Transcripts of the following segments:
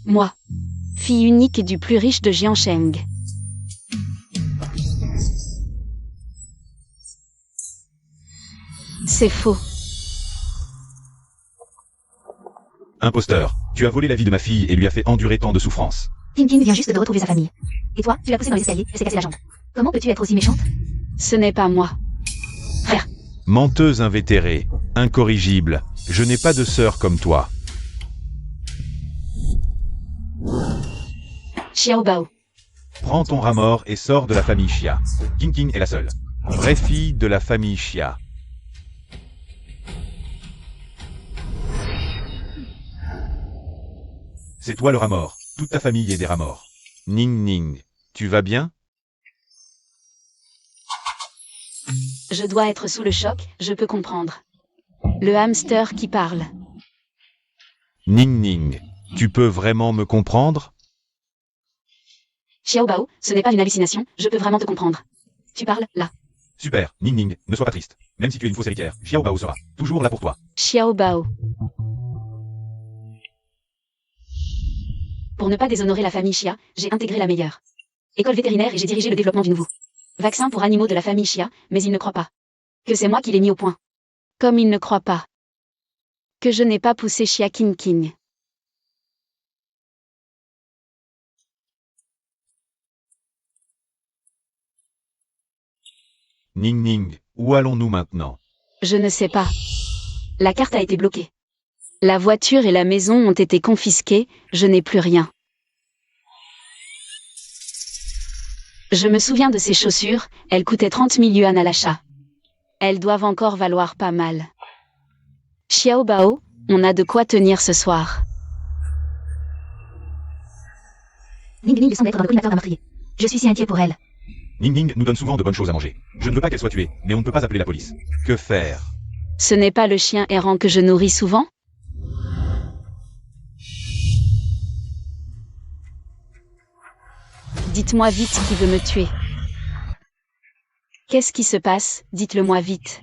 Moi. Fille unique du plus riche de Jiansheng. C'est faux. Imposteur, tu as volé la vie de ma fille et lui as fait endurer tant de souffrances. King vient juste de retrouver sa famille. Et toi, tu l'as poussé dans les escaliers, elle s'est cassé la jambe. Comment peux-tu être aussi méchante? Ce n'est pas moi. Frère. Menteuse invétérée, incorrigible, je n'ai pas de sœur comme toi. Xiao Bao. Prends ton rat mort et sors de la famille Xia. King est la seule. Vraie fille de la famille Xia. C'est toi le rat mort. Toute ta famille est des rats morts. Ning, tu vas bien? Je dois être sous le choc, je peux comprendre. Le hamster qui parle. Ning, tu peux vraiment me comprendre? Xiao Bao, ce n'est pas une hallucination, je peux vraiment te comprendre. Tu parles, là. Super, Ning, ne sois pas triste. Même si tu es une fausse héritière, Xiao Bao sera toujours là pour toi. Xiao Bao. Pour ne pas déshonorer la famille Xia, j'ai intégré la meilleure école vétérinaire et j'ai dirigé le développement du nouveau vaccin pour animaux de la famille Xia, mais il ne croit pas que c'est moi qui l'ai mis au point. Comme il ne croit pas que je n'ai pas poussé Xia King. Ning, où allons-nous maintenant? Je ne sais pas. La carte a été bloquée. La voiture et la maison ont été confisquées, je n'ai plus rien. Je me souviens de ces chaussures, elles coûtaient 30 000 yuan à l'achat. Elles doivent encore valoir pas mal. Xiao Bao, on a de quoi tenir ce soir. Ning semble être dans le collimateur d'un meurtrier. Je suis si inquiet pour elle. Ning nous donne souvent de bonnes choses à manger. Je ne veux pas qu'elle soit tuée, mais on ne peut pas appeler la police. Que faire? Ce n'est pas le chien errant que je nourris souvent? Dites-moi vite qui veut me tuer. Qu'est-ce qui se passe? Dites-le-moi vite.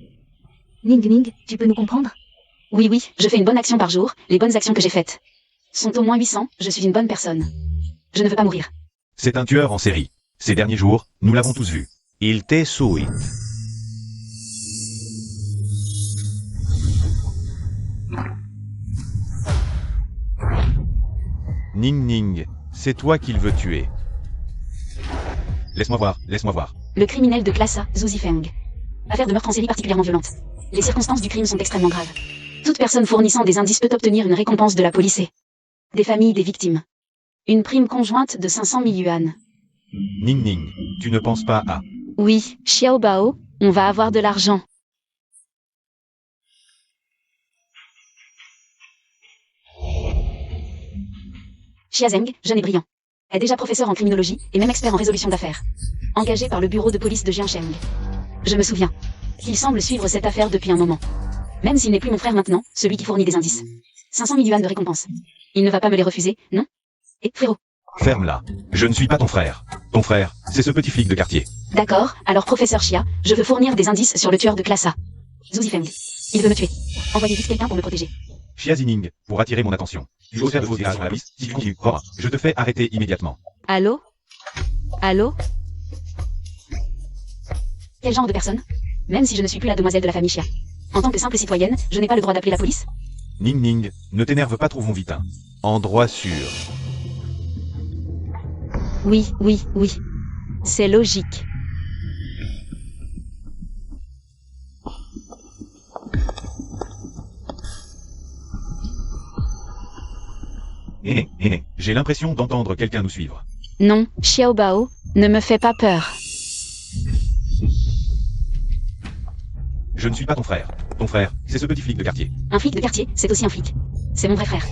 Ning, tu peux nous comprendre? Oui, je fais une bonne action par jour, les bonnes actions que j'ai faites sont au moins 800, je suis une bonne personne. Je ne veux pas mourir. C'est un tueur en série. Ces derniers jours, nous l'avons tous vu. Il te suit. Ning, c'est toi qu'il veut tuer. Laisse-moi voir. Le criminel de classe A, Zhu Zifeng. Affaire de meurtre en série particulièrement violente. Les circonstances du crime sont extrêmement graves. Toute personne fournissant des indices peut obtenir une récompense de la police et des familles des victimes. Une prime conjointe de 500 000 yuan. Ning, tu ne penses pas à... Oui, Xiao Bao, on va avoir de l'argent. Xia Zeng, jeune et brillant, est déjà professeur en criminologie et même expert en résolution d'affaires. Engagé par le bureau de police de Jiansheng. Je me souviens qu'il semble suivre cette affaire depuis un moment. Même s'il n'est plus mon frère maintenant, celui qui fournit des indices. 500 000 yuan de récompense. Il ne va pas me les refuser, non? Et frérot. Ferme-la. Je ne suis pas ton frère. Ton frère, c'est ce petit flic de quartier. D'accord, alors professeur Xia, je veux fournir des indices sur le tueur de classe A. Zhu Zifeng. Il veut me tuer. Envoyez vite quelqu'un pour me protéger. Xia Zining, pour attirer mon attention. Tu oses faire de fausses déclarations à la police? Si tu continues, je te fais arrêter immédiatement. Allô? Quel genre de personne? Même si je ne suis plus la demoiselle de la famille Xia. En tant que simple citoyenne, je n'ai pas le droit d'appeler la police? Ning, ne t'énerve pas, trouvons vite un endroit sûr. Oui. C'est logique. J'ai l'impression d'entendre quelqu'un nous suivre. Non, Xiao Bao, ne me fais pas peur. Je ne suis pas ton frère. Ton frère, c'est ce petit flic de quartier. Un flic de quartier, c'est aussi un flic. C'est mon vrai frère.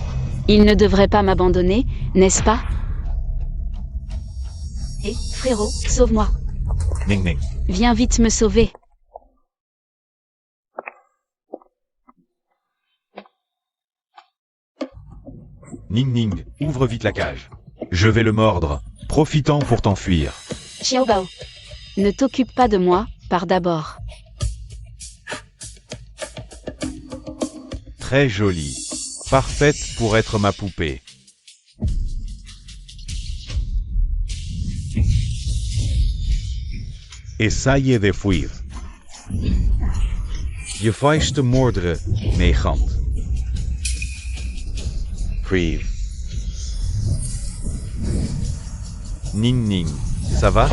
Il ne devrait pas m'abandonner, n'est-ce pas? Hé, frérot, sauve-moi. Ning. Viens vite me sauver. Ning, ouvre vite la cage. Je vais le mordre, profitant pour t'enfuir. Xiao Bao, ne t'occupe pas de moi, pars d'abord. Très jolie. Parfaite pour être ma poupée. Essaye de fuir. Je vais te mordre, méchant. Prive. Ning Ning, ça va?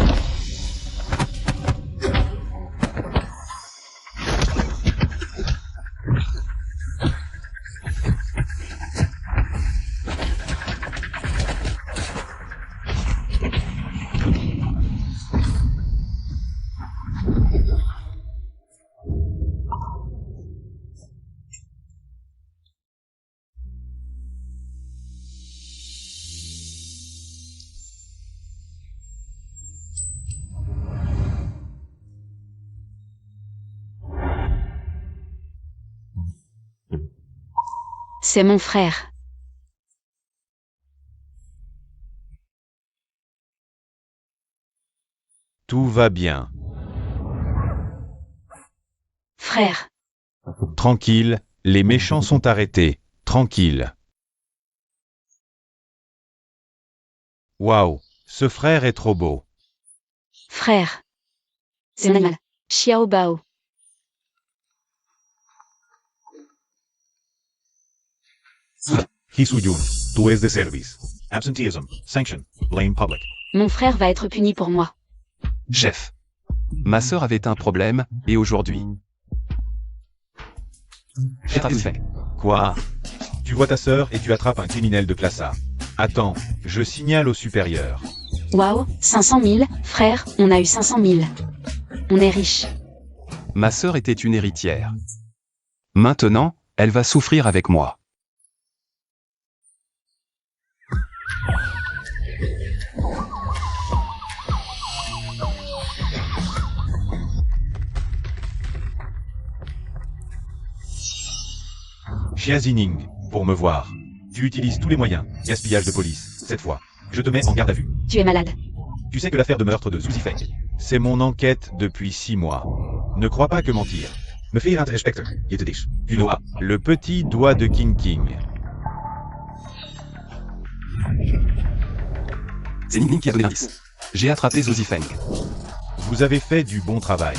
C'est mon frère. Tout va bien. Frère. Tranquille, les méchants sont arrêtés. Tranquille. Waouh, ce frère est trop beau. Frère. C'est mon animal. Xiao Bao. Hisuyun, tu es de service. Absenteeism, sanction, blame public. Mon frère va être puni pour moi. Chef. Ma sœur avait un problème, et aujourd'hui. Fait. Quoi? Tu vois ta sœur et tu attrapes un criminel de classe A. Attends, je signale au supérieur. Waouh, 500 000, frère, on a eu 500 000. On est riche. Ma sœur était une héritière. Maintenant, elle va souffrir avec moi. Xiazining, pour me voir. Tu utilises tous les moyens. Gaspillage de police, cette fois. Je te mets en garde à vue. Tu es malade. Tu sais que l'affaire de meurtre de Zhu Zifeng, c'est mon enquête depuis 6 mois. Ne crois pas que mentir. Me fait un respect. Il te dit. Tu dois. Le petit doigt de King King. C'est Ning Ning qui a donné l'indice. J'ai attrapé Zhu Zifeng. Vous avez fait du bon travail.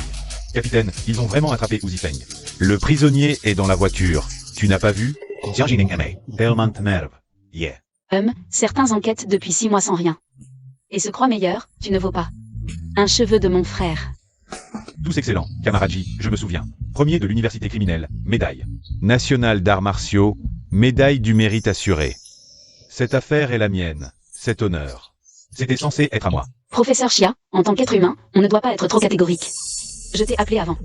Capitaine, ils ont vraiment attrapé Zhu Zifeng. Le prisonnier est dans la voiture. Tu n'as pas vu? Tellement nerve. Yeah. Certains enquêtent depuis 6 mois sans rien. Et se croient meilleurs, tu ne vaux pas. Un cheveu de mon frère. Tous excellents, Kamaradji, je me souviens. Premier de l'université criminelle, médaille. Nationale d'arts martiaux, médaille du mérite assuré. Cette affaire est la mienne, cet honneur. C'était censé être à moi. Professeur Chia, en tant qu'être humain, on ne doit pas être trop catégorique. Je t'ai appelé avant.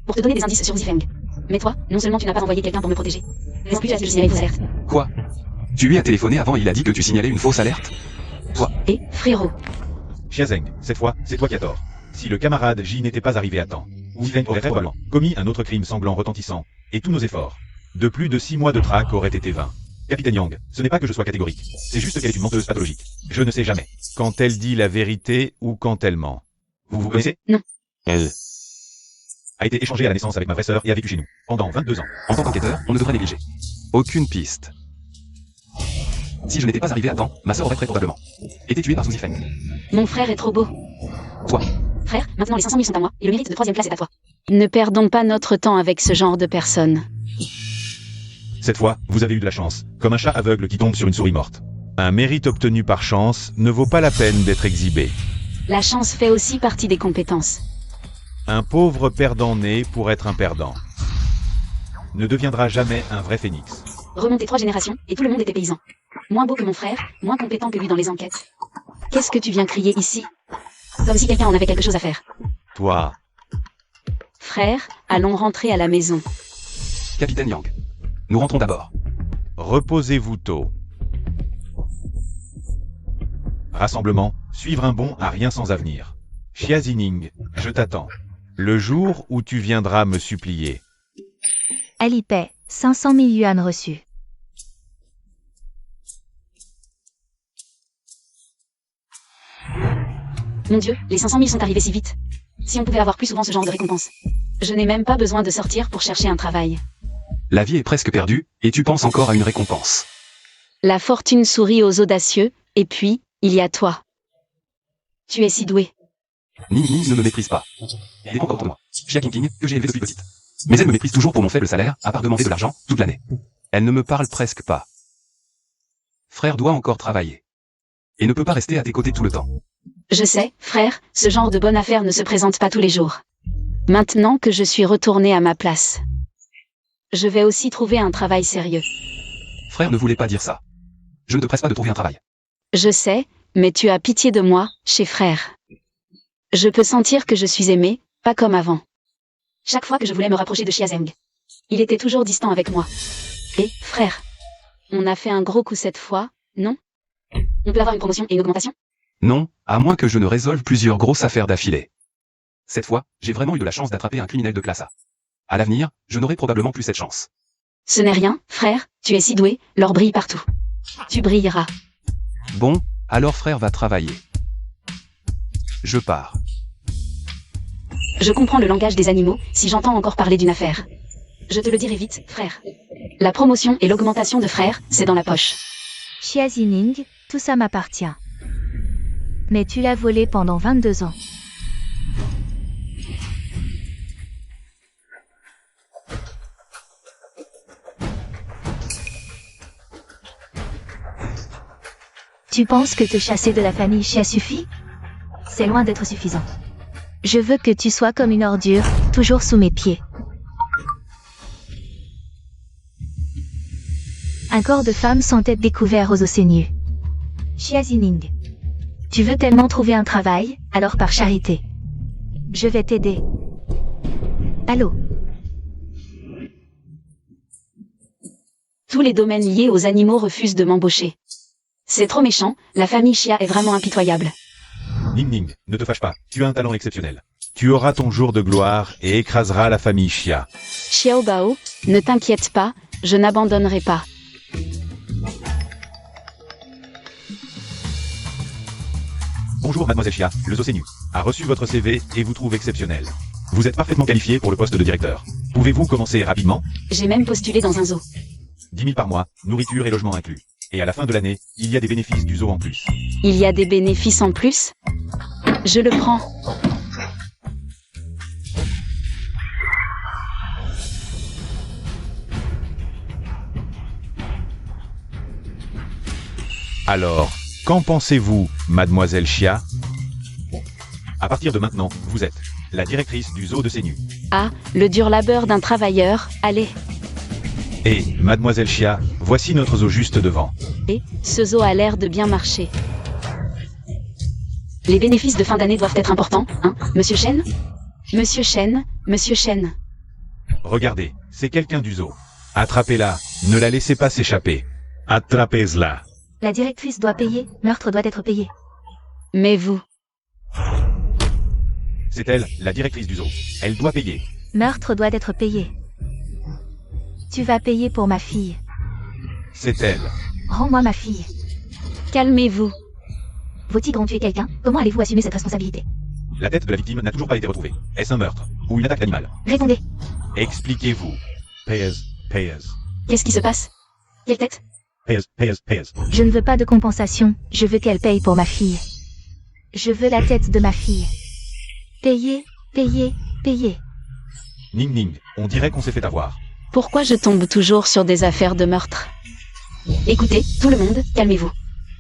Pour te donner des indices sur Zifeng. Mais toi, non seulement tu n'as pas envoyé quelqu'un pour me protéger, mais en plus tu as signalé une fausse alerte. Quoi? Tu lui as téléphoné avant et il a dit que tu signalais une fausse alerte? Toi. Et, frérot. Xiazeng, cette fois, c'est toi qui as tort. Si le camarade J n'était pas arrivé à temps, Zifeng aurait probablement commis un autre crime sanglant retentissant, et tous nos efforts de plus de 6 mois de traque auraient été vains. Capitaine Yang, ce n'est pas que je sois catégorique, c'est juste qu'elle est une menteuse pathologique. Je ne sais jamais. Quand elle dit la vérité ou quand elle ment. Vous vous connaissez? Non. Elle a été échangée à la naissance avec ma vraie sœur et a vécu chez nous, pendant 22 ans. En tant qu'enquêteur, on ne devrait négliger aucune piste. Si je n'étais pas arrivé à temps, ma sœur aurait très probablement été tuée par Zhu Zifeng. Mon frère est trop beau. Toi. Frère, maintenant les 500 000 sont à moi, et le mérite de 3e place est à toi. Ne perdons pas notre temps avec ce genre de personnes. Cette fois, vous avez eu de la chance, comme un chat aveugle qui tombe sur une souris morte. Un mérite obtenu par chance ne vaut pas la peine d'être exhibé. La chance fait aussi partie des compétences. Un pauvre perdant né pour être un perdant ne deviendra jamais un vrai phénix. Remontez 3 générations, et tout le monde était paysan. Moins beau que mon frère, moins compétent que lui dans les enquêtes. Qu'est-ce que tu viens crier ici? Comme si quelqu'un en avait quelque chose à faire. Toi, Frère, allons rentrer à la maison. Capitaine Yang. Nous rentrons d'abord. reposez-vous tôt. Rassemblement, suivre un bon à rien sans avenir. Xiazining, je t'attends. Le jour où tu viendras me supplier. Alipay, 500 000 yuan reçus. Mon Dieu, les 500 000 sont arrivés si vite. Si on pouvait avoir plus souvent ce genre de récompense. Je n'ai même pas besoin de sortir pour chercher un travail. La vie est presque perdue, et tu penses encore à une récompense. La fortune sourit aux audacieux, et puis, il y a toi. Tu es si doué. Ning Ning ne me méprise pas. Elle dépend encore de moi. Xia Qingqing, que j'ai élevé depuis petite. Mais elle me méprise toujours pour mon faible salaire, à part demander de l'argent, toute l'année. Elle ne me parle presque pas. Frère doit encore travailler. Et ne peut pas rester à tes côtés tout le temps. Je sais, frère, ce genre de bonne affaire ne se présente pas tous les jours. Maintenant que je suis retourné à ma place, je vais aussi trouver un travail sérieux. Frère ne voulait pas dire ça. Je ne te presse pas de trouver un travail. Je sais, mais tu as pitié de moi, chez frère. Je peux sentir que je suis aimé, pas comme avant. Chaque fois que je voulais me rapprocher de Xia Zheng, il était toujours distant avec moi. Et, frère, on a fait un gros coup cette fois, non? On peut avoir une promotion et une augmentation? Non, à moins que je ne résolve plusieurs grosses affaires d'affilée. Cette fois, j'ai vraiment eu de la chance d'attraper un criminel de classe A. À l'avenir, je n'aurai probablement plus cette chance. Ce n'est rien, frère, tu es si doué, l'or brille partout. Tu brilleras. Bon, alors frère va travailler. Je pars. Je comprends le langage des animaux, si j'entends encore parler d'une affaire. Je te le dirai vite, frère. La promotion et l'augmentation de frère, c'est dans la poche. Xia Zining, tout ça m'appartient. Mais tu l'as volé pendant 22 ans. Tu penses que te chasser de la famille Xia suffit? C'est loin d'être suffisant. Je veux que tu sois comme une ordure, toujours sous mes pieds. Un corps de femme sans tête découvert aux os nus. Xia Zining. Tu veux tellement trouver un travail, alors par charité. Je vais t'aider. Allô? Tous les domaines liés aux animaux refusent de m'embaucher. C'est trop méchant, la famille Xia est vraiment impitoyable. Ning Ning, ne te fâche pas, tu as un talent exceptionnel. Tu auras ton jour de gloire et écraseras la famille Xia. Xiao Bao, ne t'inquiète pas, je n'abandonnerai pas. Bonjour mademoiselle Xia, le Zosenu a reçu votre CV et vous trouve exceptionnel. Vous êtes parfaitement qualifié pour le poste de directeur. Pouvez-vous commencer rapidement? J'ai même postulé dans un zoo. 10 000 par mois, nourriture et logement inclus. Et à la fin de l'année, il y a des bénéfices du zoo en plus. Il y a des bénéfices en plus? Je le prends. Alors, qu'en pensez-vous, mademoiselle Xia? À partir de maintenant, vous êtes la directrice du zoo de Senu. Ah, le dur labeur d'un travailleur, allez. Et, mademoiselle Xia, voici notre zoo juste devant. Et, ce zoo a l'air de bien marcher. Les bénéfices de fin d'année doivent être importants, hein, monsieur Chen? Monsieur Chen, monsieur Chen. Regardez, c'est quelqu'un du zoo. Attrapez-la, ne la laissez pas s'échapper. Attrapez-la. La directrice doit payer, meurtre doit être payé. Mais vous, C'est elle, la directrice du zoo. Elle doit payer. Meurtre doit être payé. Tu vas payer pour ma fille. C'est elle. Rends-moi ma fille. calmez-vous. Vos tigres ont tué quelqu'un, comment allez-vous assumer cette responsabilité? La tête de la victime n'a toujours pas été retrouvée. Est-ce un meurtre ou une attaque d'animal? Répondez. Expliquez-vous. Payez. Qu'est-ce qui se passe? Quelle tête? Payez. Je ne veux pas de compensation, je veux qu'elle paye pour ma fille. Je veux la tête de ma fille. Payez. Ning, on dirait qu'on s'est fait avoir. Pourquoi je tombe toujours sur des affaires de meurtre? Écoutez, tout le monde, calmez-vous.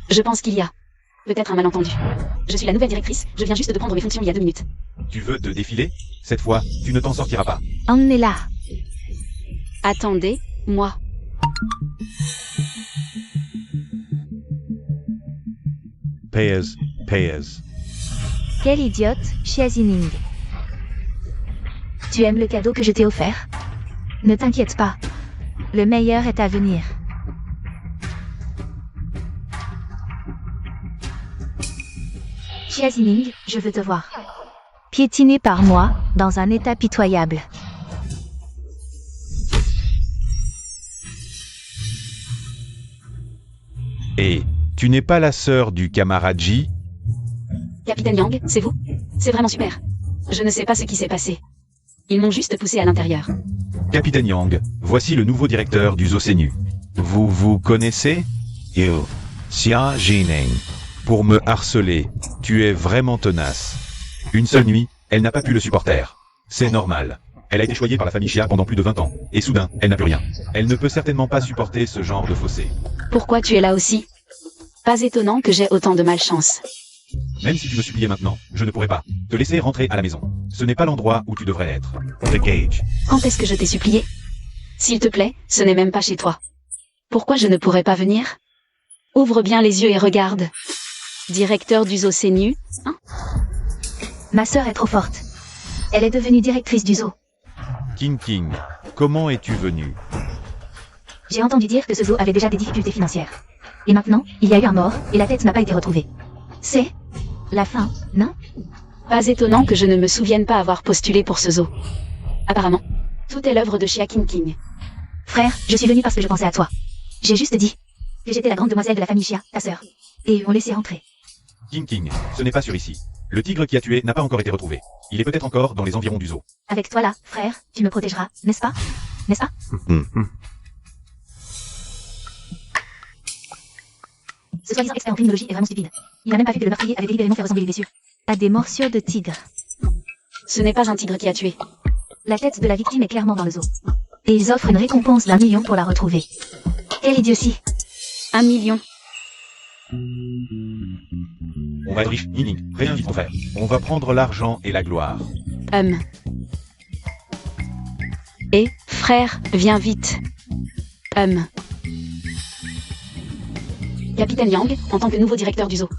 Je pense qu'il y a peut-être un malentendu. Je suis la nouvelle directrice, je viens juste de prendre mes fonctions il y a 2 minutes. Tu veux te défiler? Cette fois, tu ne t'en sortiras pas. Emmenez-la. Attendez, moi. Payez. Quelle idiote, Xia Zining. Tu aimes le cadeau que je t'ai offert? Ne t'inquiète pas. Le meilleur est à venir. Xia Zining, je veux te voir. Piétiné par moi, dans un état pitoyable. Et, tu n'es pas la sœur du camarade J? Capitaine Yang, c'est vous? C'est vraiment super. Je ne sais pas ce qui s'est passé. Ils m'ont juste poussé à l'intérieur. Capitaine Yang, voici le nouveau directeur du zoo Senu. Vous connaissez? Xia Jining. Pour me harceler, tu es vraiment tenace. Une seule nuit, elle n'a pas pu le supporter. C'est normal. Elle a été choyée par la famille Chia pendant plus de 20 ans, et soudain, elle n'a plus rien. Elle ne peut certainement pas supporter ce genre de fossé. Pourquoi tu es là aussi? Pas étonnant que j'ai autant de malchance. Même si tu me suppliais maintenant, je ne pourrais pas te laisser rentrer à la maison. Ce n'est pas l'endroit où tu devrais être. The Cage. Quand est-ce que je t'ai supplié? S'il te plaît, ce n'est même pas chez toi. Pourquoi je ne pourrais pas venir? Ouvre bien les yeux et regarde. Directeur du zoo nu, hein? Ma sœur est trop forte. Elle est devenue directrice du zoo. King, comment es-tu venu? J'ai entendu dire que ce zoo avait déjà des difficultés financières. Et maintenant, il y a eu un mort, et la tête n'a pas été retrouvée. C'est la fin, non? Pas étonnant que je ne me souvienne pas avoir postulé pour ce zoo. Apparemment, tout est l'œuvre de Chia King. Frère, je suis venu parce que je pensais à toi. J'ai juste dit que j'étais la grande demoiselle de la famille Chia, ta sœur. Et ils m'ont laissé rentrer. King, ce n'est pas sûr ici. Le tigre qui a tué n'a pas encore été retrouvé. Il est peut-être encore dans les environs du zoo. Avec toi là, frère, tu me protégeras, n'est-ce pas? N'est-ce pas? Ce soi-disant expert en criminologie est vraiment stupide. Il n'a même pas vu que le meurtrier avait délibérément fait ressembler les blessures à des morsures de tigre. Ce n'est pas un tigre qui a tué. La tête de la victime est clairement dans le zoo. Et ils offrent une récompense d'1 million pour la retrouver. Quelle idiotie! 1 million. On va être riche, rien vite mon frère. On va prendre l'argent et la gloire. Et, frère, viens vite. Capitaine Yang, en tant que nouveau directeur du zoo,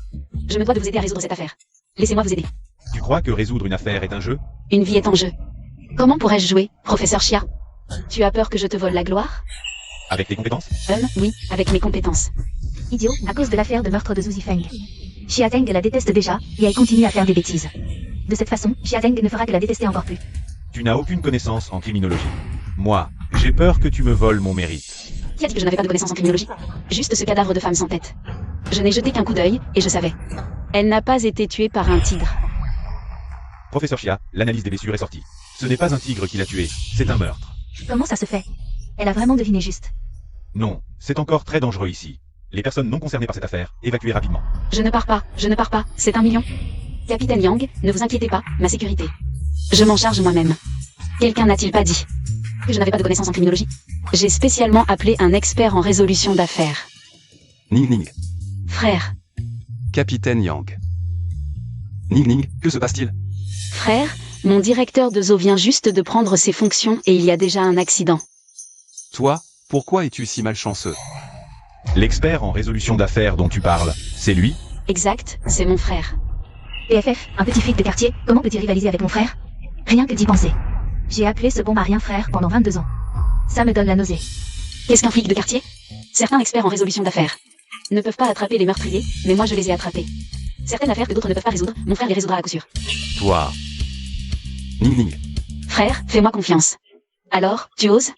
je me dois de vous aider à résoudre cette affaire. Laissez-moi vous aider. Tu crois que résoudre une affaire est un jeu? Une vie est en jeu. Comment pourrais-je jouer, professeur Chia? Tu as peur que je te vole la gloire? Avec tes compétences? Oui, avec mes compétences. Idiot, à cause de l'affaire de meurtre de Zhu Zifeng. Xia Zheng la déteste déjà, et elle continue à faire des bêtises. De cette façon, Xia Zheng ne fera que la détester encore plus. Tu n'as aucune connaissance en criminologie. Moi, j'ai peur que tu me voles mon mérite. Qui a dit que je n'avais pas de connaissance en criminologie? Juste ce cadavre de femme sans tête. Je n'ai jeté qu'un coup d'œil, et je savais. Elle n'a pas été tuée par un tigre. Professeur Chia, l'analyse des blessures est sortie. Ce n'est pas un tigre qui l'a tué, c'est un meurtre. Comment ça se fait? Elle a vraiment deviné juste. Non, c'est encore très dangereux ici. Les personnes non concernées par cette affaire, évacuées rapidement. Je ne pars pas, c'est 1 million. Capitaine Yang, ne vous inquiétez pas, ma sécurité. Je m'en charge moi-même. Quelqu'un n'a-t-il pas dit que je n'avais pas de connaissances en criminologie? J'ai spécialement appelé un expert en résolution d'affaires. Ning. Frère. Capitaine Yang. Ning, que se passe-t-il? Frère, mon directeur de zoo vient juste de prendre ses fonctions et il y a déjà un accident. Toi, pourquoi es-tu si malchanceux? L'expert en résolution d'affaires dont tu parles, c'est lui? Exact, c'est mon frère. PFF, un petit flic de quartier, comment peut-il rivaliser avec mon frère? Rien que d'y penser. J'ai appelé ce bon marien frère pendant 22 ans. Ça me donne la nausée. Qu'est-ce qu'un flic de quartier? Certains experts en résolution d'affaires ne peuvent pas attraper les meurtriers, mais moi je les ai attrapés. Certaines affaires que d'autres ne peuvent pas résoudre, mon frère les résoudra à coup sûr. Toi. Ning. Frère, fais-moi confiance. Alors, tu oses?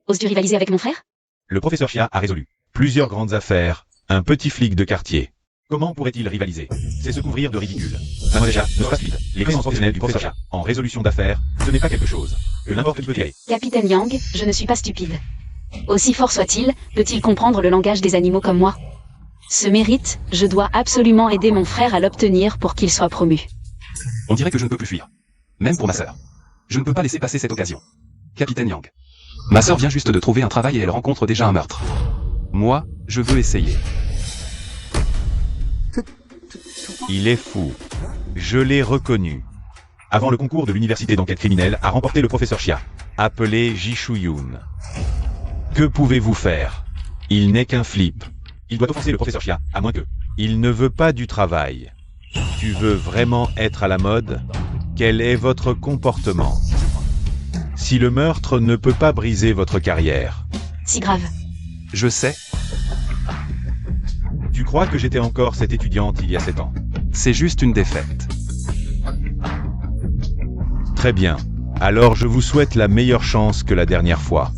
Oses-tu rivaliser avec mon frère? Le professeur Chia a résolu plusieurs grandes affaires. Un petit flic de quartier. Comment pourrait-il rivaliser? C'est se couvrir de ridicule. Mademoiselle Chia, ne sois pas stupide. Les connaissances professionnelles du professeur Chia en résolution d'affaires, ce n'est pas quelque chose que n'importe qui peut tirer. Capitaine Yang, je ne suis pas stupide. Aussi fort soit-il, peut-il comprendre le langage des animaux comme moi? Ce mérite, je dois absolument aider mon frère à l'obtenir pour qu'il soit promu. On dirait que je ne peux plus fuir. Même pour ma sœur. Je ne peux pas laisser passer cette occasion. Capitaine Yang. Ma sœur vient juste de trouver un travail et elle rencontre déjà un meurtre. Moi, je veux essayer. Il est fou. Je l'ai reconnu. Avant le concours de l'université d'enquête criminelle a remporté le professeur Chia, appelé Jishuyun. Que pouvez-vous faire? Il n'est qu'un flip. Il doit offenser le professeur Chia, à moins que... Il ne veut pas du travail. Tu veux vraiment être à la mode? Quel est votre comportement? Si le meurtre ne peut pas briser votre carrière... Si grave. Je sais. Tu crois que j'étais encore cette étudiante il y a 7 ans? C'est juste une défaite. Très bien. Alors je vous souhaite la meilleure chance que la dernière fois.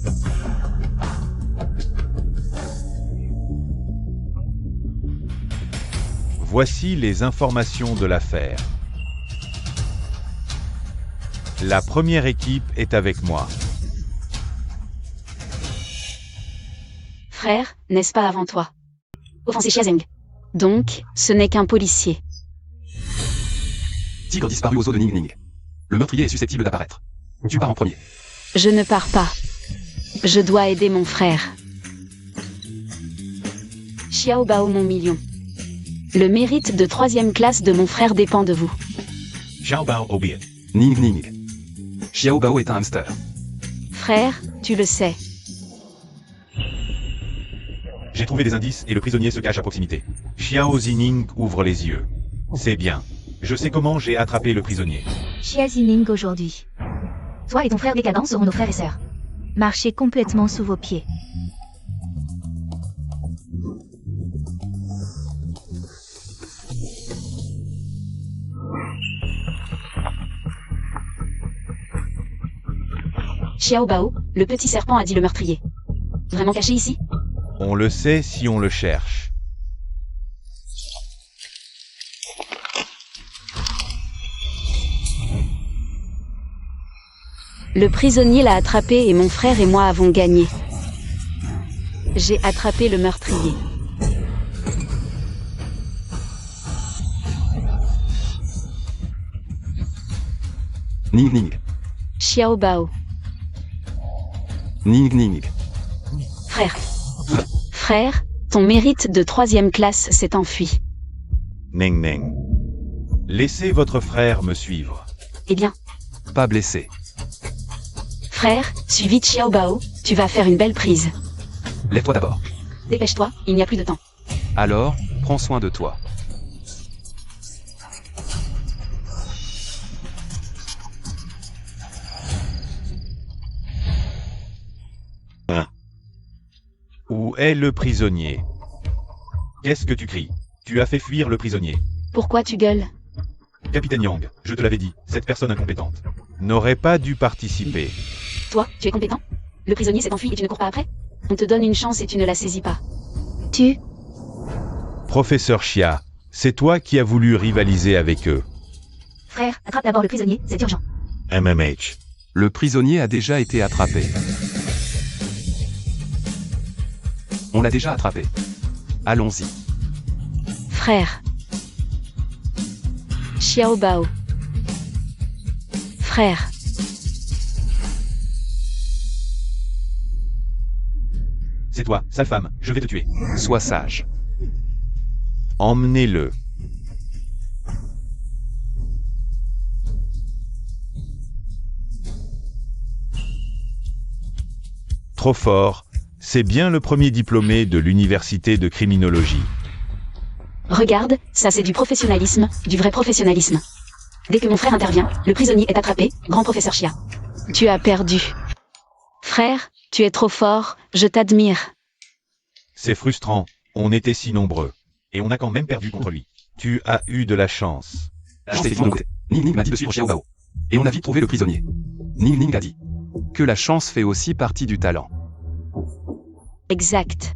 Voici les informations de l'affaire. La première équipe est avec moi. Frère, n'est-ce pas avant toi? Offensé Xia Zheng. Donc, ce n'est qu'un policier. Tigre disparu aux eaux de Ning Ning. Le meurtrier est susceptible d'apparaître. Tu pars en premier. Je ne pars pas. Je dois aider mon frère. Xiao Bao mon million. Le mérite de 3e classe de mon frère dépend de vous. Xiao Bao obéit. Ning Ning. Xiao Bao est un hamster. Frère, tu le sais. J'ai trouvé des indices et le prisonnier se cache à proximité. Xiao Zining ouvre les yeux. C'est bien. Je sais comment j'ai attrapé le prisonnier. Xia Zining aujourd'hui. Toi et ton frère décadent seront nos frères et sœurs. Marchez complètement sous vos pieds. Xiao Bao, le petit serpent a dit le meurtrier. Vraiment caché ici? On le sait si on le cherche. Le prisonnier l'a attrapé et mon frère et moi avons gagné. J'ai attrapé le meurtrier. Ning Ning. Xiao Bao. Ning Ning. Frère. Frère, ton mérite de 3e classe s'est enfui. Ning Ning. Laissez votre frère me suivre. Eh bien, Pas blessé. frère, suis vite Xiao Bao, tu vas faire une belle prise. Lève-toi d'abord. Dépêche-toi, il n'y a plus de temps. Alors, prends soin de toi. Où est le prisonnier? Qu'est-ce que tu cries? Tu as fait fuir le prisonnier. Pourquoi tu gueules? Capitaine Yang, je te l'avais dit, cette personne incompétente n'aurait pas dû participer. Toi, tu es compétent? Le prisonnier s'est enfui et tu ne cours pas après? On te donne une chance et tu ne la saisis pas. Tu... Professeur Xia, c'est toi qui as voulu rivaliser avec eux. Frère, attrape d'abord le prisonnier, c'est urgent. MMH. Le prisonnier a déjà été attrapé. On l'a déjà attrapé. Allons-y. Frère. Xiao Bao. Frère. C'est toi, sale femme, je vais te tuer. Sois sage. Emmenez-le. Trop fort, c'est bien le premier diplômé de l'université de criminologie. Regarde, ça c'est du professionnalisme, du vrai professionnalisme. Dès que mon frère intervient, le prisonnier est attrapé, grand professeur Xia. Tu as perdu. Frère, tu es trop fort, je t'admire. C'est frustrant, on était si nombreux. Et on a quand même perdu contre lui. Tu as eu de la chance. Je t'ai effectivement noté. Ning Ning m'a dit de suivre Xiao Bao. Et on a vite trouvé le prisonnier. Ning Ning a dit que la chance fait aussi partie du talent. Exact.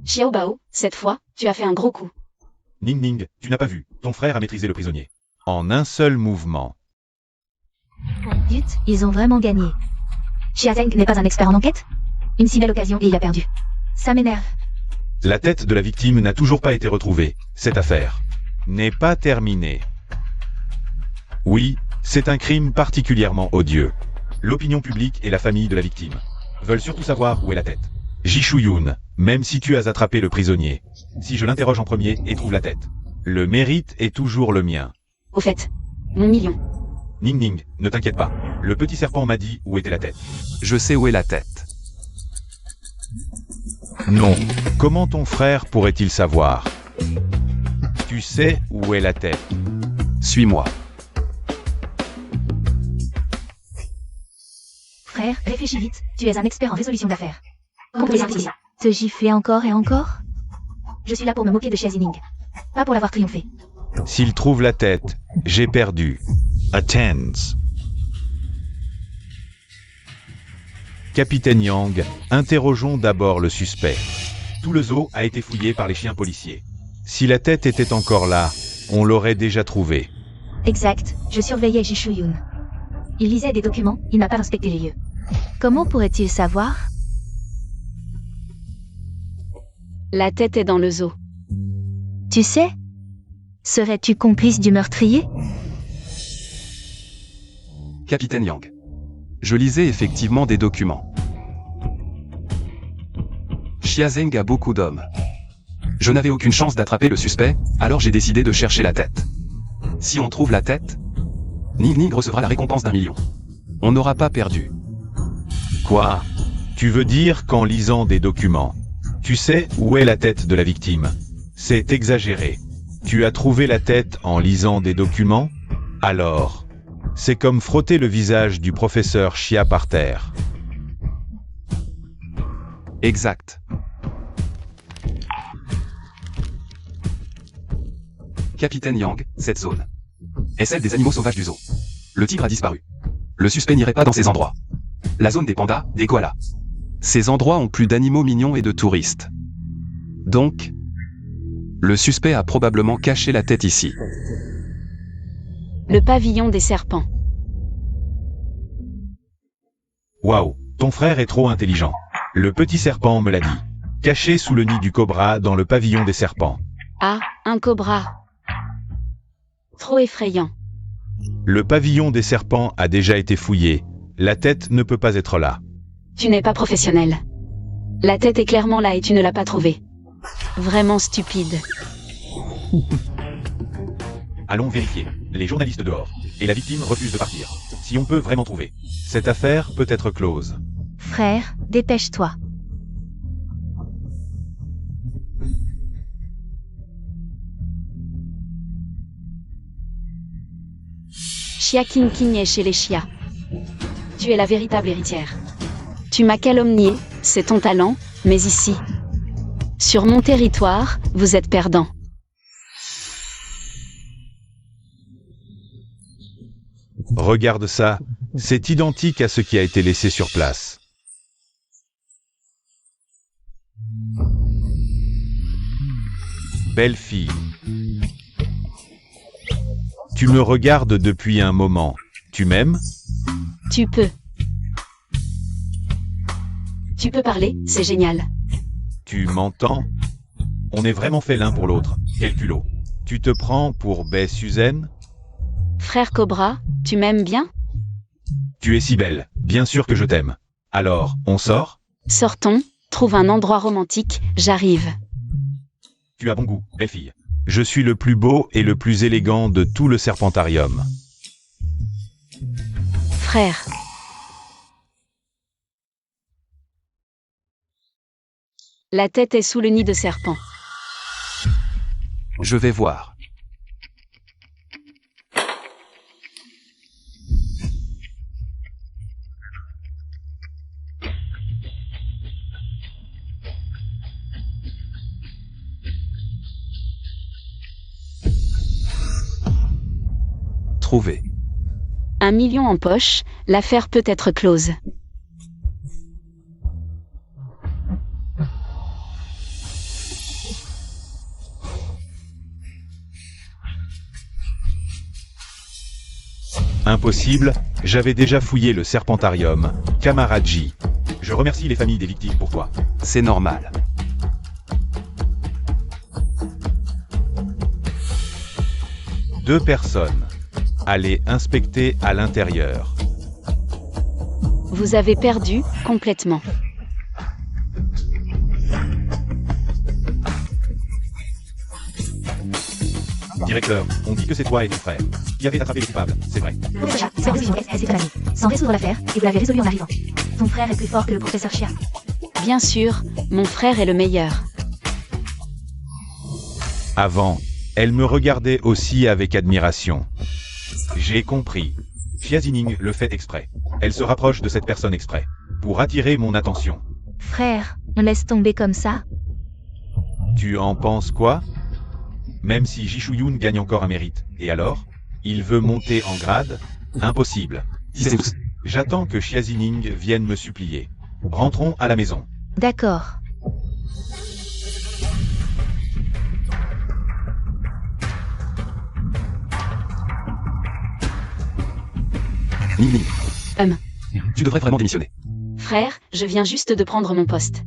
Xiao Bao, cette fois, tu as fait un gros coup. Ning Ning, tu n'as pas vu, ton frère a maîtrisé le prisonnier. En un seul mouvement. Zut, ils ont vraiment gagné. Xia Zeng n'est pas un expert en enquête? Une si belle occasion et il a perdu. Ça m'énerve. La tête de la victime n'a toujours pas été retrouvée. Cette affaire n'est pas terminée. Oui, c'est un crime particulièrement odieux. L'opinion publique et la famille de la victime veulent surtout savoir où est la tête. Jishuyun, même si tu as attrapé le prisonnier, si je l'interroge en premier et trouve la tête, le mérite est toujours le mien. Au fait, mon million. Ning Ning, ne t'inquiète pas. Le petit serpent m'a dit où était la tête. Je sais où est la tête. Non. Comment ton frère pourrait-il savoir? Tu sais où est la tête. Suis-moi. Frère, réfléchis vite, tu es un expert en résolution d'affaires. Compris. Te gifler encore et encore? Je suis là pour me moquer de Xia Zining. Pas pour l'avoir triomphé. S'il trouve la tête, j'ai perdu. Attends. Capitaine Yang, interrogeons d'abord le suspect. Tout le zoo a été fouillé par les chiens policiers. Si la tête était encore là, on l'aurait déjà trouvée. Exact, je surveillais Jishuyun. Il lisait des documents, il n'a pas inspecté les lieux. Comment pourrait-il savoir? La tête est dans le zoo. Tu sais? Serais-tu complice du meurtrier? Capitaine Yang. Je lisais effectivement des documents. Xia Zeng a beaucoup d'hommes. Je n'avais aucune chance d'attraper le suspect, alors j'ai décidé de chercher la tête. Si on trouve la tête, Ning Ning recevra la récompense d'1 million. On n'aura pas perdu. Quoi? Tu veux dire qu'en lisant des documents, tu sais où est la tête de la victime? C'est exagéré. Tu as trouvé la tête en lisant des documents? Alors, c'est comme frotter le visage du professeur Xia par terre. Exact. Capitaine Yang, cette zone est celle des animaux sauvages du zoo. Le tigre a disparu. Le suspect n'irait pas dans ces endroits. La zone des pandas, des koalas. Ces endroits ont plus d'animaux mignons et de touristes. Donc, le suspect a probablement caché la tête ici. Le pavillon des serpents. Waouh, ton frère est trop intelligent. Le petit serpent me l'a dit. Caché sous le nid du cobra dans le pavillon des serpents. Ah, un cobra. Trop effrayant. Le pavillon des serpents a déjà été fouillé. La tête ne peut pas être là. Tu n'es pas professionnel. La tête est clairement là et tu ne l'as pas trouvée. Vraiment stupide. Allons vérifier. Les journalistes dehors. Et la victime refuse de partir. Si on peut vraiment trouver. Cette affaire peut être close. Frère, dépêche-toi. Xia Qingqing est chez les Xia. Tu es la véritable héritière. Tu m'as calomnié, c'est ton talent, mais ici, sur mon territoire, vous êtes perdant. Regarde ça, c'est identique à ce qui a été laissé sur place. Belle fille. Tu me regardes depuis un moment. Tu m'aimes? Tu peux. Tu peux parler, c'est génial. Tu m'entends? On est vraiment fait l'un pour l'autre. Quel culot. Tu te prends pour Bae Suzen? Frère Cobra, tu m'aimes bien? Tu es si belle. Bien sûr que je t'aime. Alors, on sort? Sortons, trouve un endroit romantique, j'arrive. Tu as bon goût, belle fille. Je suis le plus beau et le plus élégant de tout le serpentarium. Frère. La tête est sous le nid de serpent. Je vais voir. Trouvé. 1 million en poche, l'affaire peut être close. Impossible, j'avais déjà fouillé le serpentarium. Camarade J. Je remercie les familles des victimes pour toi. C'est normal. Deux personnes. Allez inspecter à l'intérieur. Vous avez perdu, complètement. Directeur, on dit que c'est toi et ton frère qui avez attrapé les coupables, c'est vrai. Professeur Chia, cette décision est étonnée. Sans résoudre l'affaire, et vous l'avez résolue en arrivant. Ton frère est plus fort que le professeur Chia. Bien sûr, mon frère est le meilleur. Avant, elle me regardait aussi avec admiration. J'ai compris. Xia Zining le fait exprès. Elle se rapproche de cette personne exprès. Pour attirer mon attention. Frère, on laisse tomber comme ça? Tu en penses quoi? Même si Jishuyun gagne encore un mérite. Et alors? Il veut monter en grade? Impossible. J'attends que Xia Zining vienne me supplier. Rentrons à la maison. D'accord. Ning Ning. Tu devrais vraiment démissionner. Frère, je viens juste de prendre mon poste.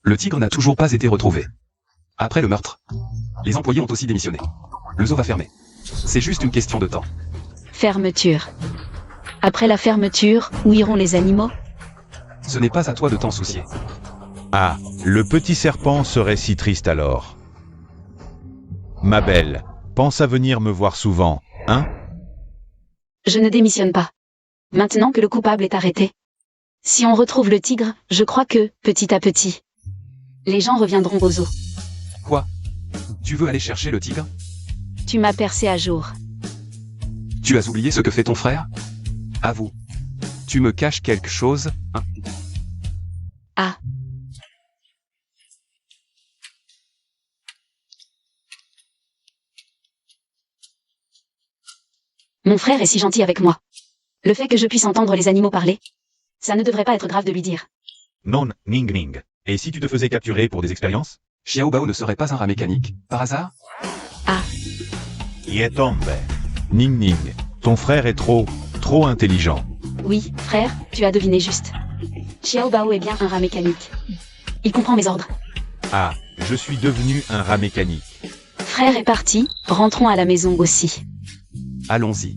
Le tigre n'a toujours pas été retrouvé. Après le meurtre, les employés ont aussi démissionné. Le zoo va fermer. C'est juste une question de temps. Fermeture. Après la fermeture, où iront les animaux? Ce n'est pas à toi de t'en soucier. Ah, le petit serpent serait si triste alors. Ma belle, pense à venir me voir souvent, hein? Je ne démissionne pas. Maintenant que le coupable est arrêté. Si on retrouve le tigre, je crois que, petit à petit, les gens reviendront aux eaux. Quoi? Tu veux aller chercher le tigre? Tu m'as percé à jour. Tu as oublié ce que fait ton frère? Avoue. Tu me caches quelque chose, hein? Ah. Mon frère est si gentil avec moi. Le fait que je puisse entendre les animaux parler, ça ne devrait pas être grave de lui dire. Non, Ning Ning. Et si tu te faisais capturer pour des expériences? Xiao Bao ne serait pas un rat mécanique, par hasard? Ah, Y est tombé. Ning Ning, ton frère est trop intelligent. oui, frère, tu as deviné juste. Xiao Bao est bien un rat mécanique. Il comprend mes ordres. Ah, je suis devenu un rat mécanique. Frère est parti, rentrons à la maison aussi. Allons-y.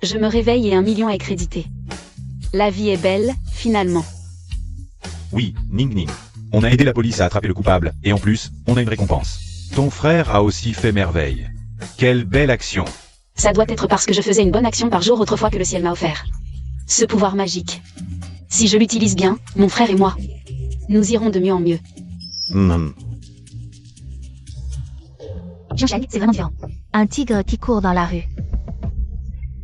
Je me réveille et 1 million est crédité. La vie est belle, finalement. Oui, Ning Ning. On a aidé la police à attraper le coupable, et en plus, on a une récompense. Ton frère a aussi fait merveille. Quelle belle action. Ça doit être parce que je faisais une bonne action par jour autrefois que le ciel m'a offert. Ce pouvoir magique. Si je l'utilise bien, mon frère et moi, nous irons de mieux en mieux. Jiangsheng, c'est vraiment différent. Un tigre qui court dans la rue.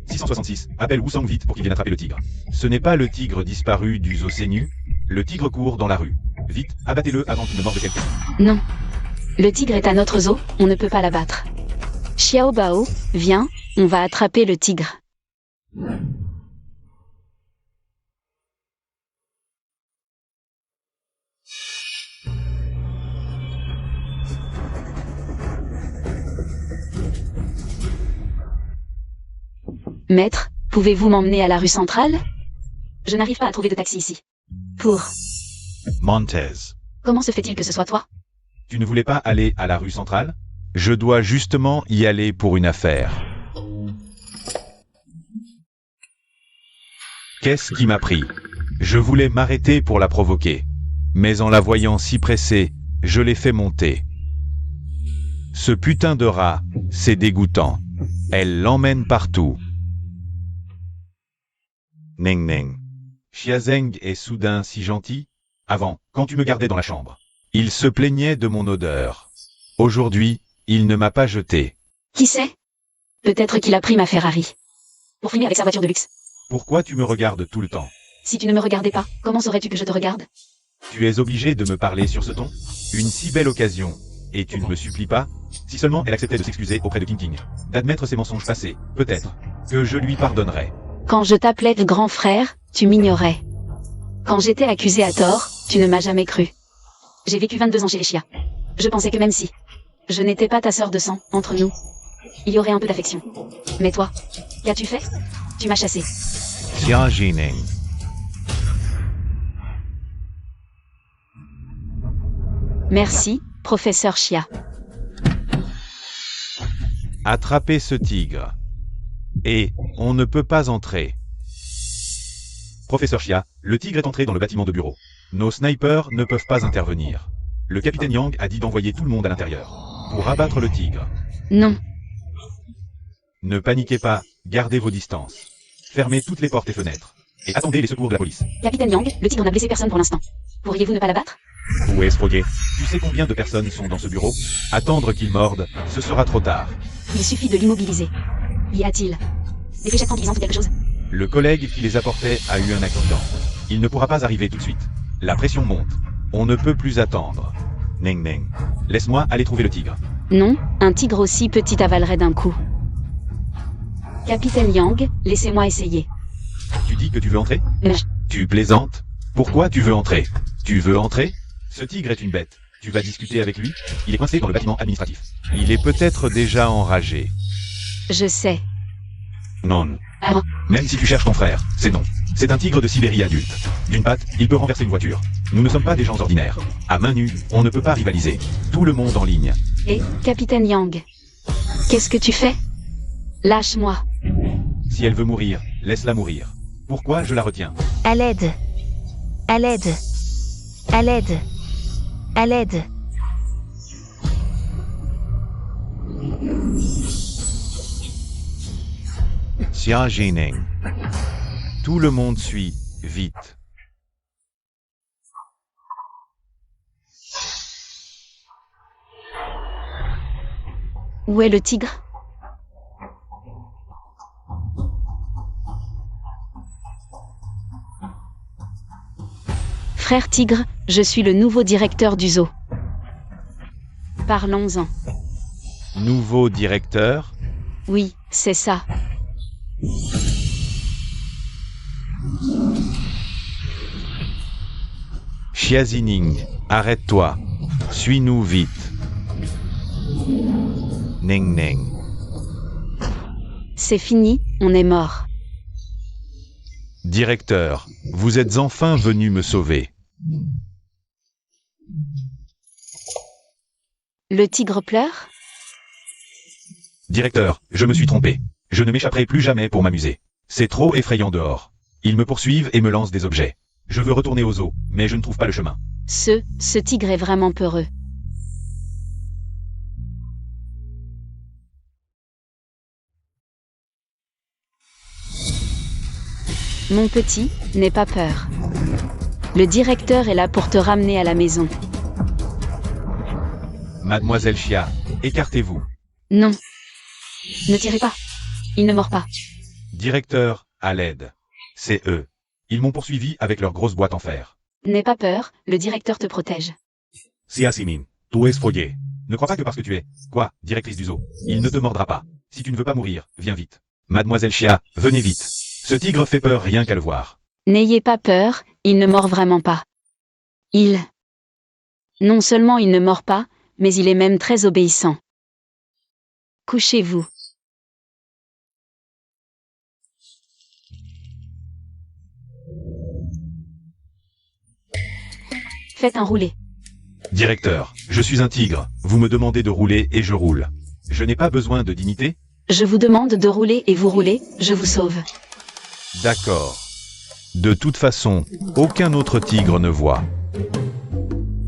666, appelle Wusang vite pour qu'il vienne attraper le tigre. Ce n'est pas le tigre disparu du zoo Senyu. Le tigre court dans la rue. Vite, abattez-le avant qu'il ne morde quelqu'un. Non. Le tigre est à notre zoo, on ne peut pas l'abattre. Xiao Bao, viens, on va attraper le tigre. Maître, pouvez-vous m'emmener à la rue centrale? Je n'arrive pas à trouver de taxi ici. Pour... Montez. Comment se fait-il que ce soit toi? Tu ne voulais pas aller à la rue centrale? Je dois justement y aller pour une affaire. Qu'est-ce qui m'a pris? Je voulais m'arrêter pour la provoquer. Mais en la voyant si pressée, je l'ai fait monter. Ce putain de rat, c'est dégoûtant. Elle l'emmène partout. Ning Ning. Xiazeng est soudain si gentil. Avant, quand tu me gardais dans la chambre, il se plaignait de mon odeur. Aujourd'hui, il ne m'a pas jeté. Qui sait? Peut-être qu'il a pris ma Ferrari. Pour frimer avec sa voiture de luxe. Pourquoi tu me regardes tout le temps? Si tu ne me regardais pas, comment saurais-tu que je te regarde? Tu es obligé de me parler sur ce ton? Une si belle occasion. Et tu ne me supplies pas? Si seulement elle acceptait de s'excuser auprès de King King, d'admettre ses mensonges passés, peut-être, que je lui pardonnerais. Quand je t'appelais grand frère, tu m'ignorais. Quand j'étais accusé à tort, tu ne m'as jamais cru. J'ai vécu 22 ans chez les Chia. Je pensais que même si je n'étais pas ta sœur de sang, entre nous, il y aurait un peu d'affection. Mais toi, qu'as-tu fait? Tu m'as chassé. Xia Jining. Merci, professeur Chia. Attrapez ce tigre. Et, on ne peut pas entrer. Professeur Chia, le tigre est entré dans le bâtiment de bureau. Nos snipers ne peuvent pas intervenir. Le capitaine Yang a dit d'envoyer tout le monde à l'intérieur. Pour abattre le tigre. Non. Ne paniquez pas, gardez vos distances. Fermez toutes les portes et fenêtres. Et attendez les secours de la police. Capitaine Yang, le tigre n'a blessé personne pour l'instant. Pourriez-vous ne pas l'abattre? Où est Sproguet? Tu sais combien de personnes sont dans ce bureau? Attendre qu'il morde, ce sera trop tard. Il suffit de l'immobiliser. Y a-t-il des fléchettes tranquillisantes ou quelque chose? Le collègue qui les apportait a eu un accident. Il ne pourra pas arriver tout de suite. La pression monte. On ne peut plus attendre. Ning Ning. Laisse-moi aller trouver le tigre. Non, un tigre aussi petit avalerait d'un coup. Capitaine Yang, laissez-moi essayer. Tu dis que tu veux entrer? Mais Tu plaisantes? Pourquoi tu veux entrer? Tu veux entrer? Ce tigre est une bête. Tu vas discuter avec lui? Il est coincé dans le bâtiment administratif. Il est peut-être déjà enragé. je sais. Non. Ah, Même si tu cherches ton frère, c'est non. C'est un tigre de Sibérie adulte. D'une patte, il peut renverser une voiture. Nous ne sommes pas des gens ordinaires. À main nue, on ne peut pas rivaliser. Tout le monde en ligne. et, capitaine Yang. Qu'est-ce que tu fais? Lâche-moi. Si elle veut mourir, laisse-la mourir. Pourquoi je la retiens? À l'aide. À l'aide. À l'aide. À l'aide. Xia Jining. Tout le monde suit, vite. Où est le tigre? Frère Tigre, je suis le nouveau directeur du zoo. Parlons-en. Nouveau directeur? Oui, c'est ça. Xia Jining, arrête-toi. Suis-nous vite. Ning Ning. C'est fini, on est mort. Directeur, vous êtes enfin venu me sauver. Le tigre pleure? Directeur, je me suis trompé. Je ne m'échapperai plus jamais pour m'amuser. C'est trop effrayant dehors. Ils me poursuivent et me lancent des objets. Je veux retourner au zoo, mais je ne trouve pas le chemin. Ce tigre est vraiment peureux. Mon petit, n'aie pas peur. Le directeur est là pour te ramener à la maison. Mademoiselle Xia, écartez-vous. Non. Ne tirez pas. Il ne mord pas. Directeur, à l'aide. C'est eux. Ils m'ont poursuivi avec leur grosse boîte en fer. N'aie pas peur, le directeur te protège. Xia Jining, tu es foyer. Ne crois pas que parce que tu es, quoi, directrice du zoo, il ne te mordra pas. Si tu ne veux pas mourir, viens vite. Mademoiselle Xia, venez vite. Ce tigre fait peur rien qu'à le voir. N'ayez pas peur, il ne mord vraiment pas. Non seulement il ne mord pas, mais il est même très obéissant. Couchez-vous. Faites un roulé. Directeur, je suis un tigre. Vous me demandez de rouler et je roule. Je n'ai pas besoin de dignité? Je vous demande de rouler et vous roulez, je vous sauve. D'accord. De toute façon, aucun autre tigre ne voit.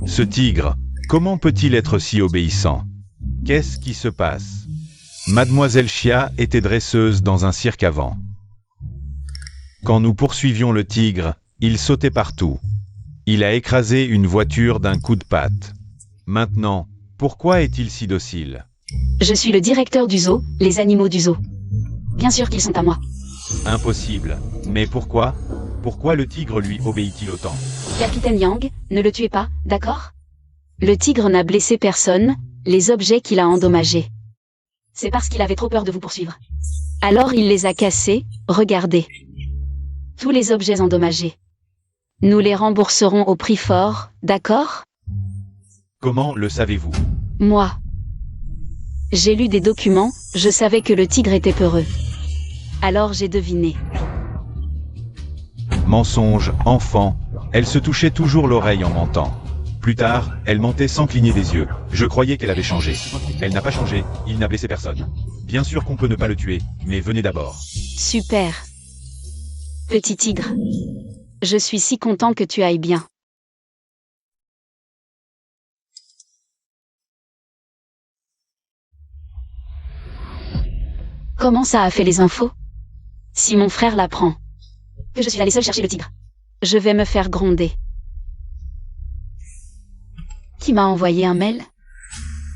Ce tigre, comment peut-il être si obéissant? Qu'est-ce qui se passe? Mademoiselle Xia était dresseuse dans un cirque avant. Quand nous poursuivions le tigre, il sautait partout. Il a écrasé une voiture d'un coup de patte. Maintenant, pourquoi est-il si docile? Je suis le directeur du zoo, les animaux du zoo. Bien sûr qu'ils sont à moi. Impossible. Mais pourquoi? Pourquoi le tigre lui obéit-il autant? Capitaine Yang, ne le tuez pas, d'accord? Le tigre n'a blessé personne, les objets qu'il a endommagés. C'est parce qu'il avait trop peur de vous poursuivre. Alors il les a cassés, regardez. Tous les objets endommagés. Nous les rembourserons au prix fort, d'accord? Comment le savez-vous? Moi. J'ai lu des documents, je savais que le tigre était peureux. Alors j'ai deviné. Mensonge, enfant. Elle se touchait toujours l'oreille en mentant. Plus tard, elle mentait sans cligner des yeux. Je croyais qu'elle avait changé. Elle n'a pas changé, il n'a blessé personne. Bien sûr qu'on peut ne pas le tuer, mais venez d'abord. Super. Petit tigre. Je suis si content que tu ailles bien. Comment ça a fait les infos? Si mon frère l'apprend. Que je suis allée seule chercher le tigre. Je vais me faire gronder. Qui m'a envoyé un mail?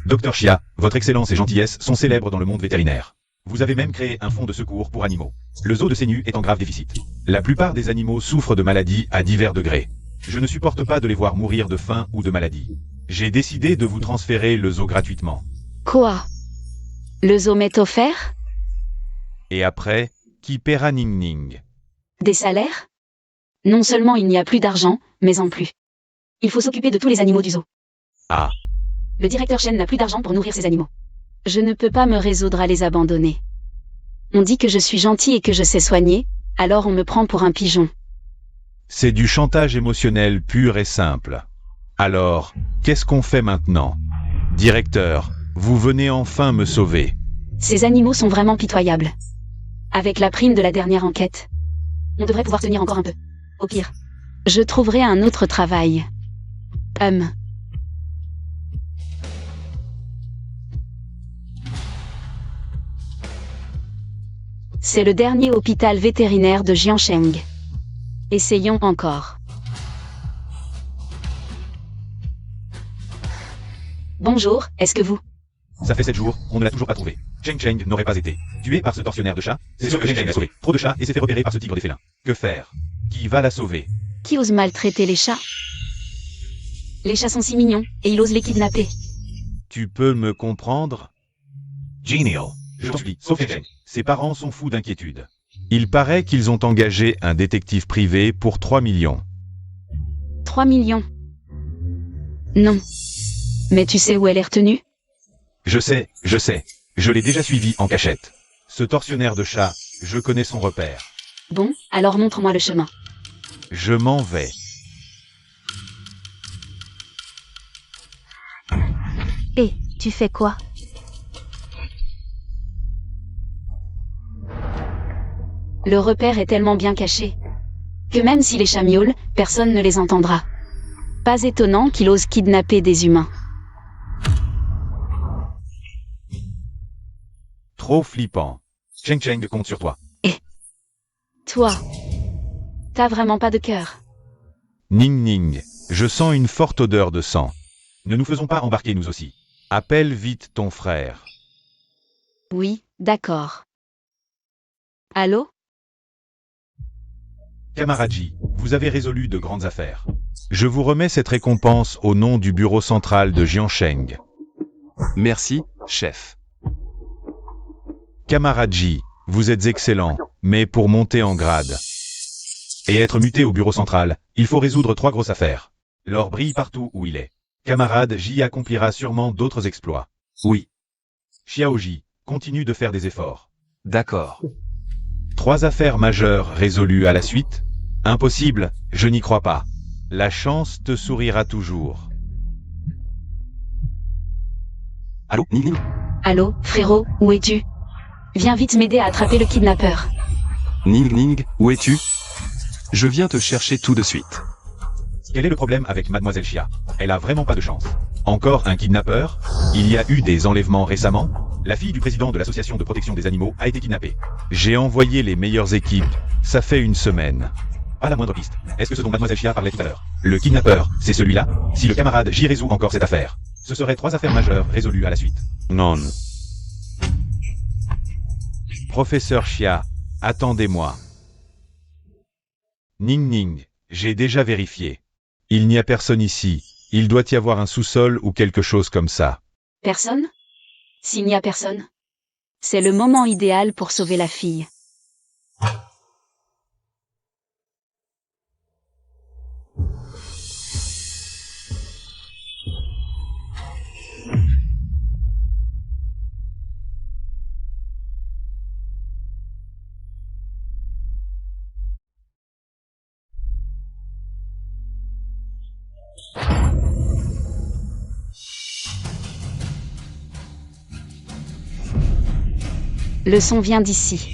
Docteur Xia, votre excellence et gentillesse sont célèbres dans le monde vétérinaire. Vous avez même créé un fonds de secours pour animaux. Le zoo de Sénu est en grave déficit. La plupart des animaux souffrent de maladies à divers degrés. Je ne supporte pas de les voir mourir de faim ou de maladie. J'ai décidé de vous transférer le zoo gratuitement. Quoi? Le zoo m'est offert? Et après, qui paiera Ning Ning? Des salaires? Non seulement il n'y a plus d'argent, mais en plus. Il faut s'occuper de tous les animaux du zoo. Ah. Le directeur Chen n'a plus d'argent pour nourrir ses animaux. Je ne peux pas me résoudre à les abandonner. On dit que je suis gentil et que je sais soigner, alors on me prend pour un pigeon. C'est du chantage émotionnel pur et simple. Alors, qu'est-ce qu'on fait maintenant? Directeur, vous venez enfin me sauver. Ces animaux sont vraiment pitoyables. Avec la prime de la dernière enquête, on devrait pouvoir tenir encore un peu. Au pire, je trouverai un autre travail. C'est le dernier hôpital vétérinaire de Jiancheng. Essayons encore. Bonjour, est-ce que vous... Ça fait 7 jours, on ne l'a toujours pas trouvé. Cheng Cheng n'aurait pas été tué par ce tortionnaire de chat. C'est sûr que Cheng Cheng a sauvé trop de chats et s'est fait repérer par ce tigre des félins. Que faire? Qui va la sauver? Qui ose maltraiter les chats? Les chats sont si mignons, et il ose les kidnapper. Tu peux me comprendre? Genial. Je t'en supplie, sauf Cheng Cheng. Ses parents sont fous d'inquiétude. Il paraît qu'ils ont engagé un détective privé pour 3 millions. 3 millions. Non. Mais tu sais où elle est retenue? Je sais. Je l'ai déjà suivi en cachette. Ce tortionnaire de chat, je connais son repère. Bon, alors montre-moi le chemin. Je m'en vais. Et, tu fais quoi? Le repère est tellement bien caché que même si les chats miaulent, personne ne les entendra. Pas étonnant qu'il ose kidnapper des humains. Trop flippant. Cheng Cheng compte sur toi. Toi, t'as vraiment pas de cœur. Ning Ning, je sens une forte odeur de sang. Ne nous faisons pas embarquer nous aussi. Appelle vite ton frère. Oui, d'accord. Allô? Kamaradji, vous avez résolu de grandes affaires. Je vous remets cette récompense au nom du bureau central de Jiancheng. Merci, chef. Kamaradji, vous êtes excellent, mais pour monter en grade et être muté au bureau central, il faut résoudre 3 grosses affaires. L'or brille partout où il est. Camarade J accomplira sûrement d'autres exploits. Oui, Xiaoji, continue de faire des efforts. d'accord. 3 affaires majeures résolues à la suite? Impossible, je n'y crois pas. La chance te sourira toujours. Allô, Ning Ning? Allô, frérot, où es-tu? Viens vite m'aider à attraper le kidnappeur. Ning Ning, où es-tu? Je viens te chercher tout de suite. Quel est le problème avec Mademoiselle Chia? Elle a vraiment pas de chance. Encore un kidnappeur? Il y a eu des enlèvements récemment? La fille du président de l'association de protection des animaux a été kidnappée. J'ai envoyé les meilleures équipes. Ça fait une semaine. Pas la moindre piste. Est-ce que ce dont Mademoiselle Chia parlait tout à l'heure? Le kidnappeur, c'est celui-là? Si le camarade J résout encore cette affaire, ce seraient 3 affaires majeures résolues à la suite. Non. Professeur Chia, attendez-moi. Ning Ning, j'ai déjà vérifié. Il n'y a personne ici. Il doit y avoir un sous-sol ou quelque chose comme ça. Personne? S'il n'y a personne, c'est le moment idéal pour sauver la fille. Le son vient d'ici.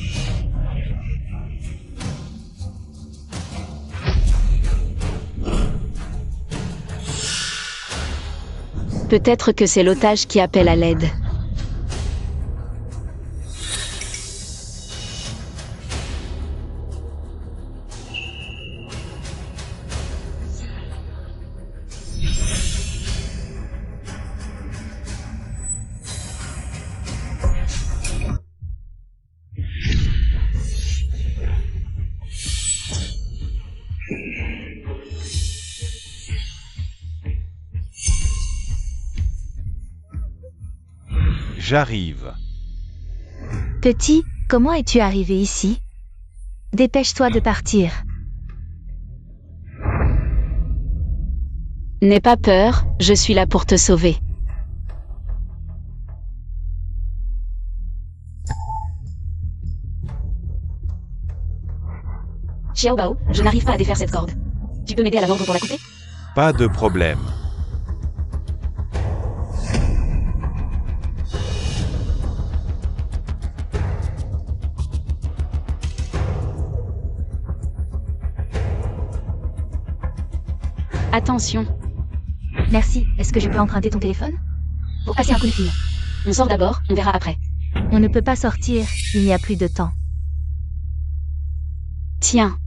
Peut-être que c'est l'otage qui appelle à l'aide. J'arrive. Petit, comment es-tu arrivé ici? Dépêche-toi de partir. N'aie pas peur, je suis là pour te sauver. Xiaobao, je n'arrive pas à défaire cette corde. Tu peux m'aider à la mordre pour la couper? Pas de problème. Attention, Merci, est-ce que je peux emprunter ton téléphone pour passer un coup de fil? on sort d'abord, on verra après. On ne peut pas sortir, il n'y a plus de temps. Tiens.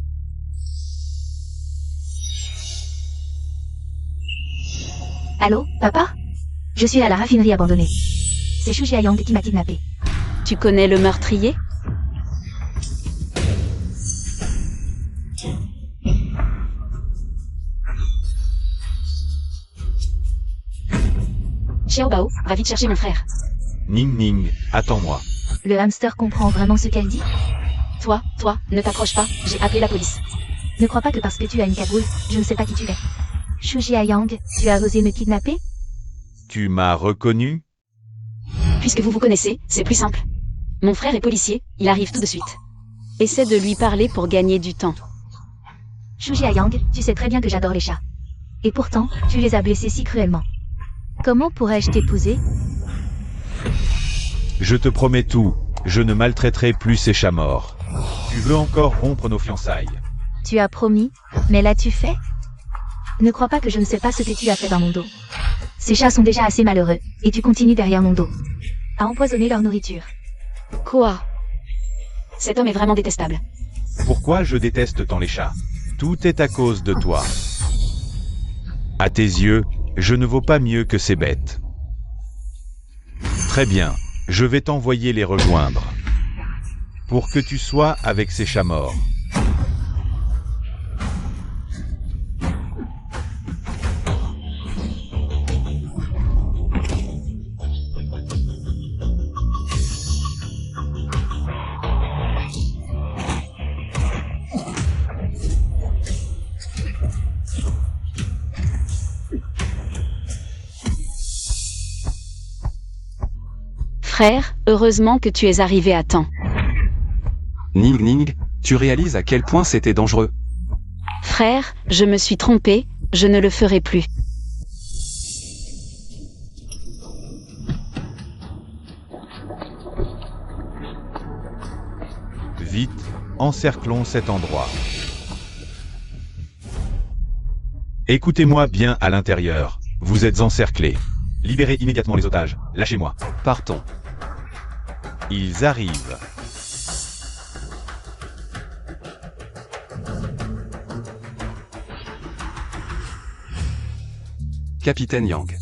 Allô, papa? Je suis à la raffinerie abandonnée. C'est Shu Jiayang qui m'a kidnappé. Tu connais le meurtrier? Xiaobao, va vite chercher mon frère. Ning Ning, attends-moi. Le hamster comprend vraiment ce qu'elle dit? Toi, ne t'approche pas, j'ai appelé la police. Ne crois pas que parce que tu as une cagoule, je ne sais pas qui tu es. Shu Jiayang, tu as osé me kidnapper? Tu m'as reconnu? Puisque vous vous connaissez, c'est plus simple. Mon frère est policier, il arrive tout de suite. Essaie de lui parler pour gagner du temps. Shu Jiayang, tu sais très bien que j'adore les chats. Et pourtant, tu les as blessés si cruellement. Comment pourrais-je t'épouser? Je te promets tout, je ne maltraiterai plus ces chats morts. Tu veux encore rompre nos fiançailles? Tu as promis, mais l'as-tu fait? Ne crois pas que je ne sais pas ce que tu as fait dans mon dos. Ces chats sont déjà assez malheureux, et tu continues derrière mon dos à empoisonner leur nourriture. Quoi? Cet homme est vraiment détestable. Pourquoi je déteste tant les chats? Tout est à cause de toi. À tes yeux, je ne vaux pas mieux que ces bêtes. Très bien, je vais t'envoyer les rejoindre. Pour que tu sois avec ces chats morts. Frère, heureusement que tu es arrivé à temps. Ning Ning, tu réalises à quel point c'était dangereux. Frère, je me suis trompé, je ne le ferai plus. Vite, encerclons cet endroit. Écoutez-moi bien à l'intérieur. Vous êtes encerclés. Libérez immédiatement les otages. Lâchez-moi. Partons. Ils arrivent. Capitaine Yang.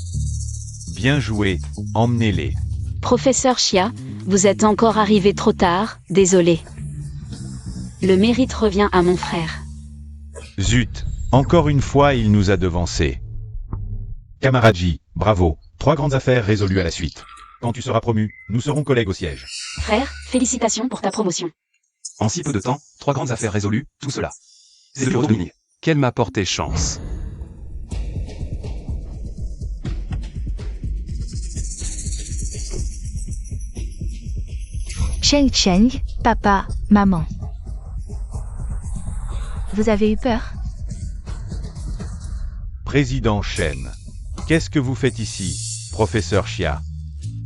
Bien joué. Emmenez-les. Professeur Xia, vous êtes encore arrivé trop tard, désolé. Le mérite revient à mon frère. Zut. Encore une fois, il nous a devancés. Camarade J, bravo. 3 grandes affaires résolues à la suite. Quand tu seras promu, nous serons collègues au siège. Frère, félicitations pour ta promotion. En si peu de temps, 3 grandes affaires résolues, tout cela. C'est le bureau de Ning. Qu'elle m'a porté chance. Cheng Cheng, papa, maman. Vous avez eu peur? Président Shen. Qu'est-ce que vous faites ici, professeur Xia?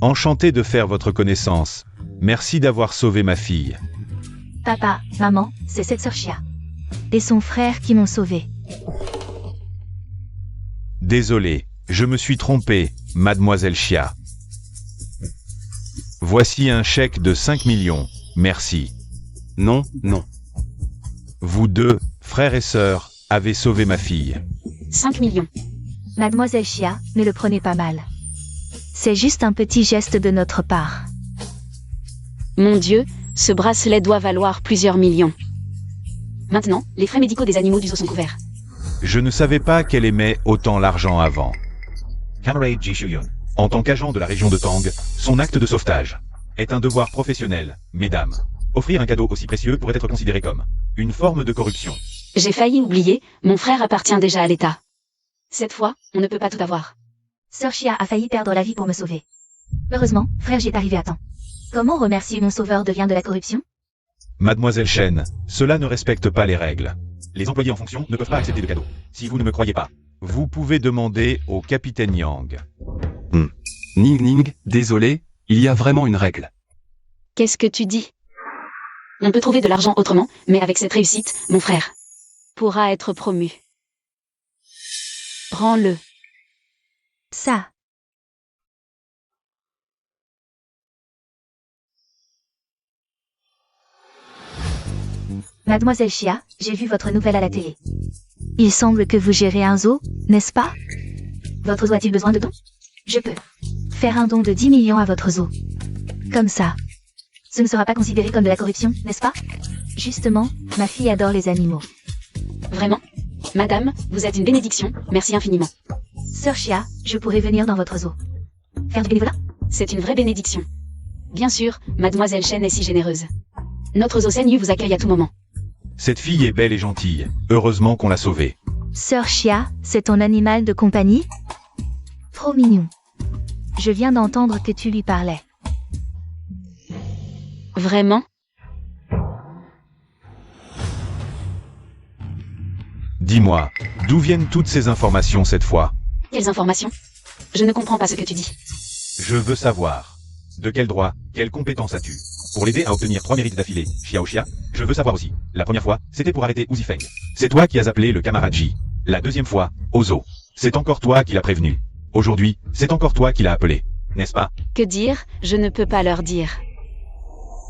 Enchanté de faire votre connaissance. Merci d'avoir sauvé ma fille. Papa, maman, c'est cette sœur Xia. Et son frère qui m'ont sauvé. Désolé, je me suis trompé, mademoiselle Xia. Voici un chèque de 5 millions, merci. Non, non. Vous deux, frères et sœurs, avez sauvé ma fille. 5 millions. Mademoiselle Xia, ne le prenez pas mal. C'est juste un petit geste de notre part. Mon Dieu, ce bracelet doit valoir plusieurs millions. Maintenant, les frais médicaux des animaux du zoo sont couverts. Je ne savais pas qu'elle aimait autant l'argent avant. Camarade Ji Shuyun. En tant qu'agent de la région de Tang, son acte de sauvetage est un devoir professionnel, mesdames. Offrir un cadeau aussi précieux pourrait être considéré comme une forme de corruption. J'ai failli oublier, mon frère appartient déjà à l'État. Cette fois, on ne peut pas tout avoir. Sœur Xia a failli perdre la vie pour me sauver. Heureusement, frère, j'y est arrivé à temps. Comment remercier mon sauveur devient de la corruption? Mademoiselle Chen, cela ne respecte pas les règles. Les employés en fonction ne peuvent pas accepter de cadeaux. Si vous ne me croyez pas, vous pouvez demander au capitaine Yang. Ning Ning, désolé, il y a vraiment une règle. Qu'est-ce que tu dis? On peut trouver de l'argent autrement, mais avec cette réussite, mon frère pourra être promu. Prends-le. Ça. Mademoiselle Chia, j'ai vu votre nouvelle à la télé. Il semble que vous gérez un zoo, n'est-ce pas? Votre zoo a-t-il besoin de dons? Je peux faire un don de 10 millions à votre zoo. Comme ça. Ce ne sera pas considéré comme de la corruption, n'est-ce pas? Justement, ma fille adore les animaux. Vraiment? Madame, vous êtes une bénédiction, merci infiniment. Sœur Chia, je pourrais venir dans votre zoo. Faire du bénévolat? C'est une vraie bénédiction. Bien sûr, Mademoiselle Chen est si généreuse. Notre zoo Senyu vous accueille à tout moment. Cette fille est belle et gentille. Heureusement qu'on l'a sauvée. Sœur Chia, c'est ton animal de compagnie? Trop mignon. Je viens d'entendre que tu lui parlais. Vraiment? Dis-moi, d'où viennent toutes ces informations cette fois? Quelles informations? Je ne comprends pas ce que tu dis. Je veux savoir. De quel droit, quelle compétence as-tu? Pour l'aider à obtenir 3 mérites d'affilée, Xiao Xia, je veux savoir aussi. La première fois, c'était pour arrêter Wu Zifeng. C'est toi qui as appelé le camarade Ji. La deuxième fois, au zoo. C'est encore toi qui l'as prévenu. Aujourd'hui, c'est encore toi qui l'as appelé. N'est-ce pas? Que dire? Je ne peux pas leur dire.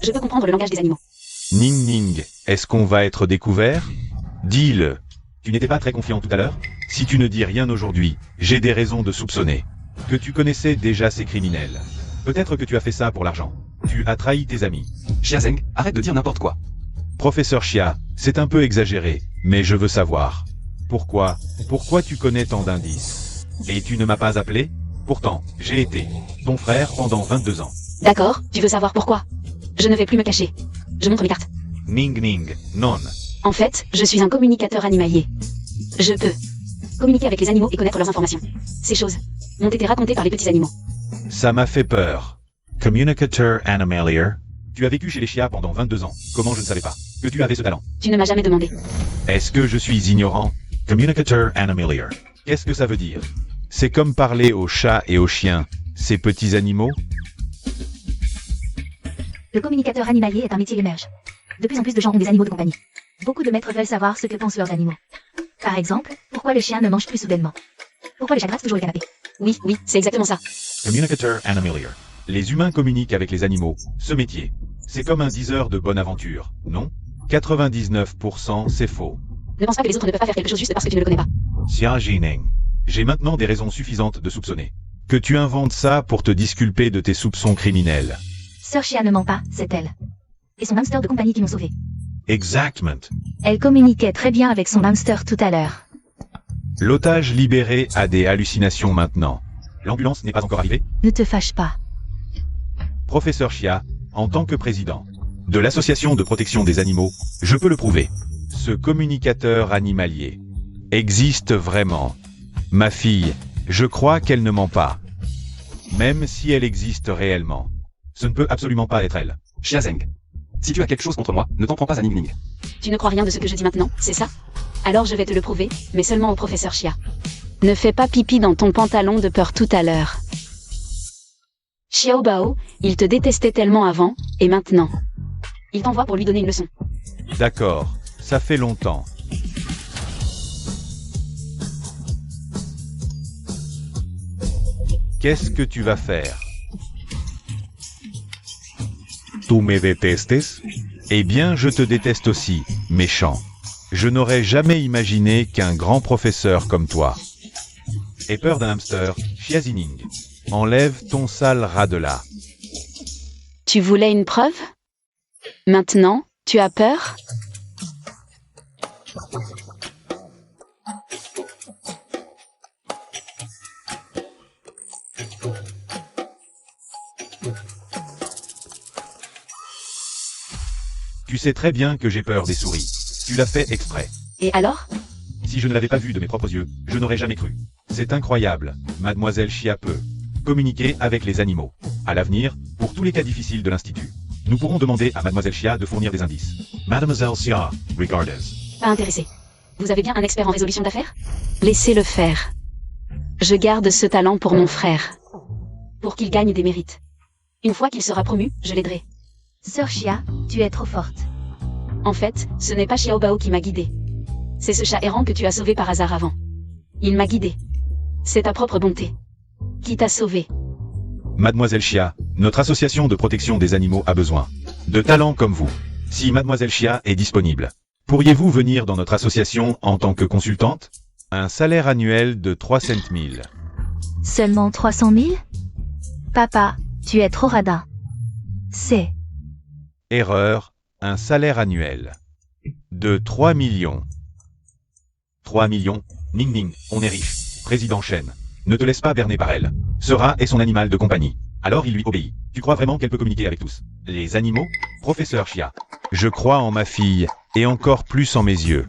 Je peux comprendre le langage des animaux. Ning Ning, est-ce qu'on va être découvert? Dis-le. Tu n'étais pas très confiant tout à l'heure? Si tu ne dis rien aujourd'hui, j'ai des raisons de soupçonner que tu connaissais déjà ces criminels. Peut-être que tu as fait ça pour l'argent. Tu as trahi tes amis. Xia Zheng, arrête de dire n'importe quoi. Professeur Xia, c'est un peu exagéré, mais je veux savoir. Pourquoi tu connais tant d'indices? Et tu ne m'as pas appelé? Pourtant, j'ai été ton frère pendant 22 ans. D'accord, tu veux savoir pourquoi? Je ne vais plus me cacher. Je montre mes cartes. Ning Ning, non. En fait, je suis un communicateur animalier. Je peux communiquer avec les animaux et connaître leurs informations. Ces choses m'ont été racontées par les petits animaux. Ça m'a fait peur. Communicateur animalier. Tu as vécu chez les chias pendant 22 ans. Comment je ne savais pas que tu avais ce talent? Tu ne m'as jamais demandé. Est-ce que je suis ignorant? Communicateur animalier. Qu'est-ce que ça veut dire? C'est comme parler aux chats et aux chiens, ces petits animaux? Le communicateur animalier est un métier émerge. De plus en plus de gens ont des animaux de compagnie. Beaucoup de maîtres veulent savoir ce que pensent leurs animaux. Par exemple, pourquoi le chien ne mange plus soudainement? Pourquoi le chat gratte toujours le canapé? Oui, c'est exactement ça. Communicateur animalier. Les humains communiquent avec les animaux. Ce métier, c'est comme un diseur de bonne aventure, non? 99% c'est faux. Ne pense pas que les autres ne peuvent pas faire quelque chose juste parce que tu ne le connais pas. Xia Jining. J'ai maintenant des raisons suffisantes de soupçonner que tu inventes ça pour te disculper de tes soupçons criminels. Sœur Chia ne ment pas, c'est elle. Et son hamster de compagnie qui m'ont sauvé. Exactement. Elle communiquait très bien avec son hamster tout à l'heure. L'otage libéré a des hallucinations maintenant. L'ambulance n'est pas encore arrivée? Ne te fâche pas. Professeur Xia, en tant que président de l'association de protection des animaux, je peux le prouver. Ce communicateur animalier existe vraiment. Ma fille, je crois qu'elle ne ment pas. Même si elle existe réellement. Ce ne peut absolument pas être elle. Xia Zheng. Si tu as quelque chose contre moi, ne t'en prends pas à Ning Ning. Tu ne crois rien de ce que je dis maintenant, c'est ça? Alors je vais te le prouver, mais seulement au professeur Xia. Ne fais pas pipi dans ton pantalon de peur tout à l'heure. Xiao Bao, il te détestait tellement avant, et maintenant. Il t'envoie pour lui donner une leçon. D'accord, ça fait longtemps. Qu'est-ce que tu vas faire? Tu me détestes? Eh bien, je te déteste aussi, méchant. Je n'aurais jamais imaginé qu'un grand professeur comme toi ait peur d'un hamster. Xia Zining. Enlève ton sale rat de là. Tu voulais une preuve? Maintenant, tu as peur? Tu sais très bien que j'ai peur des souris. Tu l'as fait exprès. Et alors? Si je ne l'avais pas vu de mes propres yeux, je n'aurais jamais cru. C'est incroyable. Mademoiselle Chia peut communiquer avec les animaux. À l'avenir, pour tous les cas difficiles de l'Institut, Nous pourrons demander à Mademoiselle Xia de fournir des indices. Mademoiselle Xia, regardez. Pas intéressé. Vous avez bien un expert en résolution d'affaires? Laissez-le faire. Je garde ce talent pour mon frère. Pour qu'il gagne des mérites. Une fois qu'il sera promu, je l'aiderai. Sœur Xia, tu es trop forte. En fait, ce n'est pas Xiaobao qui m'a guidé. C'est ce chat errant que tu as sauvé par hasard avant. Il m'a guidé. C'est ta propre bonté. Qui t'a sauvé. Mademoiselle Xia, notre association de protection des animaux a besoin de talents comme vous. Si Mademoiselle Xia est disponible, pourriez-vous venir dans notre association en tant que consultante? Un salaire annuel de 300 000. Seulement 300 000? Papa, tu es trop radin. C'est... Erreur, un salaire annuel de 3 millions. 3 millions, Ning Ning, on est riche. Président Shen, ne te laisse pas berner par elle. Ce rat est son animal de compagnie. Alors il lui obéit. Tu crois vraiment qu'elle peut communiquer avec tous? Les animaux? Professeur Xia. Je crois en ma fille, et encore plus en mes yeux.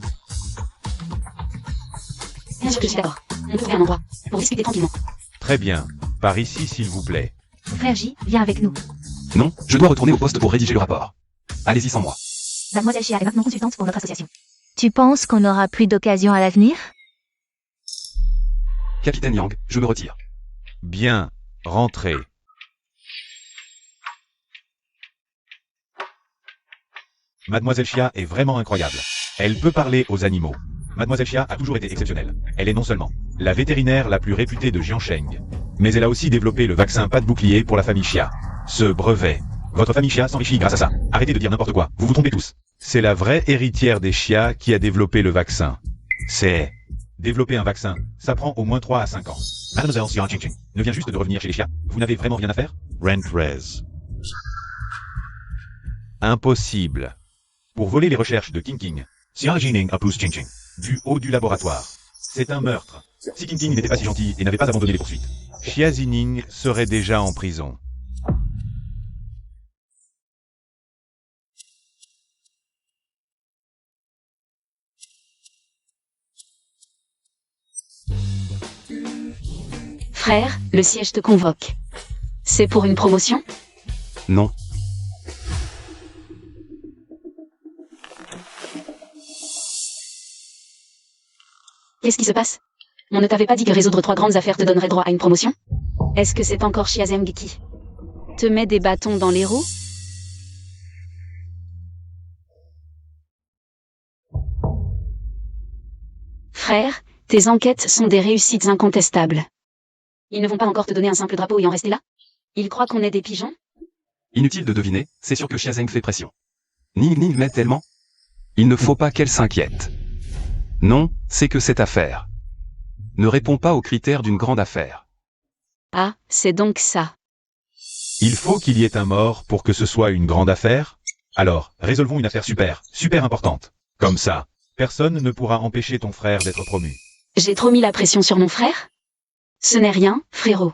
Bien sûr que je suis d'accord. On peut trouver un endroit pour discuter tranquillement. Très bien. Par ici s'il vous plaît. Frère J, viens avec nous. Non, je dois retourner au poste pour rédiger le rapport. Allez-y sans moi. Mademoiselle Xia est maintenant consultante pour notre association. Tu penses qu'on n'aura plus d'occasion à l'avenir? Capitaine Yang, je me retire. Bien, rentrez. Mademoiselle Xia est vraiment incroyable. Elle peut parler aux animaux. Mademoiselle Xia a toujours été exceptionnelle. Elle est non seulement la vétérinaire la plus réputée de Jiansheng, mais elle a aussi développé le vaccin pas de bouclier pour la famille Xia. Ce brevet. Votre famille Xia s'enrichit grâce à ça. Arrêtez de dire n'importe quoi, vous vous trompez tous. C'est la vraie héritière des Xia qui a développé le vaccin. C'est... Développer un vaccin, ça prend au moins 3 à 5 ans. Mademoiselle Xia Qingqing ne vient juste de revenir chez les Xia. Vous n'avez vraiment rien à faire? Rentrez. Impossible. Pour voler les recherches de Qingqing, Xia Jining a poussé Qingqing du haut du laboratoire. C'est un meurtre. Si Qingqing n'était pas si gentil et n'avait pas abandonné les poursuites, Xia Zining serait déjà en prison. Frère, le siège te convoque. C'est pour une promotion? Non. Qu'est-ce qui se passe? On ne t'avait pas dit que résoudre 3 grandes affaires te donnerait droit à une promotion? Est-ce que c'est encore Xiazeng qui te met des bâtons dans les roues? Frère, tes enquêtes sont des réussites incontestables. Ils ne vont pas encore te donner un simple drapeau et en rester là? Ils croient qu'on est des pigeons? Inutile de deviner, c'est sûr que Xiazeng fait pression. Ning Ning m'aide tellement. Il ne faut pas qu'elle s'inquiète. Non, c'est que cette affaire ne répond pas aux critères d'une grande affaire. Ah, c'est donc ça. Il faut qu'il y ait un mort pour que ce soit une grande affaire? Alors, résolvons une affaire super importante. Comme ça, personne ne pourra empêcher ton frère d'être promu. J'ai trop mis la pression sur mon frère? Ce n'est rien, frérot.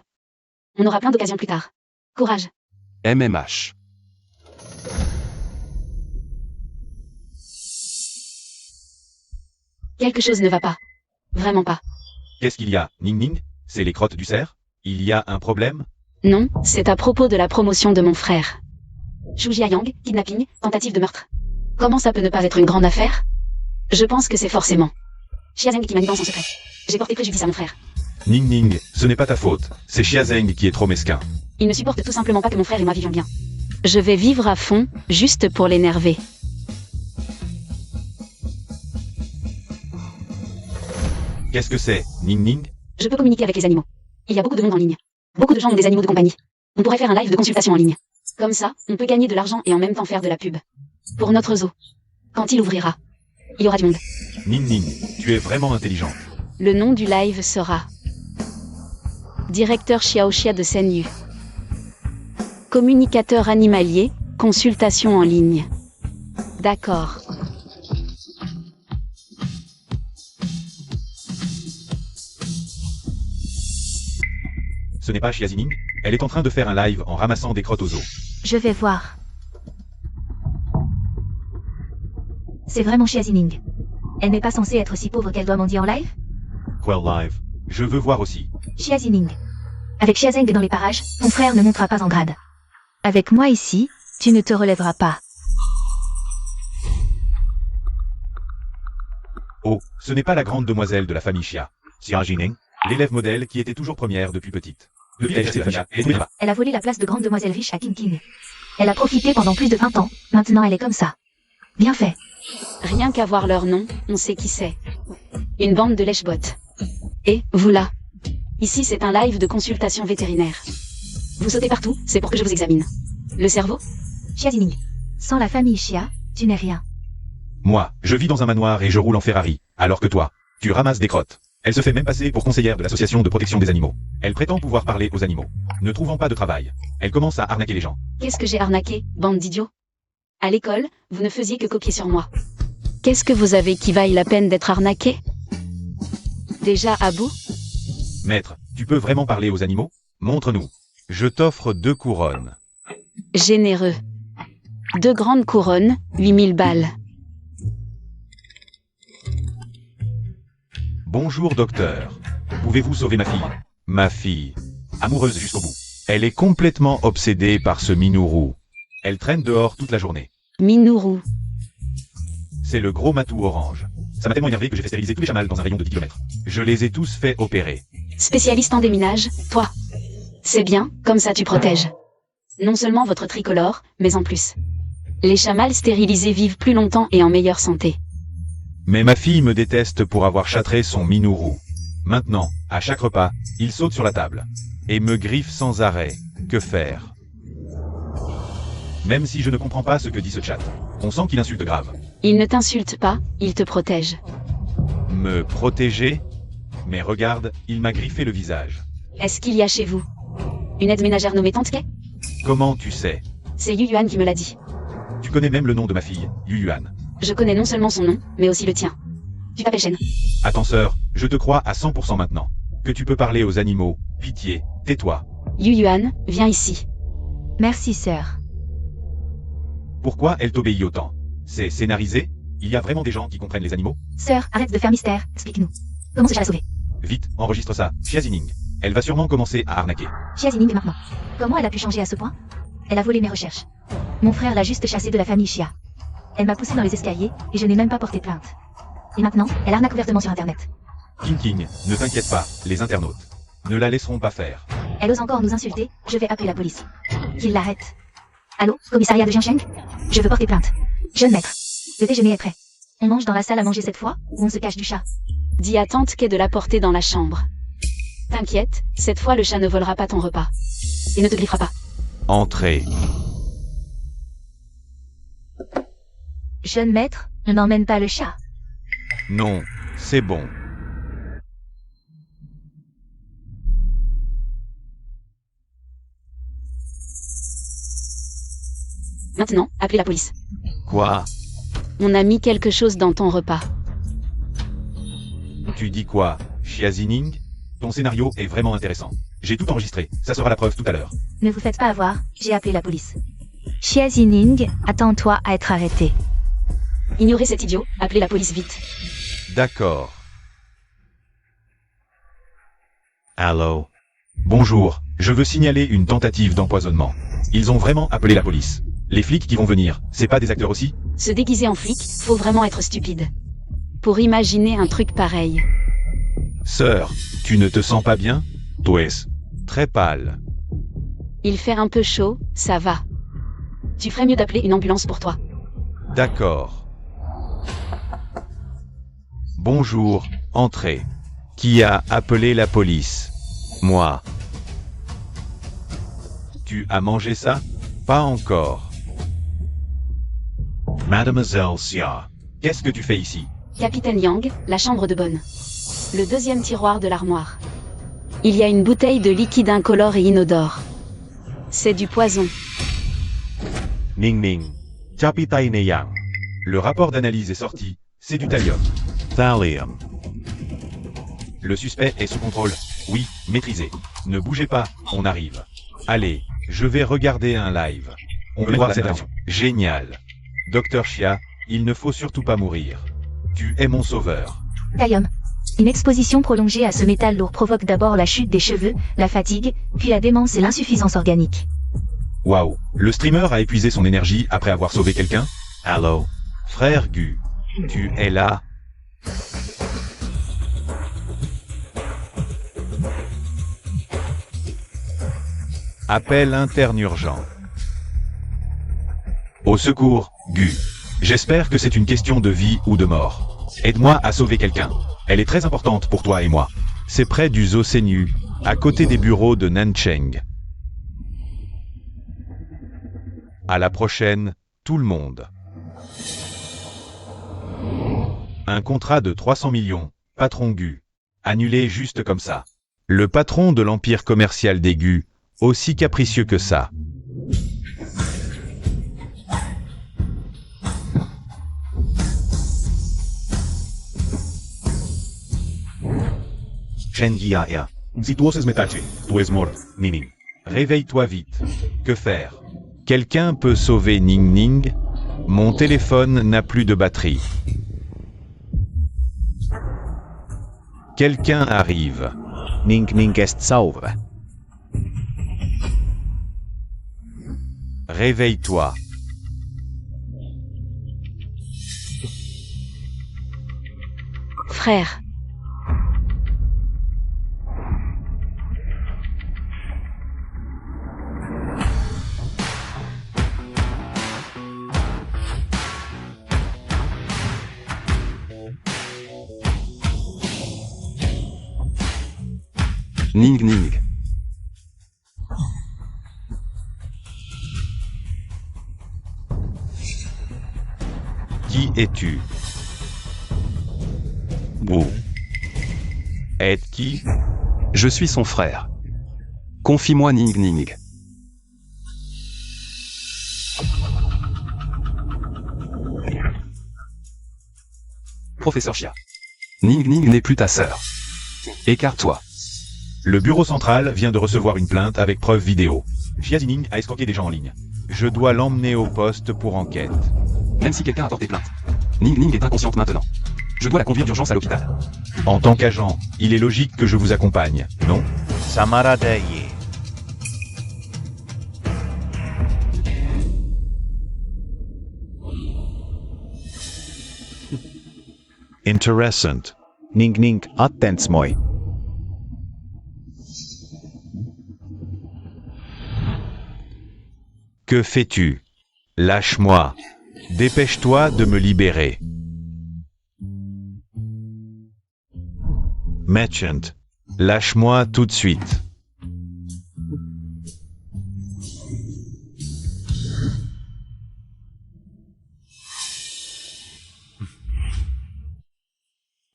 On aura plein d'occasions plus tard. Courage. MMH. Quelque chose ne va pas. Vraiment pas. Qu'est-ce qu'il y a, Ning Ning? C'est les crottes du cerf? Il y a un problème? Non, c'est à propos de la promotion de mon frère. Zhu Jiayang, kidnapping, tentative de meurtre. Comment ça peut ne pas être une grande affaire? Je pense que c'est forcément Xiazeng qui manipule son secret. J'ai porté préjudice à mon frère. Ning Ning, ce n'est pas ta faute. C'est Xiazeng qui est trop mesquin. Il ne supporte tout simplement pas que mon frère et moi vivions bien. Je vais vivre à fond, juste pour l'énerver. Qu'est-ce que c'est, Ning Ning? Je peux communiquer avec les animaux. Il y a beaucoup de monde en ligne. Beaucoup de gens ont des animaux de compagnie. On pourrait faire un live de consultation en ligne. Comme ça, on peut gagner de l'argent et en même temps faire de la pub. Pour notre zoo. Quand il ouvrira, il y aura du monde. Ning Ning, tu es vraiment intelligente. Le nom du live sera Directeur Xiaoxia de Senyu. Communicateur animalier, consultation en ligne. D'accord. Ce n'est pas Xia Zining? Elle est en train de faire un live en ramassant des crottes aux os. Je vais voir. C'est vraiment Xia Zining. Elle n'est pas censée être si pauvre qu'elle doit mendier en live? Quel live? Je veux voir aussi. Xia Zining. Avec Xiazeng dans les parages, ton frère ne montera pas en grade. Avec moi ici, Tu ne te relèveras pas. Oh, ce n'est pas la grande demoiselle de la famille Xia. Xia Jining, l'élève modèle qui était toujours première depuis petite. Elle a volé la place de grande demoiselle riche à King King. Elle a profité pendant plus de 20 ans. Maintenant elle est comme ça. Bien fait. Rien qu'à voir leur nom, on sait qui c'est. Une bande de lèche-bottes. Et, vous là. Ici c'est un live de consultation vétérinaire. Vous sautez partout, c'est pour que je vous examine. Le cerveau? Xia Zining. Sans la famille Xia, tu n'es rien. Moi, je vis dans un manoir et je roule en Ferrari, alors que toi, tu ramasses des crottes. Elle se fait même passer pour conseillère de l'association de protection des animaux. Elle prétend pouvoir parler aux animaux. Ne trouvant pas de travail, elle commence à arnaquer les gens. Qu'est-ce que j'ai arnaqué, bande d'idiots? À l'école, vous ne faisiez que copier sur moi. Qu'est-ce que vous avez qui vaille la peine d'être arnaqué? Déjà à bout? Maître, tu peux vraiment parler aux animaux? Montre-nous. Je t'offre 2 couronnes. Généreux. 2 grandes couronnes, 8000 balles. Bonjour docteur. Pouvez-vous sauver ma fille? Ma fille. Amoureuse jusqu'au bout. Elle est complètement obsédée par ce Minourou. Elle traîne dehors toute la journée. Minourou. C'est le gros matou orange. Ça m'a tellement énervé que j'ai fait stériliser tous les chamals dans un rayon de 10 km. Je les ai tous fait opérer. Spécialiste en déminage, toi. C'est bien, comme ça tu protèges. Non seulement votre tricolore, mais en plus. Les chamals stérilisés vivent plus longtemps et en meilleure santé. Mais ma fille me déteste pour avoir châtré son Minourou. Maintenant, à chaque repas, il saute sur la table. Et me griffe sans arrêt. Que faire? Même si je ne comprends pas ce que dit ce chat, on sent qu'il insulte grave. Il ne t'insulte pas, il te protège. Me protéger? Mais regarde, il m'a griffé le visage. Est-ce qu'il y a chez vous une aide ménagère nommée Tante Kay? Comment tu sais? C'est Yu Yuan qui me l'a dit. Tu connais même le nom de ma fille, Yu Yuan. Je connais non seulement son nom, mais aussi le tien. Tu t'appelles Shen. Attends sœur, je te crois à 100% maintenant. Que tu peux parler aux animaux, pitié, tais-toi. Yu Yuan, viens ici. Merci sœur. Pourquoi elle t'obéit autant? C'est scénarisé? Il y a vraiment des gens qui comprennent les animaux? Sœur, arrête de faire mystère. Explique-nous. Comment ce chat l'a sauvé? Vite, enregistre ça, Xia Zining. Elle va sûrement commencer à arnaquer. Xia Zining maintenant. Comment elle a pu changer à ce point? Elle a volé mes recherches. Mon frère l'a juste chassée de la famille Xia. Elle m'a poussé dans les escaliers, et je n'ai même pas porté plainte. Et maintenant, elle arnaque ouvertement sur Internet. King, ne t'inquiète pas, les internautes ne la laisseront pas faire. Elle ose encore nous insulter, je vais appeler la police. Qu'il l'arrête. Allô, commissariat de Jiangsheng? Je veux porter plainte. Jeune maître, le déjeuner est prêt. On mange dans la salle à manger cette fois, ou on se cache du chat? Dis à Tante Kay de la porter dans la chambre. T'inquiète, cette fois le chat ne volera pas ton repas. Et ne te griffera pas. Entrez. Jeune maître, on n'emmène pas le chat. Non, c'est bon. Maintenant, appelez la police. Quoi? On a mis quelque chose dans ton repas. Tu dis quoi, Xia Zining? Ton scénario est vraiment intéressant. J'ai tout enregistré, ça sera la preuve tout à l'heure. Ne vous faites pas avoir, j'ai appelé la police. Xia Zining, attends-toi à être arrêté. Ignorez cet idiot, appelez la police vite. D'accord. Allô? Bonjour, je veux signaler une tentative d'empoisonnement. Ils ont vraiment appelé la police. Les flics qui vont venir, c'est pas des acteurs aussi? Se déguiser en flic, faut vraiment être stupide. Pour imaginer un truc pareil. Sœur, tu ne te sens pas bien? Tu es très pâle. Il fait un peu chaud, ça va. Tu ferais mieux d'appeler une ambulance pour toi. D'accord. Bonjour, entrez. Qui a appelé la police? Moi. Tu as mangé ça? Pas encore. Mademoiselle Xia, qu'est-ce que tu fais ici? Capitaine Yang, la chambre de bonne. Le deuxième tiroir de l'armoire. Il y a une bouteille de liquide incolore et inodore. C'est du poison. Ning Ning. Capitaine Yang. Le rapport d'analyse est sorti, c'est du thallium. Thallium. Le suspect est sous contrôle. Oui, maîtrisé. Ne bougez pas, on arrive. Allez, je vais regarder un live. On peut voir cette action. Génial. Docteur Xia, il ne faut surtout pas mourir. Tu es mon sauveur. Thallium. Une exposition prolongée à ce métal lourd provoque d'abord la chute des cheveux, la fatigue, puis la démence et l'insuffisance organique. Waouh, le streamer a épuisé son énergie après avoir sauvé quelqu'un? Allô? Frère Gu, tu es là? Appel interne urgent. Au secours, Gu. J'espère que c'est une question de vie ou de mort. Aide-moi à sauver quelqu'un. Elle est très importante pour toi et moi. C'est près du Zosenyu, à côté des bureaux de Nancheng. À la prochaine, tout le monde. Un contrat de 300 millions, patron Gu. Annulé juste comme ça. Le patron de l'empire commercial des Gu, aussi capricieux que ça. Shengiaea. Si tu oses metache, tu es mort, Ning. Réveille-toi vite. Que faire? Quelqu'un peut sauver Ning Ning? Mon téléphone n'a plus de batterie. Quelqu'un arrive. Ning Ning est sauve. Réveille-toi. Frère. Ning Ning. Qui es-tu? Où? Est qui? Je suis son frère. Confie-moi Ning Ning. Professeur Chia. Ning Ning n'est plus ta sœur. Écarte-toi. Le bureau central vient de recevoir une plainte avec preuve vidéo. Xia Zining a escroqué des gens en ligne. Je dois l'emmener au poste pour enquête. Même si quelqu'un a porté plainte. Ning Ning est inconsciente maintenant. Je dois la conduire d'urgence à l'hôpital. En tant qu'agent, il est logique que je vous accompagne, non? Samaradaye. Interessant. Ning Ning attends moi. Que fais-tu? Lâche-moi. Dépêche-toi de me libérer. Merchant. Lâche-moi tout de suite.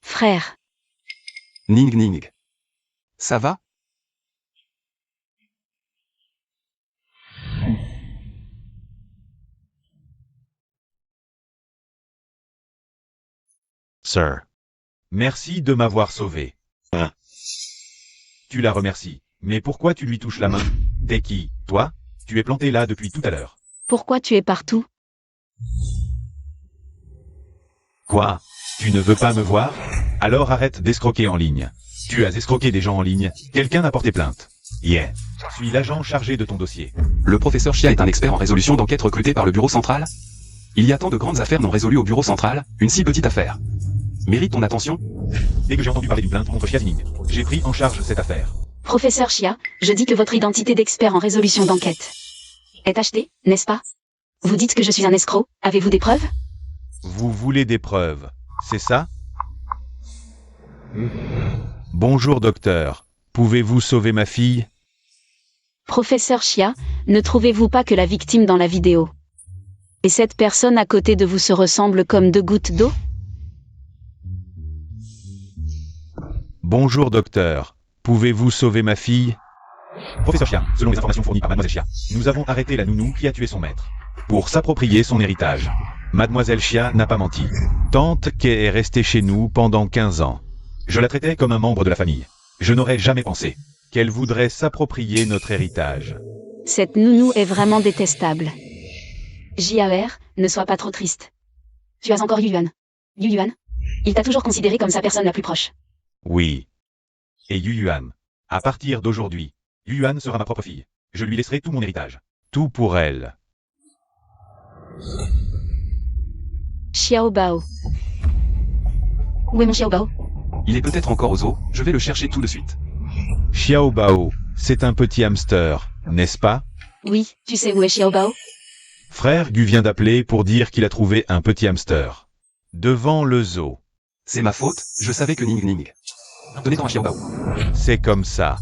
Frère. Ning Ning. Ça va? Sir. Merci de m'avoir sauvé. Hein? Tu la remercies. Mais pourquoi tu lui touches la main? T'es qui, toi? Tu es planté là depuis tout à l'heure. Pourquoi tu es partout? Quoi? Tu ne veux pas me voir? Alors arrête d'escroquer en ligne. Tu as escroqué des gens en ligne. Quelqu'un a porté plainte. Yeah. Je suis l'agent chargé de ton dossier. Le professeur Chia est un expert en résolution d'enquête recruté par le bureau central? Il y a tant de grandes affaires non résolues au bureau central, une si petite affaire mérite ton attention? Dès que j'ai entendu parler d'une plainte contre Xia Zining, j'ai pris en charge cette affaire. Professeur Chia, je dis que votre identité d'expert en résolution d'enquête est achetée, n'est-ce pas? Vous dites que je suis un escroc, avez-vous des preuves? Vous voulez des preuves, c'est ça? Bonjour docteur, pouvez-vous sauver ma fille? Professeur Chia, ne trouvez-vous pas que la victime dans la vidéo et cette personne à côté de vous se ressemblent comme deux gouttes d'eau? Bonjour docteur, pouvez-vous sauver ma fille? Professeur Chia, selon les informations fournies par Mademoiselle Chia, nous avons arrêté la nounou qui a tué son maître pour s'approprier son héritage. Mademoiselle Chia n'a pas menti. Tante Kay est restée chez nous pendant 15 ans. Je la traitais comme un membre de la famille. Je n'aurais jamais pensé qu'elle voudrait s'approprier notre héritage. Cette nounou est vraiment détestable. JAR, ne sois pas trop triste. Tu as encore Yuyuan. Yuyuan? Il t'a toujours considéré comme sa personne la plus proche. Oui. Et Yuyuan. À partir d'aujourd'hui, Yuyuan sera ma propre fille. Je lui laisserai tout mon héritage. Tout pour elle. Xiao Bao. Où est mon Xiao Bao? Il est peut-être encore aux eaux, je vais le chercher tout de suite. Xiao Bao, c'est un petit hamster, n'est-ce pas? Oui, tu sais où est Xiao Bao? Frère Gu vient d'appeler pour dire qu'il a trouvé un petit hamster. Devant le zoo. C'est ma faute, je savais que Ning Ning. Donnez-en un Xiaobao. C'est comme ça.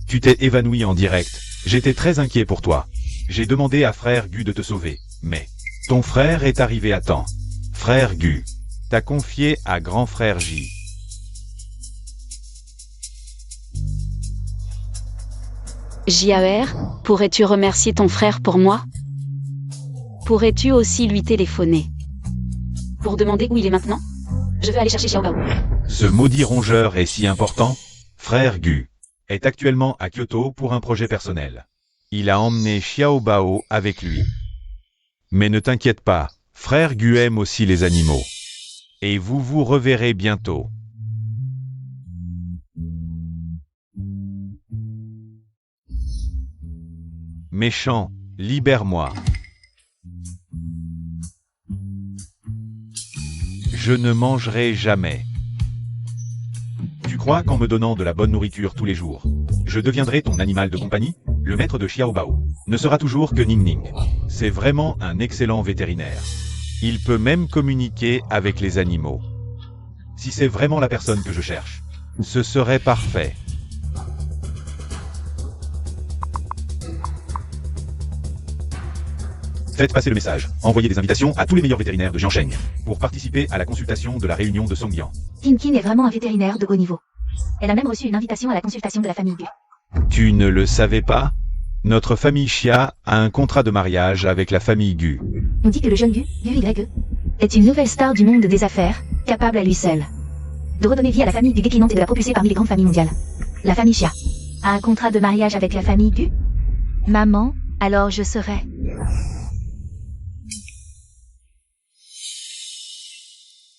Tu t'es évanoui en direct. J'étais très inquiet pour toi. J'ai demandé à frère Gu de te sauver, mais ton frère est arrivé à temps. Frère Gu, t'as confié à grand frère J. JAR, pourrais-tu remercier ton frère pour moi? Pourrais-tu aussi lui téléphoner? Pour demander où il est maintenant? Je veux aller chercher Xiao Bao. Ce maudit rongeur est si important. Frère Gu est actuellement à Kyoto pour un projet personnel. Il a emmené Xiao Bao avec lui. Mais ne t'inquiète pas, frère Gu aime aussi les animaux. Et vous vous reverrez bientôt. Méchant, libère-moi. Je ne mangerai jamais. Tu crois qu'en me donnant de la bonne nourriture tous les jours, je deviendrai ton animal de compagnie? Le maître de Xiao Bao ne sera toujours que Ning Ning. C'est vraiment un excellent vétérinaire. Il peut même communiquer avec les animaux. Si c'est vraiment la personne que je cherche, ce serait parfait. Faites passer le message. Envoyez des invitations à tous les meilleurs vétérinaires de Jiangsheng pour participer à la consultation de la réunion de Songyan. Tinkin est vraiment un vétérinaire de haut niveau. Elle a même reçu une invitation à la consultation de la famille Gu. Tu ne le savais pas? Notre famille Xia a un contrat de mariage avec la famille Gu. On dit que le jeune Gu, Gu-Y, est une nouvelle star du monde des affaires, capable à lui seul de redonner vie à la famille Gu déclinante et de la propulser parmi les grandes familles mondiales. La famille Xia a un contrat de mariage avec la famille Gu? Maman, alors je serai...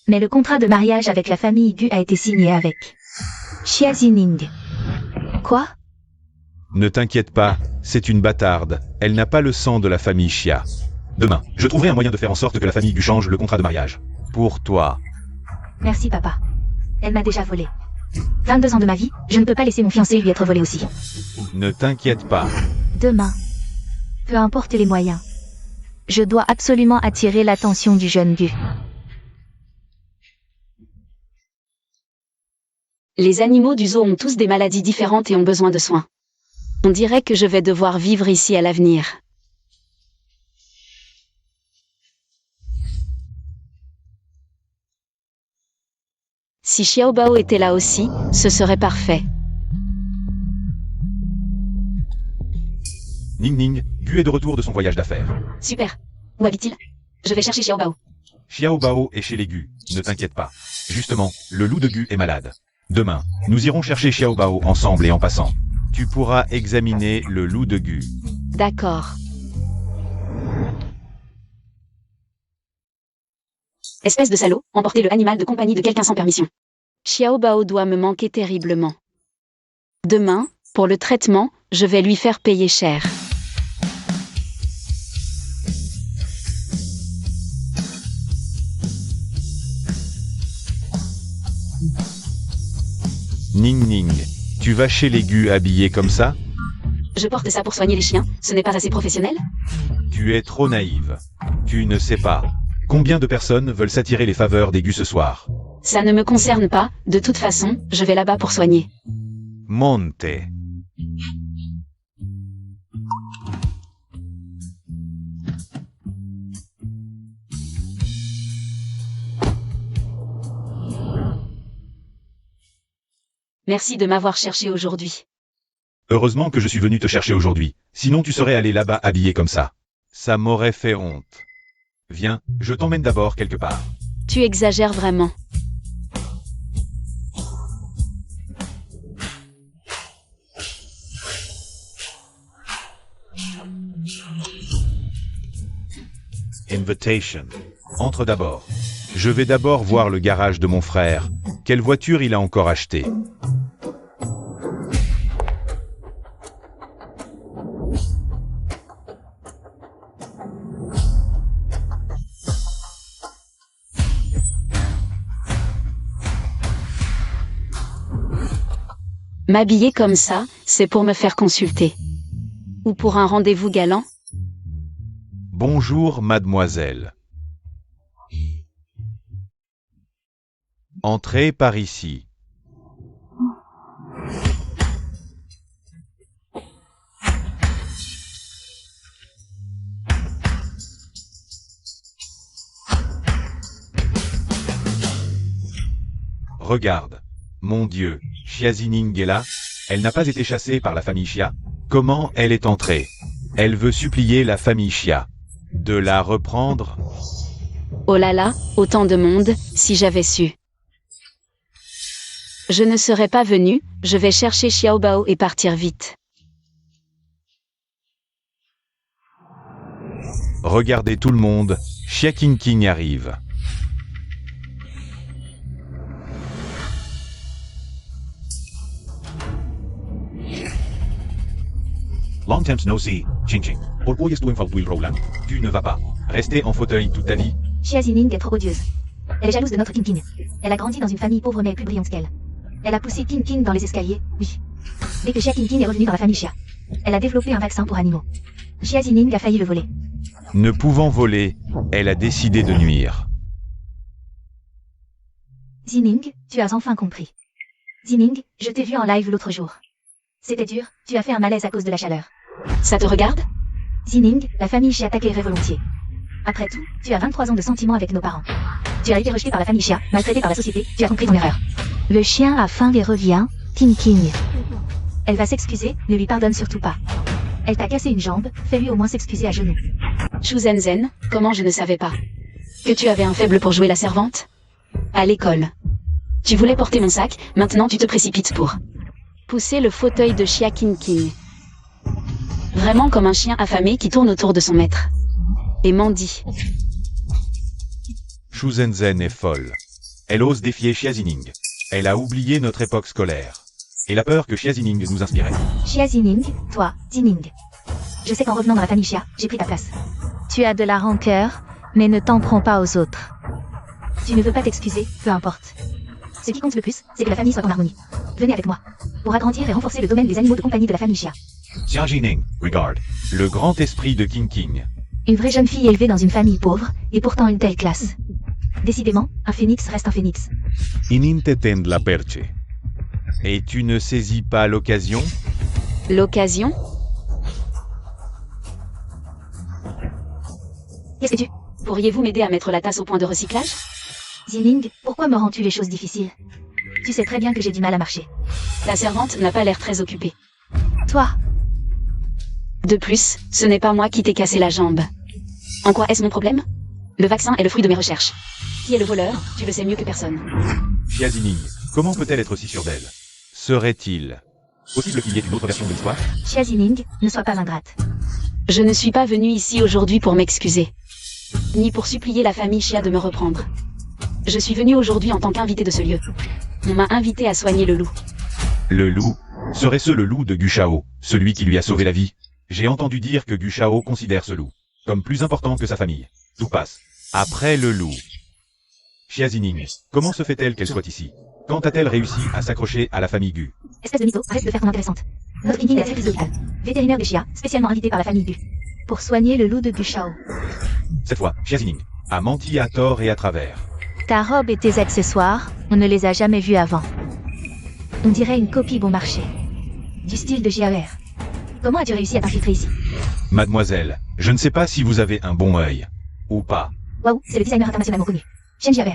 Mais le contrat de mariage avec la famille Gu a été signé avec Xia Zining. Quoi? Ne t'inquiète pas, c'est une bâtarde. Elle n'a pas le sang de la famille Xia. Demain, je trouverai un moyen de faire en sorte que la famille Gu change le contrat de mariage. Pour toi. Merci papa. Elle m'a déjà volé. 22 ans de ma vie, je ne peux pas laisser mon fiancé lui être volé aussi. Ne t'inquiète pas. Demain, peu importe les moyens, je dois absolument attirer l'attention du jeune Gu. Les animaux du zoo ont tous des maladies différentes et ont besoin de soins. On dirait que je vais devoir vivre ici à l'avenir. Si Xiao Bao était là aussi, ce serait parfait. Ning Ning, Gu est de retour de son voyage d'affaires. Super. Où habite-t-il? Je vais chercher Xiao Bao. Xiao Bao est chez les Gu, ne t'inquiète pas. Justement, le loup de Gu est malade. Demain, nous irons chercher Xiao Bao ensemble et en passant. Tu pourras examiner le loup de Gu. D'accord. Espèce de salaud, emporter le animal de compagnie de quelqu'un sans permission. Xiao Bao doit me manquer terriblement. Demain, pour le traitement, je vais lui faire payer cher. Ning Ning, tu vas chez les Gu habillé comme ça? Je porte ça pour soigner les chiens, ce n'est pas assez professionnel? Tu es trop naïve. Tu ne sais pas. Combien de personnes veulent s'attirer les faveurs des Gu ce soir? Ça ne me concerne pas, de toute façon, je vais là-bas pour soigner. Monte. Merci de m'avoir cherché aujourd'hui. Heureusement que je suis venu te chercher aujourd'hui, sinon tu serais allé là-bas habillé comme ça. Ça m'aurait fait honte. Viens, je t'emmène d'abord quelque part. Tu exagères vraiment. Invitation. Entre d'abord. Je vais d'abord voir le garage de mon frère. Quelle voiture il a encore acheté? M'habiller comme ça, c'est pour me faire consulter. Ou pour un rendez-vous galant? Bonjour, mademoiselle. Entrez par ici. Regarde. Mon Dieu, Xia Zining est là. Elle n'a pas été chassée par la famille Xia. Comment elle est entrée? Elle veut supplier la famille Xia de la reprendre. Oh là là, autant de monde, si j'avais su. Je ne serais pas venu, je vais chercher Xiaobao et partir vite. Regardez tout le monde, Xia Qingqing arrive. Long temps no see, Qingqing. Pourquoi est-ce que tu Roland? Tu ne vas pas rester en fauteuil toute ta vie? Xia Zining est trop odieuse. Elle est jalouse de notre Qingqing. Elle a grandi dans une famille pauvre mais plus brillante qu'elle. Elle a poussé Qingqing dans les escaliers, oui. Dès que Xia Qingqing est revenue dans la famille Xia, elle a développé un vaccin pour animaux. Xia Zining a failli le voler. Ne pouvant voler, elle a décidé de nuire. Zining, tu as enfin compris. Zining, je t'ai vu en live l'autre jour. C'était dur, tu as fait un malaise à cause de la chaleur. Ça te regarde? Zining, la famille Xia t'accueillerait volontiers. Après tout, tu as 23 ans de sentiments avec nos parents. Tu as été rejeté par la famille Xia, maltraité par la société, tu as compris ton erreur. Le chien a faim et revient, Qingqing. Elle va s'excuser, ne lui pardonne surtout pas. Elle t'a cassé une jambe, fais-lui au moins s'excuser à genoux. Shu Zenzhen, comment je ne savais pas que tu avais un faible pour jouer la servante? À l'école. Tu voulais porter mon sac, maintenant tu te précipites pour pousser le fauteuil de Xia Qingqing. Vraiment comme un chien affamé qui tourne autour de son maître. Et mendie. Shu Zenzhen est folle. Elle ose défier Xia Zining. Elle a oublié notre époque scolaire. Et la peur que Xia Zining nous inspirait. Xia Zining, toi, Zining. Je sais qu'en revenant dans la famille Xia, j'ai pris ta place. Tu as de la rancœur, mais ne t'en prends pas aux autres. Tu ne veux pas t'excuser, peu importe. Ce qui compte le plus, c'est que la famille soit en harmonie. Venez avec moi. Pour agrandir et renforcer le domaine des animaux de compagnie de la famille Xia. Xia Zining, regarde. Le grand esprit de Qingqing. Une vraie jeune fille élevée dans une famille pauvre, et pourtant une telle classe. Décidément, un phénix reste un phénix. Ininteten la perche. Et tu ne saisis pas l'occasion? L'occasion? Qu'est-ce que tu... Pourriez-vous m'aider à mettre la tasse au point de recyclage? Zining, pourquoi me rends-tu les choses difficiles? Tu sais très bien que j'ai du mal à marcher. La servante n'a pas l'air très occupée. Toi, De plus, ce n'est pas moi qui t'ai cassé la jambe. En quoi est-ce mon problème? Le vaccin est le fruit de mes recherches. Qui est le voleur? Tu le sais mieux que personne. Xia Zining, comment peut-elle être aussi sûre d'elle? Serait-il possible qu'il y ait une autre version de l'histoire? Xia Zining, ne sois pas ingrate. Je ne suis pas venue ici aujourd'hui pour m'excuser. Ni pour supplier la famille Xia de me reprendre. Je suis venue aujourd'hui en tant qu'invitée de ce lieu. On m'a invité à soigner le loup. Le loup? Serait-ce le loup de Gu Shao, celui qui lui a sauvé la vie? J'ai entendu dire que Gu Shao considère ce loup comme plus important que sa famille. Tout passe après le loup. Xia Zining, comment se fait-elle qu'elle soit ici? Quand a-t-elle réussi à s'accrocher à la famille Gu? Espèce de mytho, arrête de faire ton intéressante. Notre Qingqing est directrice de l'hôpital. Vétérinaire des Xia, spécialement invité par la famille Gu. Pour soigner le loup de Gu Shao. Cette fois, Xia Zining a menti à tort et à travers. Ta robe et tes accessoires, on ne les a jamais vus avant. On dirait une copie bon marché. Du style de JAR. Comment as-tu réussi à t'infiltrer ici? Mademoiselle, je ne sais pas si vous avez un bon œil. Ou pas. Waouh, c'est le designer international reconnu. Shen JAR.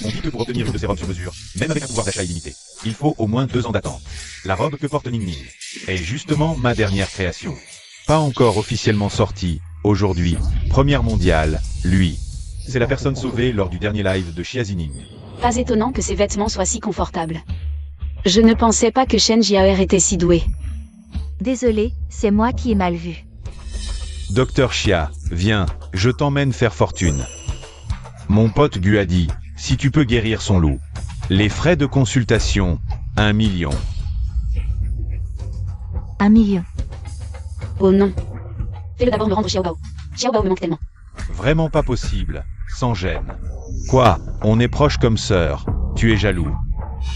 On dit que pour obtenir une de ces robes sur mesure, même avec un pouvoir d'achat illimité, il faut au moins 2 ans d'attente. La robe que porte Ning Ning est justement ma dernière création. Pas encore officiellement sortie, aujourd'hui, première mondiale, lui. C'est la personne sauvée lors du dernier live de Xia Zining. Pas étonnant que ces vêtements soient si confortables. Je ne pensais pas que Shen Jiaer était si doué. Désolé, c'est moi qui ai mal vu. Docteur Xia, viens, je t'emmène faire fortune. Mon pote Gu a dit, si tu peux guérir son loup. Les frais de consultation, 1 million. 1 million. Oh non. Fais-le d'abord me rendre Xiaobao. Xiaobao me manque tellement. Vraiment pas possible, sans gêne. Quoi, on est proches comme sœurs, tu es jaloux.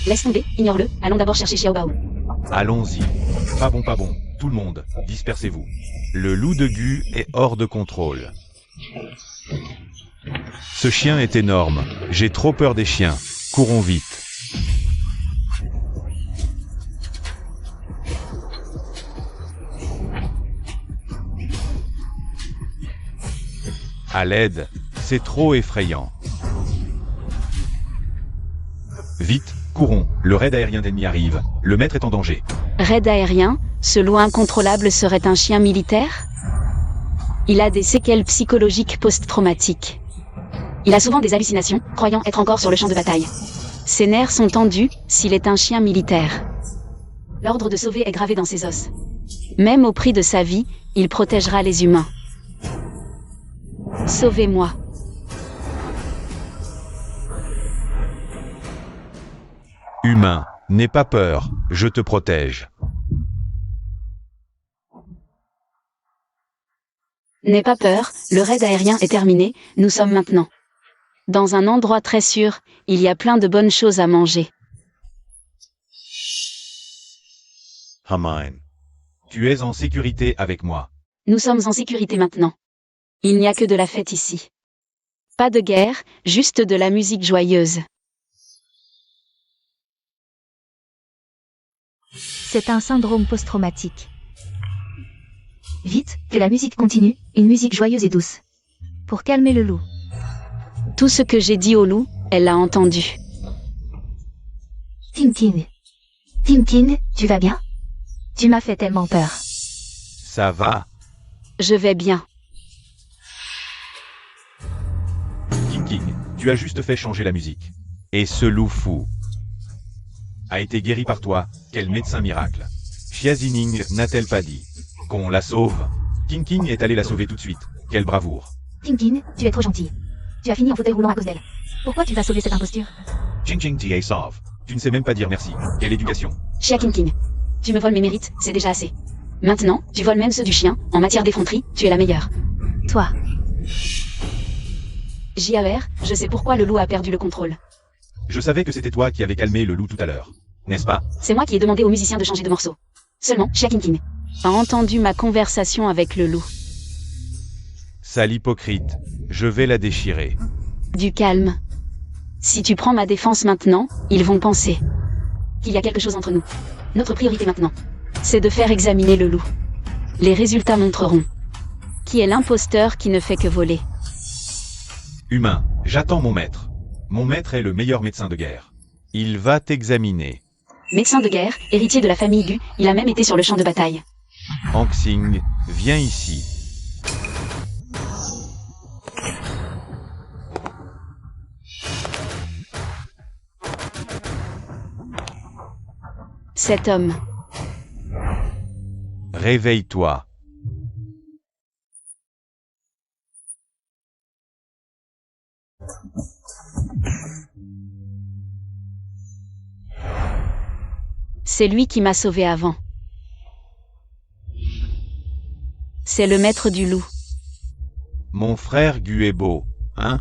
Laisse tomber, ignore-le, allons d'abord chercher Xiaobao. Allons-y. Pas bon, tout le monde, dispersez-vous. Le loup de Gu est hors de contrôle. Ce chien est énorme, j'ai trop peur des chiens, courons vite. À l'aide, c'est trop effrayant. Vite, courons, le raid aérien d'ennemi arrive, le maître est en danger. Raid aérien, ce loup incontrôlable serait un chien militaire? Il a des séquelles psychologiques post-traumatiques. Il a souvent des hallucinations, croyant être encore sur le champ de bataille. Ses nerfs sont tendus, s'il est un chien militaire. L'ordre de sauver est gravé dans ses os. Même au prix de sa vie, il protégera les humains. Sauvez-moi. Humain, n'aie pas peur, je te protège. N'aie pas peur, le raid aérien est terminé, nous sommes maintenant. Dans un endroit très sûr, il y a plein de bonnes choses à manger. Hamine. Tu es en sécurité avec moi. Nous sommes en sécurité maintenant. Il n'y a que de la fête ici. Pas de guerre, juste de la musique joyeuse. C'est un syndrome post-traumatique. Vite, que la musique continue, une musique joyeuse et douce. Pour calmer le loup. Tout ce que j'ai dit au loup, elle l'a entendu. Tintin. Tintin, tu vas bien? Tu m'as fait tellement peur. Ça va. Je vais bien. King, tu as juste fait changer la musique. Et ce loup fou a été guéri par toi, quel médecin miracle. Xiazining n'a-t-elle pas dit qu'on la sauve? King est allé la sauver tout de suite, quelle bravoure. Tintin, tu es trop gentil. Tu as fini en fauteuil roulant à cause d'elle. Pourquoi tu vas sauver cette imposture? Ching t'y sauve. Tu ne sais même pas dire merci, quelle éducation. Chia King. Tu me voles mes mérites, c'est déjà assez. Maintenant, tu voles même ceux du chien, en matière d'effronterie, tu es la meilleure. Toi. JAR, je sais pourquoi le loup a perdu le contrôle. Je savais que c'était toi qui avais calmé le loup tout à l'heure, n'est-ce pas? C'est moi qui ai demandé aux musiciens de changer de morceau. Seulement, Chia King a entendu ma conversation avec le loup. Sale hypocrite, je vais la déchirer. Du calme. Si tu prends ma défense maintenant, ils vont penser qu'il y a quelque chose entre nous. Notre priorité maintenant, c'est de faire examiner le loup. Les résultats montreront qui est l'imposteur qui ne fait que voler. Humain, j'attends mon maître. Mon maître est le meilleur médecin de guerre. Il va t'examiner. Médecin de guerre, héritier de la famille Gu, il a même été sur le champ de bataille. Anxing, viens ici. Cet homme. Réveille-toi. C'est lui qui m'a sauvé avant. C'est le maître du loup. Mon frère Gu est beau, hein?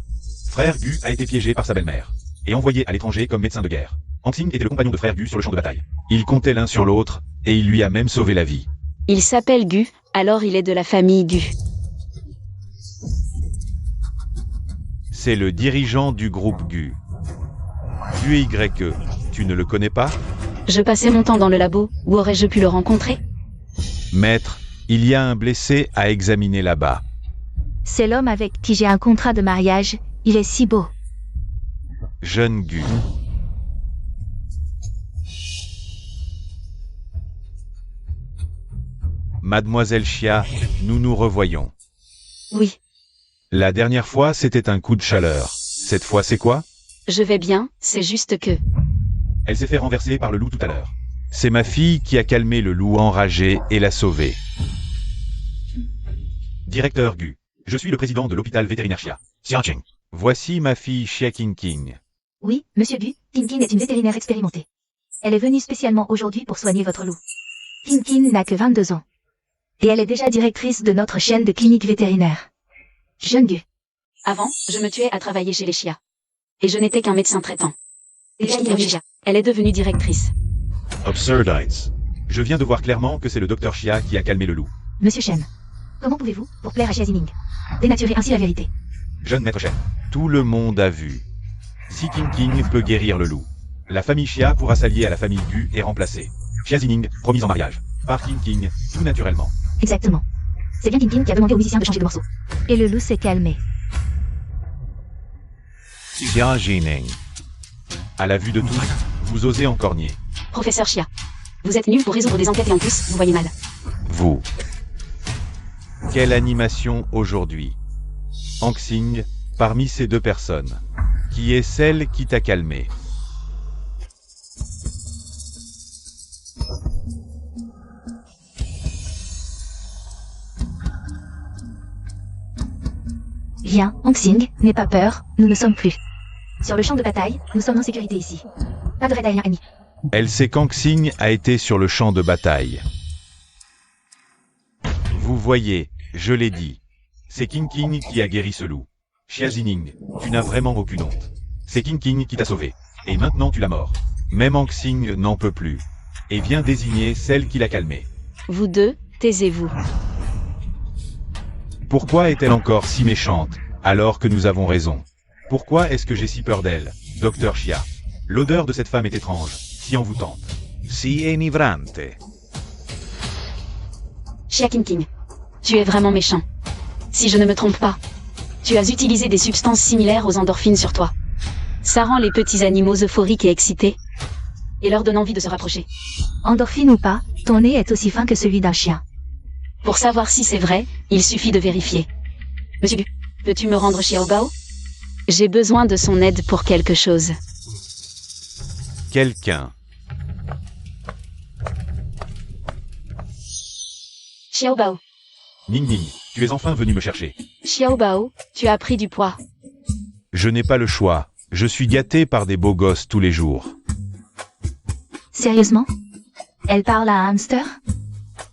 Frère Gu a été piégé par sa belle-mère et envoyé à l'étranger comme médecin de guerre. Anxing était le compagnon de frère Gu sur le champ de bataille. Ils comptaient l'un sur l'autre, et il lui a même sauvé la vie. Il s'appelle Gu, alors il est de la famille Gu. C'est le dirigeant du groupe Gu. Gu-YE, tu ne le connais pas? Je passais mon temps dans le labo, où aurais-je pu le rencontrer? Maître, il y a un blessé à examiner là-bas. C'est l'homme avec qui j'ai un contrat de mariage, il est si beau. Jeune Gu. Mademoiselle Chia, nous nous revoyons. Oui, La dernière fois, c'était un coup de chaleur. Cette fois, c'est quoi? je vais bien, c'est juste que... Elle s'est fait renverser par le loup tout à l'heure. C'est ma fille qui a calmé le loup enragé et l'a sauvé. Directeur Gu, je suis le président de l'hôpital vétérinaire Chia. Xiaoqing. Voici ma fille Xia King. Oui, monsieur Gu, Tintin est une vétérinaire expérimentée. Elle est venue spécialement aujourd'hui pour soigner votre loup. Tintin n'a que 22 ans. Et elle est déjà directrice de notre chaîne de clinique vétérinaire. Jeune Gu. Avant, je me tuais à travailler chez les Chia. Et je n'étais qu'un médecin traitant. Elle est devenue directrice. Absurdites. Je viens de voir clairement que c'est le docteur Chia qui a calmé le loup. Monsieur Shen, comment pouvez-vous, pour plaire à Xia Zining, dénaturer ainsi la vérité? Jeune maître Shen. Tout le monde a vu. Si King King peut guérir le loup, la famille Chia pourra s'allier à la famille Gu et remplacer Xia Zining, promise en mariage, par King King, tout naturellement. Exactement. C'est bien King King qui a demandé aux musiciens de changer de morceau. Et le loup s'est calmé. Xia Jining. À la vue de tous, vous osez encore nier. Professeur Chia. Vous êtes nul pour résoudre des enquêtes et en plus, vous voyez mal. Vous. Quelle animation aujourd'hui. Hansing, parmi ces deux personnes, qui est celle qui t'a calmé? Viens, Hansing, n'aie pas peur, nous ne sommes plus. Sur le champ de bataille, nous sommes en sécurité ici. Pas de raid aérien ennemi. Elle sait qu'Hansing a été sur le champ de bataille. Vous voyez, je l'ai dit. C'est King King qui a guéri ce loup. Xia Zining, tu n'as vraiment aucune honte. C'est King King qui t'a sauvé. Et maintenant tu l'as mort. Même Hansing n'en peut plus. Et vient désigner celle qui l'a calmé. Vous deux, taisez-vous. Pourquoi est-elle encore si méchante, alors que nous avons raison? Pourquoi est-ce que j'ai si peur d'elle, docteur Chia? L'odeur de cette femme est étrange, si envoûtante. Si enivrante. Xia King King. Tu es vraiment méchant. Si je ne me trompe pas, tu as utilisé des substances similaires aux endorphines sur toi. Ça rend les petits animaux euphoriques et excités, et leur donne envie de se rapprocher. Endorphine ou pas, ton nez est aussi fin que celui d'un chien. Pour savoir si c'est vrai, il suffit de vérifier. Monsieur Gu, peux-tu me rendre Xiao Bao? J'ai besoin de son aide pour quelque chose. Quelqu'un. Xiao Bao. Ning Ning, tu es enfin venu me chercher. Xiao Bao, tu as pris du poids. Je n'ai pas le choix. Je suis gâté par des beaux gosses tous les jours. Sérieusement? Elle parle à un hamster?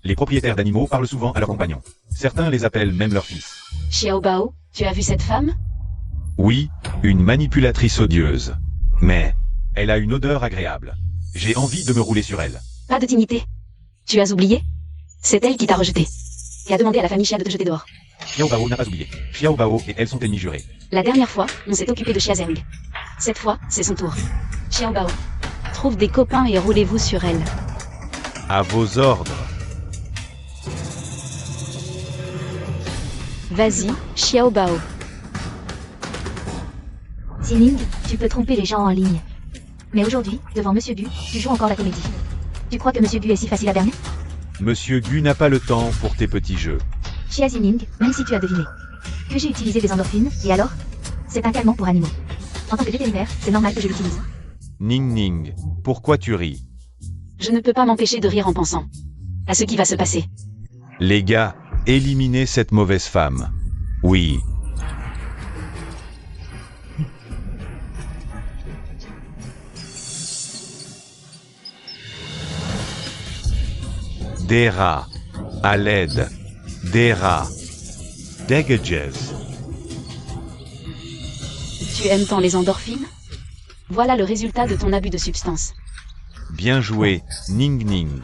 Les propriétaires d'animaux parlent souvent à leurs compagnons. Certains les appellent même leur fils. Xiao Bao, tu as vu cette femme? Oui, une manipulatrice odieuse. Mais, elle a une odeur agréable. J'ai envie de me rouler sur elle. Pas de dignité. Tu as oublié? C'est elle qui t'a rejeté. Et a demandé à la famille Chia de te jeter dehors. Xiao Bao n'a pas oublié. Xiao Bao et elle sont ennemis jurés. La dernière fois, on s'est occupé de Xia Zeng. Cette fois, c'est son tour. Xiao Bao. Trouve des copains et roulez-vous sur elle. À vos ordres. Vas-y, Xiao Bao. Zining, tu peux tromper les gens en ligne. Mais aujourd'hui, devant Monsieur Gu, tu joues encore la comédie. Tu crois que Monsieur Gu est si facile à berner? Monsieur Gu n'a pas le temps pour tes petits jeux. Xia Zining, même si tu as deviné que j'ai utilisé des endorphines, et alors? C'est un calmant pour animaux. En tant que vétérinaire, c'est normal que je l'utilise. Ning Ning, pourquoi tu ris? Je ne peux pas m'empêcher de rire en pensant à ce qui va se passer. Les gars, éliminez cette mauvaise femme. Oui. Des rats. À l'aide. Des rats. Dagages. Tu aimes tant les endorphines? Voilà le résultat de ton abus de substance. Bien joué, Ning Ning.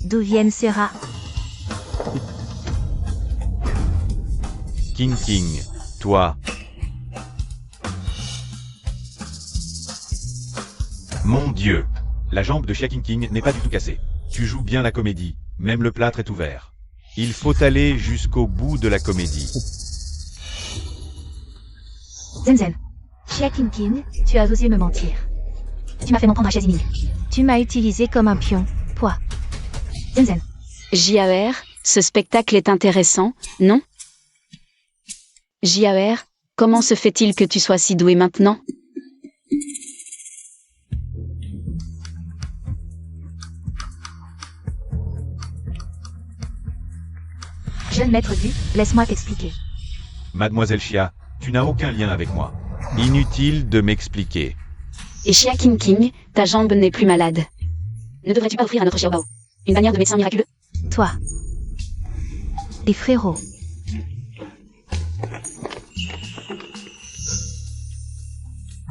D'où viennent ces rats? King King, toi. Mon Dieu. La jambe de Xia King King n'est pas du tout cassée. Tu joues bien la comédie, même le plâtre est ouvert. Il faut aller jusqu'au bout de la comédie. Zen. Xia King King, tu as osé me mentir. Tu m'as fait m'en prendre à Xia Zining. Tu m'as utilisé comme un pion. Poids. Zen. JAR, ce spectacle est intéressant, non? JAR, comment se fait-il que tu sois si doué maintenant? Jeune maître Gu, laisse-moi t'expliquer. Mademoiselle Xia, tu n'as aucun lien avec moi. Inutile de m'expliquer. Et Xia King King, ta jambe n'est plus malade. Ne devrais-tu pas offrir à notre Xiao Bao une bannière de médecin miraculeux? Toi. Les frérots.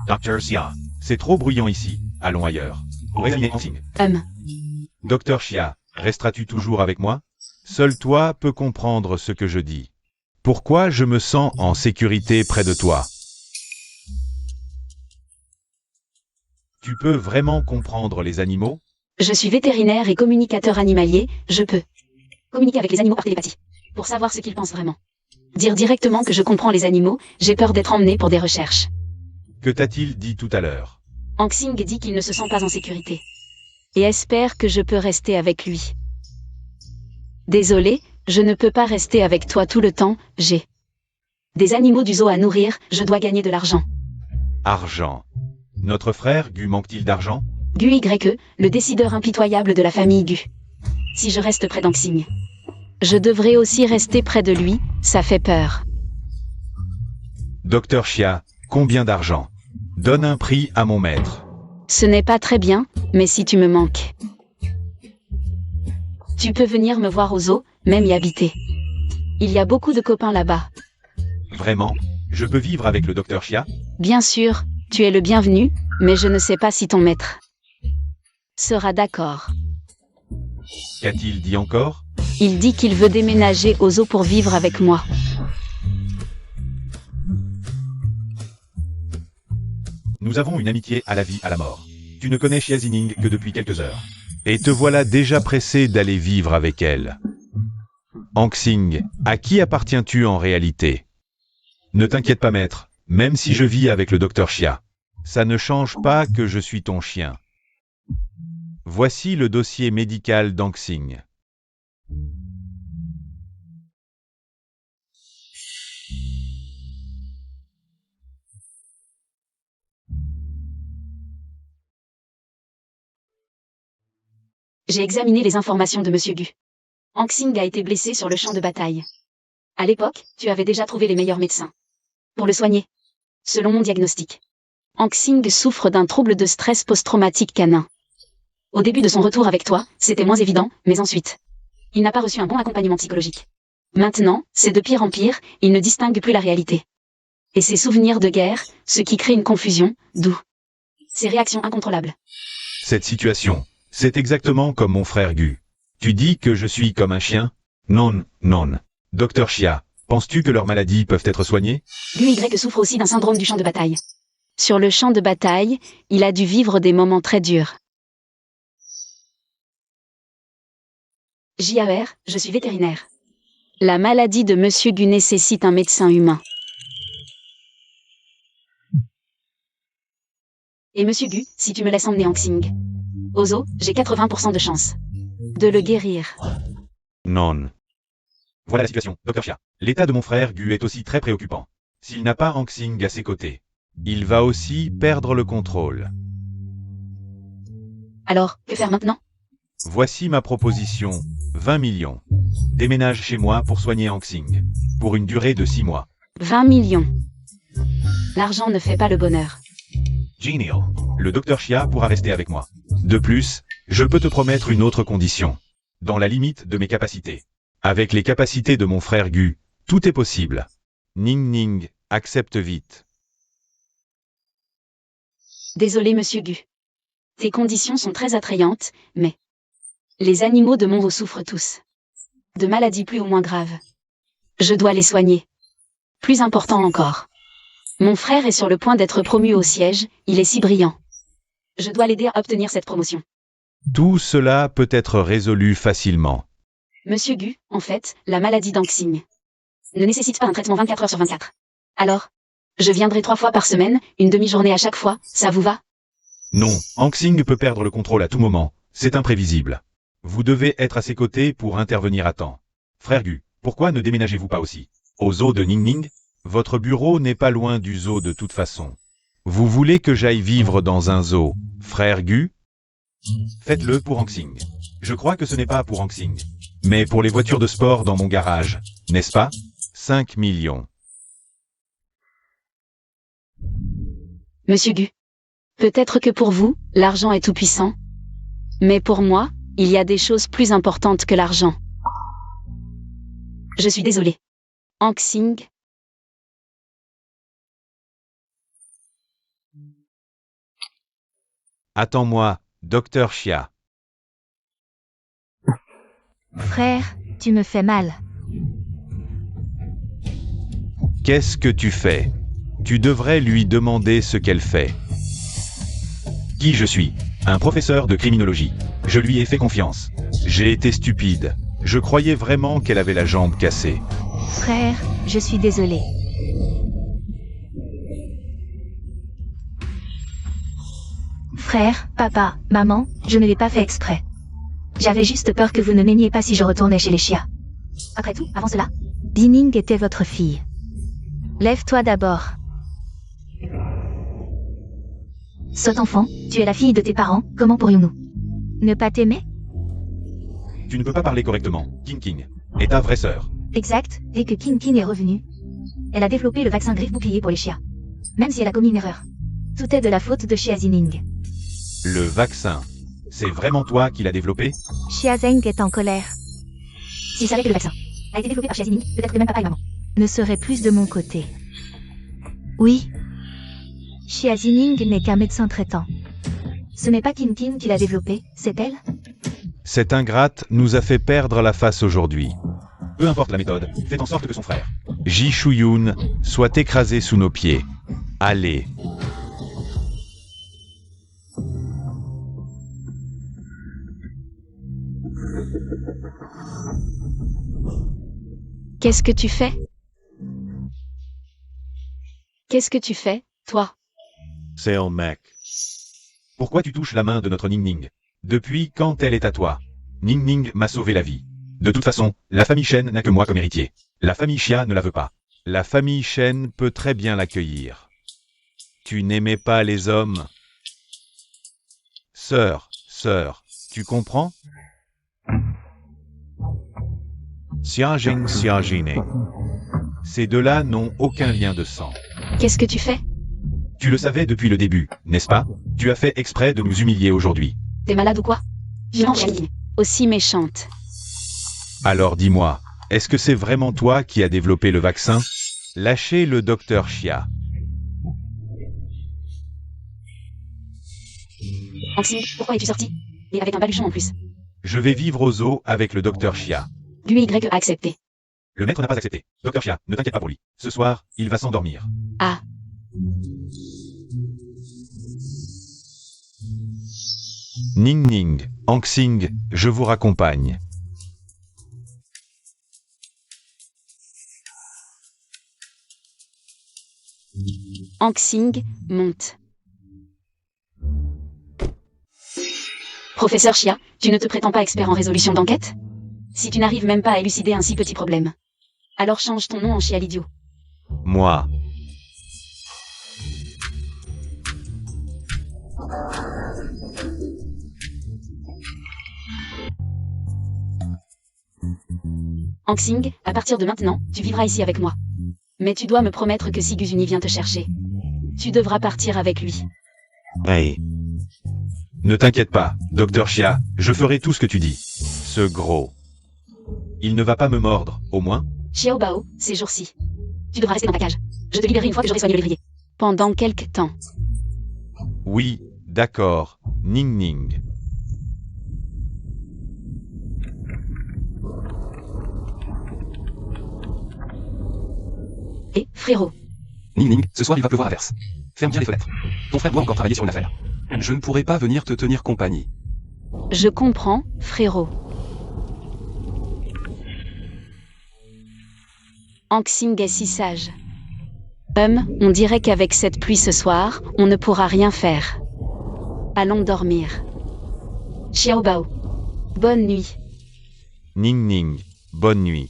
Dr. Xia, C'est trop bruyant ici. Allons ailleurs. Pour examiner Hansing. Docteur Chia, resteras-tu toujours avec moi? Seul toi peux comprendre ce que je dis. Pourquoi je me sens en sécurité près de toi? Tu peux vraiment comprendre les animaux? Je suis vétérinaire et communicateur animalier, je peux communiquer avec les animaux par télépathie, pour savoir ce qu'ils pensent vraiment. Dire directement que je comprends les animaux, j'ai peur d'être emmené pour des recherches. Que t'a-t-il dit tout à l'heure? Hansing dit qu'il ne se sent pas en sécurité. Et espère que je peux rester avec lui. Désolé, je ne peux pas rester avec toi tout le temps, j'ai des animaux du zoo à nourrir, je dois gagner de l'argent. Argent. Notre frère Gu manque-t-il d'argent? Gu Y, le décideur impitoyable de la famille Gu. Si je reste près d'Hansing, je devrais aussi rester près de lui, ça fait peur. Docteur Chia, combien d'argent? Donne un prix à mon maître. Ce n'est pas très bien, mais si tu me manques, tu peux venir me voir au zoo, même y habiter. Il y a beaucoup de copains là-bas. Vraiment? Je peux vivre avec le docteur Chia? Bien sûr, tu es le bienvenu, mais je ne sais pas si ton maître sera d'accord. Qu'a-t-il dit encore? Il dit qu'il veut déménager au zoo pour vivre avec moi. Nous avons une amitié à la vie, à la mort. Tu ne connais Xia Zining que depuis quelques heures. Et te voilà déjà pressé d'aller vivre avec elle. Hansing, à qui appartiens-tu en réalité? Ne t'inquiète pas, maître, même si je vis avec le docteur Chia. Ça ne change pas que je suis ton chien. Voici le dossier médical d'Hansing. J'ai examiné les informations de Monsieur Gu. Hansing a été blessé sur le champ de bataille. À l'époque, tu avais déjà trouvé les meilleurs médecins pour le soigner. Selon mon diagnostic, Hansing souffre d'un trouble de stress post-traumatique canin. Au début de son retour avec toi, c'était moins évident, mais ensuite, il n'a pas reçu un bon accompagnement psychologique. Maintenant, c'est de pire en pire, il ne distingue plus la réalité. Et ses souvenirs de guerre, ce qui crée une confusion, d'où ses réactions incontrôlables. Cette situation, c'est exactement comme mon frère Gu. Tu dis que je suis comme un chien? Non, non. Docteur Chia, penses-tu que leurs maladies peuvent être soignées? Gu Y souffre aussi d'un syndrome du champ de bataille. Sur le champ de bataille, il a dû vivre des moments très durs. JAR, je suis vétérinaire. La maladie de Monsieur Gu nécessite un médecin humain. Et Monsieur Gu, si tu me laisses emmener Hansing au zoo, j'ai 80% de chance de le guérir. Non. Voilà la situation, docteur Chia. L'état de mon frère Gu est aussi très préoccupant. S'il n'a pas Hansing à ses côtés, Il va aussi perdre le contrôle. Alors, que faire maintenant? Voici ma proposition. 20 millions. déménage chez moi pour soigner Hansing. Pour une durée de 6 mois. 20 millions. L'argent ne fait pas le bonheur. Genial. Le docteur Chia pourra rester avec moi. De plus, je peux te promettre une autre condition. Dans la limite de mes capacités. Avec les capacités de mon frère Gu, tout est possible. Ning Ning, accepte vite. Désolé, Monsieur Gu. Tes conditions sont très attrayantes, mais les animaux de mon zoo souffrent tous de maladies plus ou moins graves. Je dois les soigner. Plus important encore, mon frère est sur le point d'être promu au siège, il est si brillant. Je dois l'aider à obtenir cette promotion. Tout cela peut être résolu facilement. Monsieur Gu, en fait, la maladie d'Hansing ne nécessite pas un traitement 24 heures sur 24. Alors, je viendrai 3 fois par semaine, une demi-journée à chaque fois, ça vous va? Non, Hansing peut perdre le contrôle à tout moment. C'est imprévisible. Vous devez être à ses côtés pour intervenir à temps. Frère Gu, pourquoi ne déménagez-vous pas aussi au zoo de Ning Ning? Votre bureau n'est pas loin du zoo de toute façon. Vous voulez que j'aille vivre dans un zoo, frère Gu? Faites-le pour Hansing. Je crois que ce n'est pas pour Hansing, mais pour les voitures de sport dans mon garage, n'est-ce pas? 5 millions. Monsieur Gu, peut-être que pour vous, l'argent est tout puissant. Mais pour moi, il y a des choses plus importantes que l'argent. Je suis désolé. Hansing. Attends-moi, docteur Chia. Frère, tu me fais mal. Qu'est-ce que tu fais? Tu devrais lui demander ce qu'elle fait. Qui je suis? Un professeur de criminologie. Je lui ai fait confiance. J'ai été stupide. Je croyais vraiment qu'elle avait la jambe cassée. Frère, je suis désolée. Frère, papa, maman, je ne l'ai pas fait exprès. J'avais juste peur que vous ne m'aimiez pas si je retournais chez les Chia. Après tout, avant cela, Dining était votre fille. Lève-toi d'abord. Sotte enfant, tu es la fille de tes parents, comment pourrions-nous ne pas t'aimer? Tu ne peux pas parler correctement. King est ta vraie sœur. Exact, dès que King est revenue, elle a développé le vaccin griffe bouclier pour les Chia. Même si elle a commis une erreur. Tout est de la faute de Xia Zining. Le vaccin. C'est vraiment toi qui l'as développé? Xia Zeng est en colère. S'il savait que le vaccin a été développé par Xia Zining, peut-être que même papa et maman ne seraient plus de mon côté. Oui. Xia Zining n'est qu'un médecin traitant. Ce n'est pas King qui l'a développé, c'est elle? Cette ingrate nous a fait perdre la face aujourd'hui. Peu importe la méthode, fais en sorte que son frère. Ji Shuyun soit écrasé sous nos pieds. Allez. Qu'est-ce que tu fais? Qu'est-ce que tu fais, toi? C'est un mec. Pourquoi tu touches la main de notre Ning? Depuis quand elle est à toi? Ning m'a sauvé la vie. De toute façon, la famille Shen n'a que moi comme héritier. La famille Xia ne la veut pas. La famille Shen peut très bien l'accueillir. Tu n'aimais pas les hommes? Sœur, tu comprends? Xiajing, Xiajine. Ces deux-là n'ont aucun lien de sang. Qu'est-ce que tu fais? Tu le savais depuis le début, n'est-ce pas? Tu as fait exprès de nous humilier aujourd'hui. T'es malade ou quoi? Vivant Xiaoling. Aussi méchante. Alors dis-moi, est-ce que c'est vraiment toi qui as développé le vaccin? Lâchez le docteur Xia. Anxing, pourquoi es-tu sorti? Et avec un baluchon en plus. Je vais vivre au zoo avec le docteur Xia. L'UY a accepté. Le maître n'a pas accepté. Docteur Xia, ne t'inquiète pas pour lui. Ce soir, il va s'endormir. Ah. Ning, Anxing, je vous raccompagne. Anxing monte. Professeur Xia, tu ne te prétends pas expert en résolution d'enquête? Si tu n'arrives même pas à élucider un si petit problème, alors change ton nom en Xia l'idiot. Moi. Anxing, à partir de maintenant, tu vivras ici avec moi. Mais tu dois me promettre que si Guzuni vient te chercher, tu devras partir avec lui. Hey. Ne t'inquiète pas, docteur Xia, je ferai tout ce que tu dis. Ce gros. Il ne va pas me mordre, au moins. Xiao Bao, ces jours-ci. Tu devras rester dans ta cage. Je te libérerai une fois que j'aurai soigné le lévrier. Pendant quelque temps. Oui, d'accord, Ning. Et, frérot. Ning, ce soir il va pleuvoir à verse. Ferme bien les fenêtres. Ton frère doit encore travailler sur une affaire. Je ne pourrai pas venir te tenir compagnie. Je comprends, frérot. Anxing est si sage. On dirait qu'avec cette pluie ce soir, on ne pourra rien faire. Allons dormir. Xiao Bao. Bonne nuit. Ning, bonne nuit.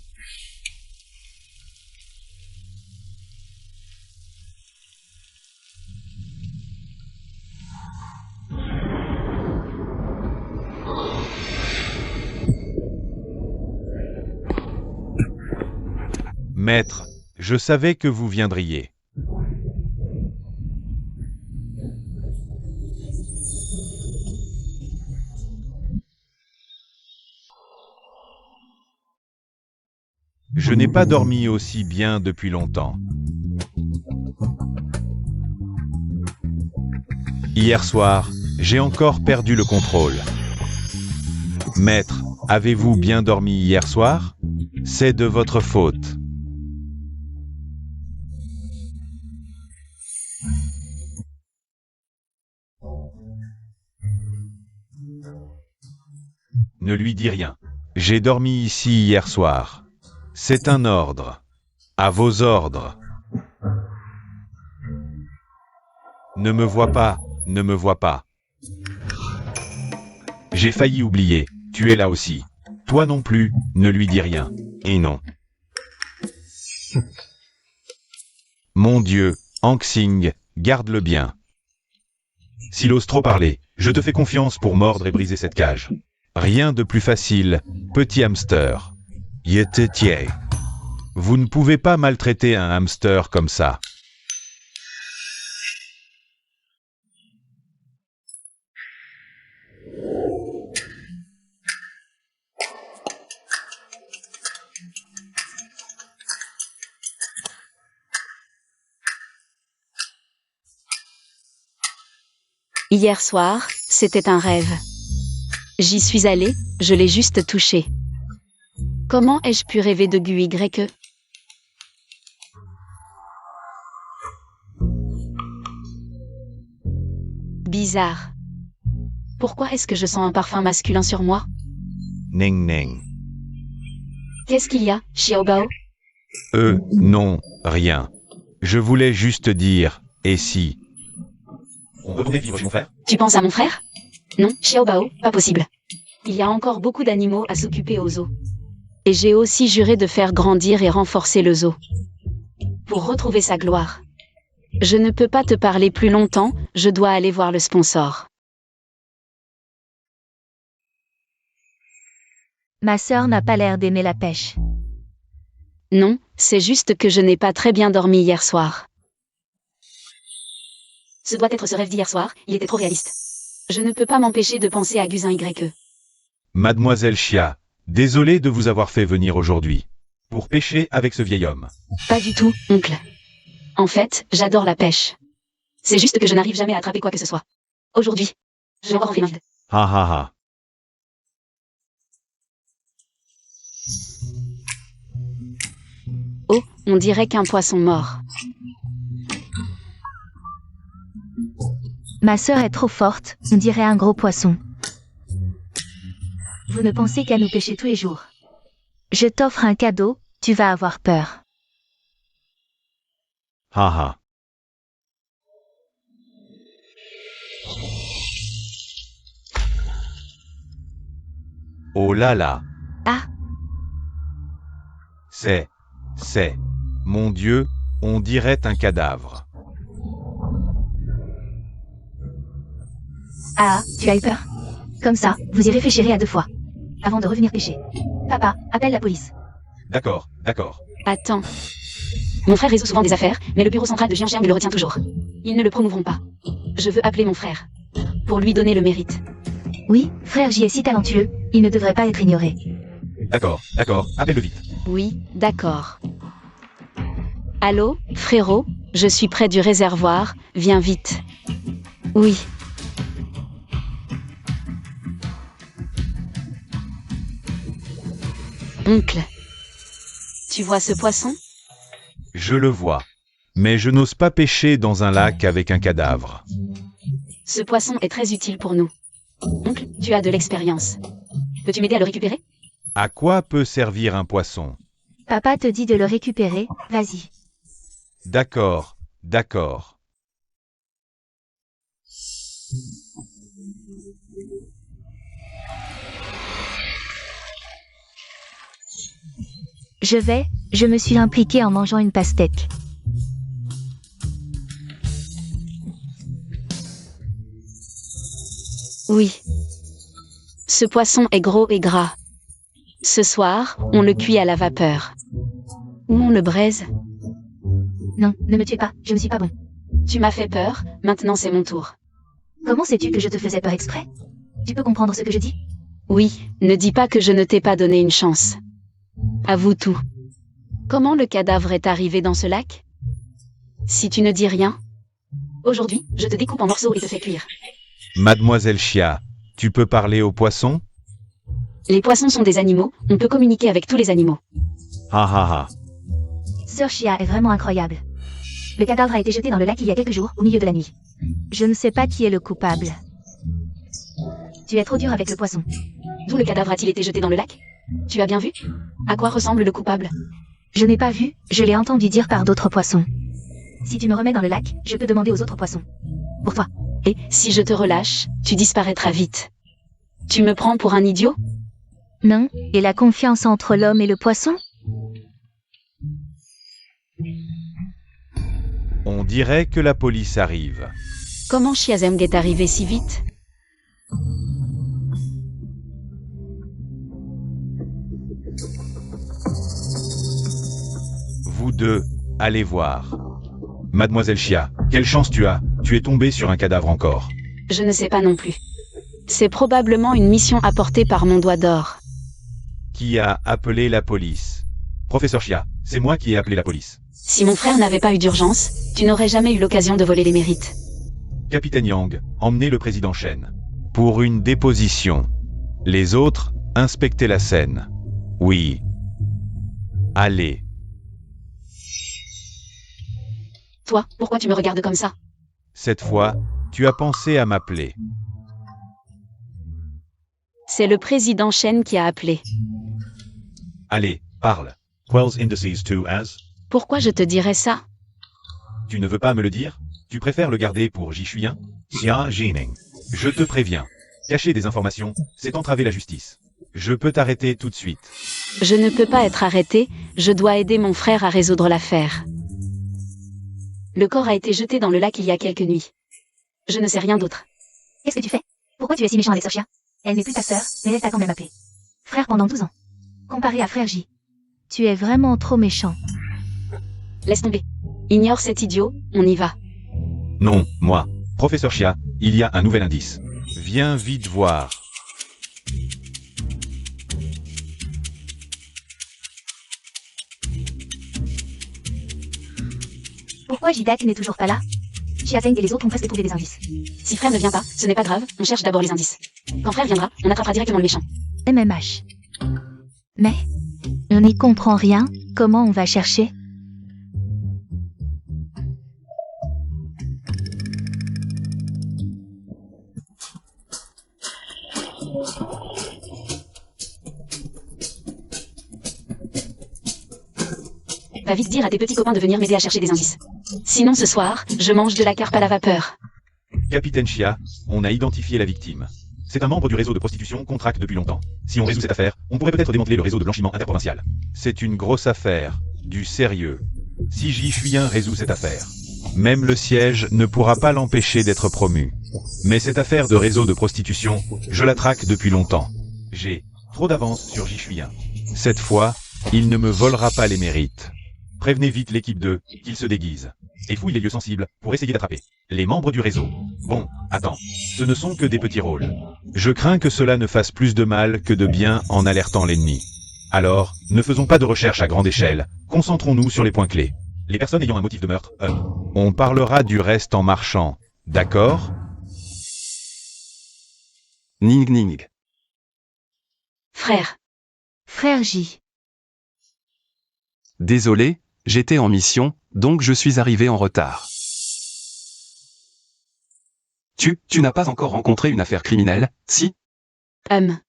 Maître, je savais que vous viendriez. Je n'ai pas dormi aussi bien depuis longtemps. Hier soir, J'ai encore perdu le contrôle. Maître, avez-vous bien dormi hier soir? C'est de votre faute. Ne lui dis rien. J'ai dormi ici hier soir. C'est un ordre. À vos ordres. Ne me vois pas, ne me vois pas. J'ai failli oublier, tu es là aussi. Toi non plus, ne lui dis rien. Et non. Mon Dieu, Anxing, garde-le bien. S'il ose trop parler, je te fais confiance pour mordre et briser cette cage. Rien de plus facile, petit hamster. Yetetier. Vous ne pouvez pas maltraiter un hamster comme ça. Hier soir, c'était un rêve. J'y suis allée, je l'ai juste touché. Comment ai-je pu rêver de GUY? Bizarre. Pourquoi est-ce que je sens un parfum masculin sur moi? Ning ning. Qu'est-ce qu'il y a, Xiaobao? Non, rien. Je voulais juste dire, et si? On retournait vivre chez mon frère? Tu penses à mon frère? Non, Xiaobao, pas possible. Il y a encore beaucoup d'animaux à s'occuper au zoo. Et j'ai aussi juré de faire grandir et renforcer le zoo. Pour retrouver sa gloire. Je ne peux pas te parler plus longtemps, je dois aller voir le sponsor. Ma sœur n'a pas l'air d'aimer la pêche. Non, c'est juste que je n'ai pas très bien dormi hier soir. Ce doit être ce rêve d'hier soir, il était trop réaliste. Je ne peux pas m'empêcher de penser à Guzin YE. Mademoiselle Chia, désolé de vous avoir fait venir aujourd'hui. Pour pêcher avec ce vieil homme. Pas du tout, oncle. En fait, j'adore la pêche. C'est juste que je n'arrive jamais à attraper quoi que ce soit. Aujourd'hui, j'ai encore envie. Ha ha ha. Oh, on dirait qu'un poisson mort. Ma sœur est trop forte, on dirait un gros poisson. Vous ne pensez qu'à nous pêcher tous les jours. Je t'offre un cadeau, tu vas avoir peur. Ha ha. Oh là là. Ah, C'est. Mon Dieu, on dirait un cadavre. ah, tu as eu peur. Comme ça, vous y réfléchirez à 2 fois. Avant de revenir pêcher. Papa, appelle la police. D'accord. Attends. Mon frère résout souvent des affaires, mais le bureau central de Jiangxiang le retient toujours. Ils ne le promouvront pas. Je veux appeler mon frère. Pour lui donner le mérite. Oui, frère J est si talentueux, il ne devrait pas être ignoré. D'accord, appelle-le vite. Oui, d'accord. Allô, frérot, je suis près du réservoir, viens vite. Oui. Oncle. Tu vois ce poisson? Je le vois. Mais je n'ose pas pêcher dans un lac avec un cadavre. Ce poisson est très utile pour nous. Oncle, tu as de l'expérience. Peux-tu m'aider à le récupérer? À quoi peut servir un poisson? Papa te dit de le récupérer, vas-y. D'accord. Je me suis impliquée en mangeant une pastèque. Oui. Ce poisson est gros et gras. Ce soir, on le cuit à la vapeur. Ou on le braise. Non, ne me tuez pas, je ne suis pas bon. Tu m'as fait peur, maintenant c'est mon tour. Comment sais-tu que je te faisais peur exprès? Tu peux comprendre ce que je dis? Oui, ne dis pas que je ne t'ai pas donné une chance. Avoue tout. Comment le cadavre est arrivé dans ce lac? Si tu ne dis rien, aujourd'hui, je te découpe en morceaux et te fais cuire. Mademoiselle Chia, tu peux parler aux poissons? Les poissons sont des animaux, on peut communiquer avec tous les animaux. Ha ha ha. Sœur Chia est vraiment incroyable. Le cadavre a été jeté dans le lac il y a quelques jours, au milieu de la nuit. Je ne sais pas qui est le coupable. Tu es trop dur avec le poisson. D'où le cadavre a-t-il été jeté dans le lac? Tu as bien vu? À quoi ressemble le coupable? Je n'ai pas vu, je l'ai entendu dire par d'autres poissons. Si tu me remets dans le lac, je peux demander aux autres poissons. Pour toi. Et si je te relâche, tu disparaîtras vite. Tu me prends pour un idiot? Non, et la confiance entre l'homme et le poisson? On dirait que la police arrive. Comment Chiazeng est arrivé si vite? Vous deux, allez voir. Mademoiselle Chia, quelle chance tu as, tu es tombée sur un cadavre encore. Je ne sais pas non plus. C'est probablement une mission apportée par mon doigt d'or. Qui a appelé la police? Professeur Chia, c'est moi qui ai appelé la police. Si mon frère n'avait pas eu d'urgence, tu n'aurais jamais eu l'occasion de voler les mérites. Capitaine Yang, emmenez le président Shen. Pour une déposition. Les autres, inspectez la scène. Oui. Allez. Toi, pourquoi tu me regardes comme ça? Cette fois, tu as pensé à m'appeler. C'est le président Shen qui a appelé. Allez, parle. Quells indices to as. Pourquoi je te dirais ça? Tu ne veux pas me le dire? Tu préfères le garder pour Jishuyen? Xia Jining. Je te préviens. Cacher des informations, c'est entraver la justice. Je peux t'arrêter tout de suite. Je ne peux pas être arrêté, je dois aider mon frère à résoudre l'affaire. Le corps a été jeté dans le lac il y a quelques nuits. Je ne sais rien d'autre. Qu'est-ce que tu fais? Pourquoi tu es si méchant avec Sophia? Elle n'est plus ta sœur, mais elle t'a quand même appelé. Frère pendant 12 ans. Comparé à frère J. Tu es vraiment trop méchant. Laisse tomber. Ignore cet idiot, on y va. Non, moi. Professeur Chia, il y a un nouvel indice. Viens vite voir. Pourquoi Jidak n'est toujours pas là? Chiazeng et les autres ont presque trouvé des indices. Si frère ne vient pas, ce n'est pas grave, on cherche d'abord les indices. Quand frère viendra, on attrapera directement le méchant. MMH. Mais, on n'y comprend rien, comment on va chercher? Va vite dire à tes petits copains de venir m'aider à chercher des indices. Sinon ce soir, je mange de la carpe à la vapeur. Capitaine Chia, on a identifié la victime. C'est un membre du réseau de prostitution qu'on traque depuis longtemps. Si on résout cette affaire, on pourrait peut-être démanteler le réseau de blanchiment interprovincial. C'est une grosse affaire, du sérieux. Si Jishuyen résout cette affaire, même le siège ne pourra pas l'empêcher d'être promu. Mais cette affaire de réseau de prostitution, je la traque depuis longtemps. J'ai trop d'avance sur Jishuyen. Cette fois, il ne me volera pas les mérites. Prévenez vite l'équipe 2, qu'ils se déguisent. Et fouille les lieux sensibles, pour essayer d'attraper les membres du réseau. Bon, attends, ce ne sont que des petits rôles. Je crains que cela ne fasse plus de mal que de bien en alertant l'ennemi. Alors, ne faisons pas de recherche à grande échelle, concentrons-nous sur les points clés. Les personnes ayant un motif de meurtre, On parlera du reste en marchant, d'accord? Ning Ning. Frère. Frère J. Désolé, j'étais en mission, donc je suis arrivé en retard. Tu n'as pas encore rencontré une affaire criminelle, si? Ning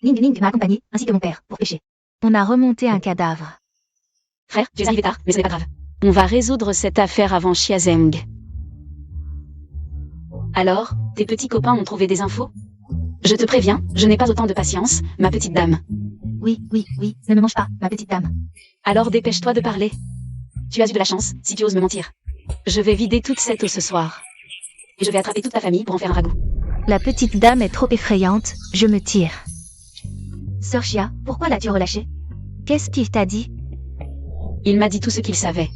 Ning m'a accompagné, ainsi que mon père, pour pêcher. On a remonté un cadavre. Frère, tu es arrivé tard, mais ce n'est pas grave. On va résoudre cette affaire avant Chiazeng. Alors, tes petits copains ont trouvé des infos? Je te préviens, je n'ai pas autant de patience, ma petite dame. Oui, ne me mange pas, ma petite dame. Alors dépêche-toi de parler. Tu as eu de la chance, si tu oses me mentir. Je vais vider toute cette eau ce soir. Et je vais attraper toute ta famille pour en faire un ragoût. La petite dame est trop effrayante, je me tire. Sœur Chia, pourquoi l'as-tu relâché? Qu'est-ce qu'il t'a dit? Il m'a dit tout ce qu'il savait.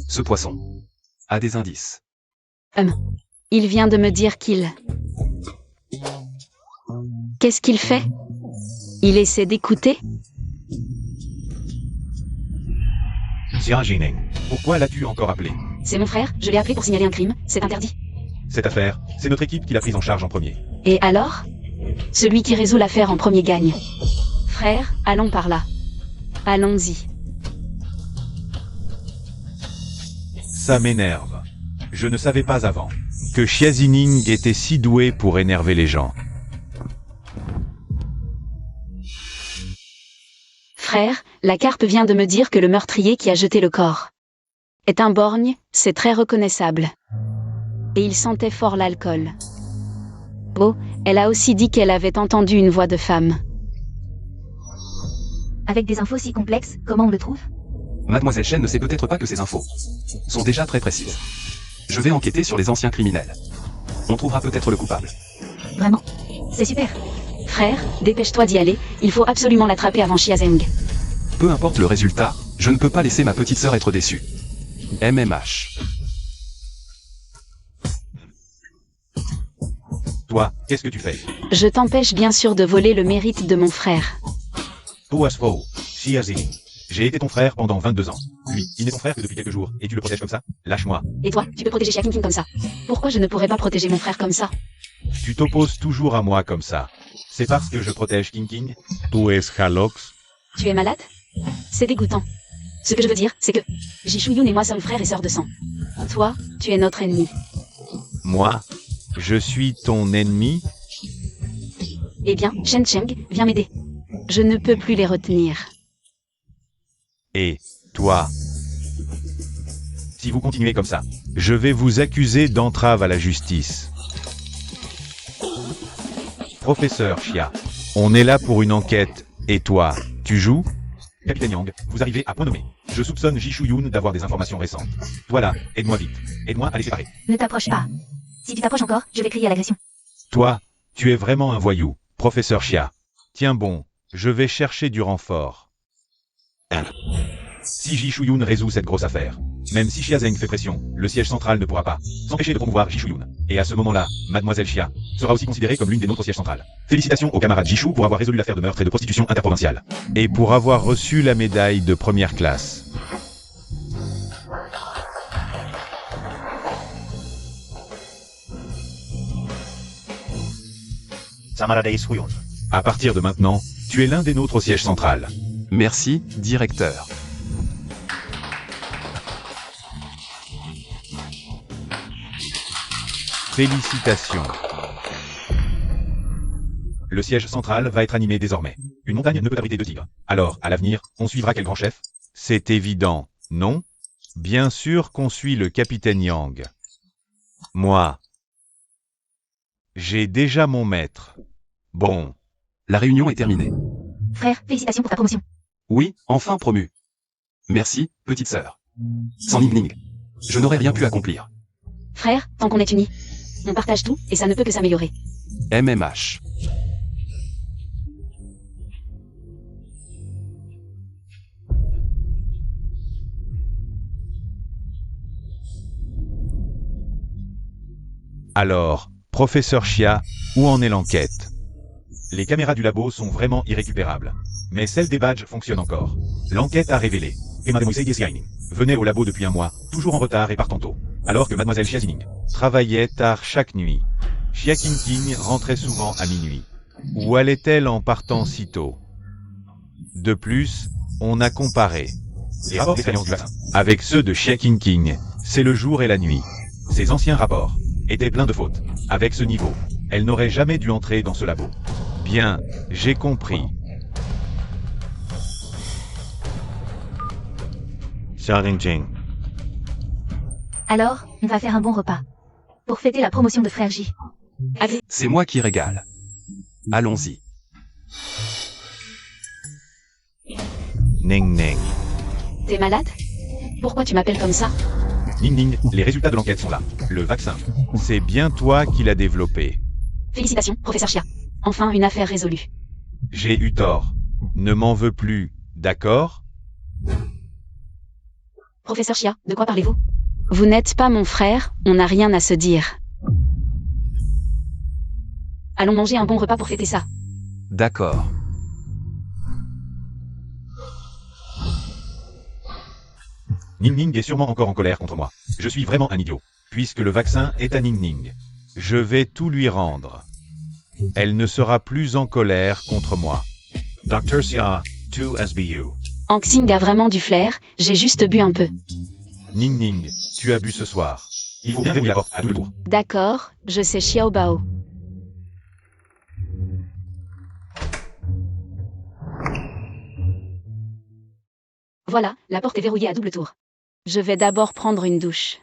Ce poisson a des indices. Il vient de me dire qu'il... Qu'est-ce qu'il fait? Il essaie d'écouter? Xia Jining. Pourquoi l'as-tu encore appelé? C'est mon frère, je l'ai appelé pour signaler un crime, c'est interdit. Cette affaire, c'est notre équipe qui l'a prise en charge en premier. Et alors? Celui qui résout l'affaire en premier gagne. Frère, allons par là. Allons-y. Ça m'énerve. Je ne savais pas avant que Xia Zining était si doué pour énerver les gens. Frère, la carpe vient de me dire que le meurtrier qui a jeté le corps est un borgne, c'est très reconnaissable. Et il sentait fort l'alcool. Oh, elle a aussi dit qu'elle avait entendu une voix de femme. Avec des infos si complexes, comment on le trouve? Mademoiselle Chen ne sait peut-être pas que ces infos sont déjà très précises. Je vais enquêter sur les anciens criminels. On trouvera peut-être le coupable. Vraiment. C'est super. Frère, dépêche-toi d'y aller, il faut absolument l'attraper avant Xia Zheng. Peu importe le résultat, je ne peux pas laisser ma petite sœur être déçue. MMH. Toi, qu'est-ce que tu fais? Je t'empêche bien sûr de voler le mérite de mon frère. Toasfo, Xiazing. J'ai été ton frère pendant 22 ans. Lui, il n'est ton frère que depuis quelques jours, et tu le protèges comme ça? Lâche-moi. Et toi, tu peux protéger Xia Qingqing comme ça. Pourquoi je ne pourrais pas protéger mon frère comme ça? Tu t'opposes toujours à moi comme ça. C'est parce que je protège King King? Tu es Halox. Tu es malade? C'est dégoûtant. Ce que je veux dire, c'est que Jishuyun et moi sommes frères et sœurs de sang. Toi, tu es notre ennemi. Moi, je suis ton ennemi? Eh bien, Shen Cheng, viens m'aider. Je ne peux plus les retenir. Et toi, Si vous continuez comme ça, je vais vous accuser d'entrave à la justice. professeur Xia, On est là pour une enquête. Et toi, tu joues? Capitaine Yang, vous arrivez à point nommé. Je soupçonne Jishuyun d'avoir des informations récentes. Voilà, aide-moi vite. Aide-moi à les séparer. Ne t'approche pas. Si tu t'approches encore, je vais crier à l'agression. Toi, tu es vraiment un voyou, professeur Xia. Tiens bon, je vais chercher du renfort. Si Jishuyun résout cette grosse affaire, même si Xia Zheng fait pression, le siège central ne pourra pas s'empêcher de promouvoir Jishuyun. Et à ce moment-là, Mademoiselle Xia sera aussi considérée comme l'une des nôtres au siège central. Félicitations aux camarades Jishu pour avoir résolu l'affaire de meurtre et de prostitution interprovinciale. Et pour avoir reçu la médaille de première classe. À partir de maintenant, tu es l'un des nôtres au siège central. Merci, directeur. Félicitations. Le siège central va être animé désormais. Une montagne ne peut abriter deux tigres. Alors, à l'avenir, on suivra quel grand chef? C'est évident, non? Bien sûr qu'on suit le capitaine Yang. Moi, j'ai déjà mon maître. Bon, La réunion est terminée. Frère, félicitations pour ta promotion. Oui, enfin promu. Merci, petite sœur. Sans Ning Ning, je n'aurais rien pu accomplir. Frère, tant qu'on est unis, on partage tout et ça ne peut que s'améliorer. MMH. alors, professeur Xia, où en est l'enquête? Les caméras du labo sont vraiment irrécupérables. Mais celles des badges fonctionnent encore. L'enquête a révélé que Mademoiselle Yesianing venait au labo depuis un mois, toujours en retard et partant tôt. Alors que Mademoiselle Xiazining Travaillait tard chaque nuit. Xia Qingqing rentrait souvent à minuit. Où allait-elle en partant si tôt? De plus, on a comparé les rapports d'expérience du vaccin. avec ceux de Xia Qingqing. C'est le jour et la nuit. Ces anciens rapports étaient pleins de fautes. Avec ce niveau, elle n'aurait jamais dû entrer dans ce labo. Bien, j'ai compris. Alors, on va faire un bon repas. Pour fêter la promotion de frère J. C'est moi qui régale. Allons-y. Ning Ning. T'es malade? Pourquoi tu m'appelles comme ça? Ning Ning, les résultats de l'enquête sont là. Le vaccin. C'est bien toi qui l'as développé. Félicitations, professeur Xia. Enfin une affaire résolue. J'ai eu tort. Ne m'en veux plus, d'accord? Professeur Xia, de quoi parlez-vous? Vous n'êtes pas mon frère, on n'a rien à se dire. Allons manger un bon repas pour fêter ça. D'accord. Ning Ning est sûrement encore en colère contre moi. Je suis vraiment un idiot. puisque le vaccin est à Ning Ning. Je vais tout lui rendre. Elle ne sera plus en colère contre moi. Dr. Xia, 2 SBU. Hank Sing a vraiment du flair, j'ai juste bu un peu. Ning Ning, tu as bu ce soir. Il faut bien verrouiller la porte à double tour. D'accord, je sais Xiao Bao. Voilà, la porte est verrouillée à double tour. Je vais d'abord prendre une douche.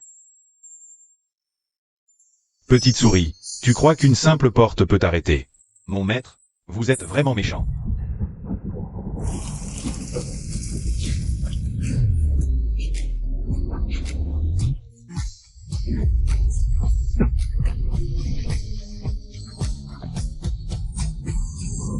Petite souris, tu crois qu'une simple porte peut t'arrêter? Mon maître, vous êtes vraiment méchant.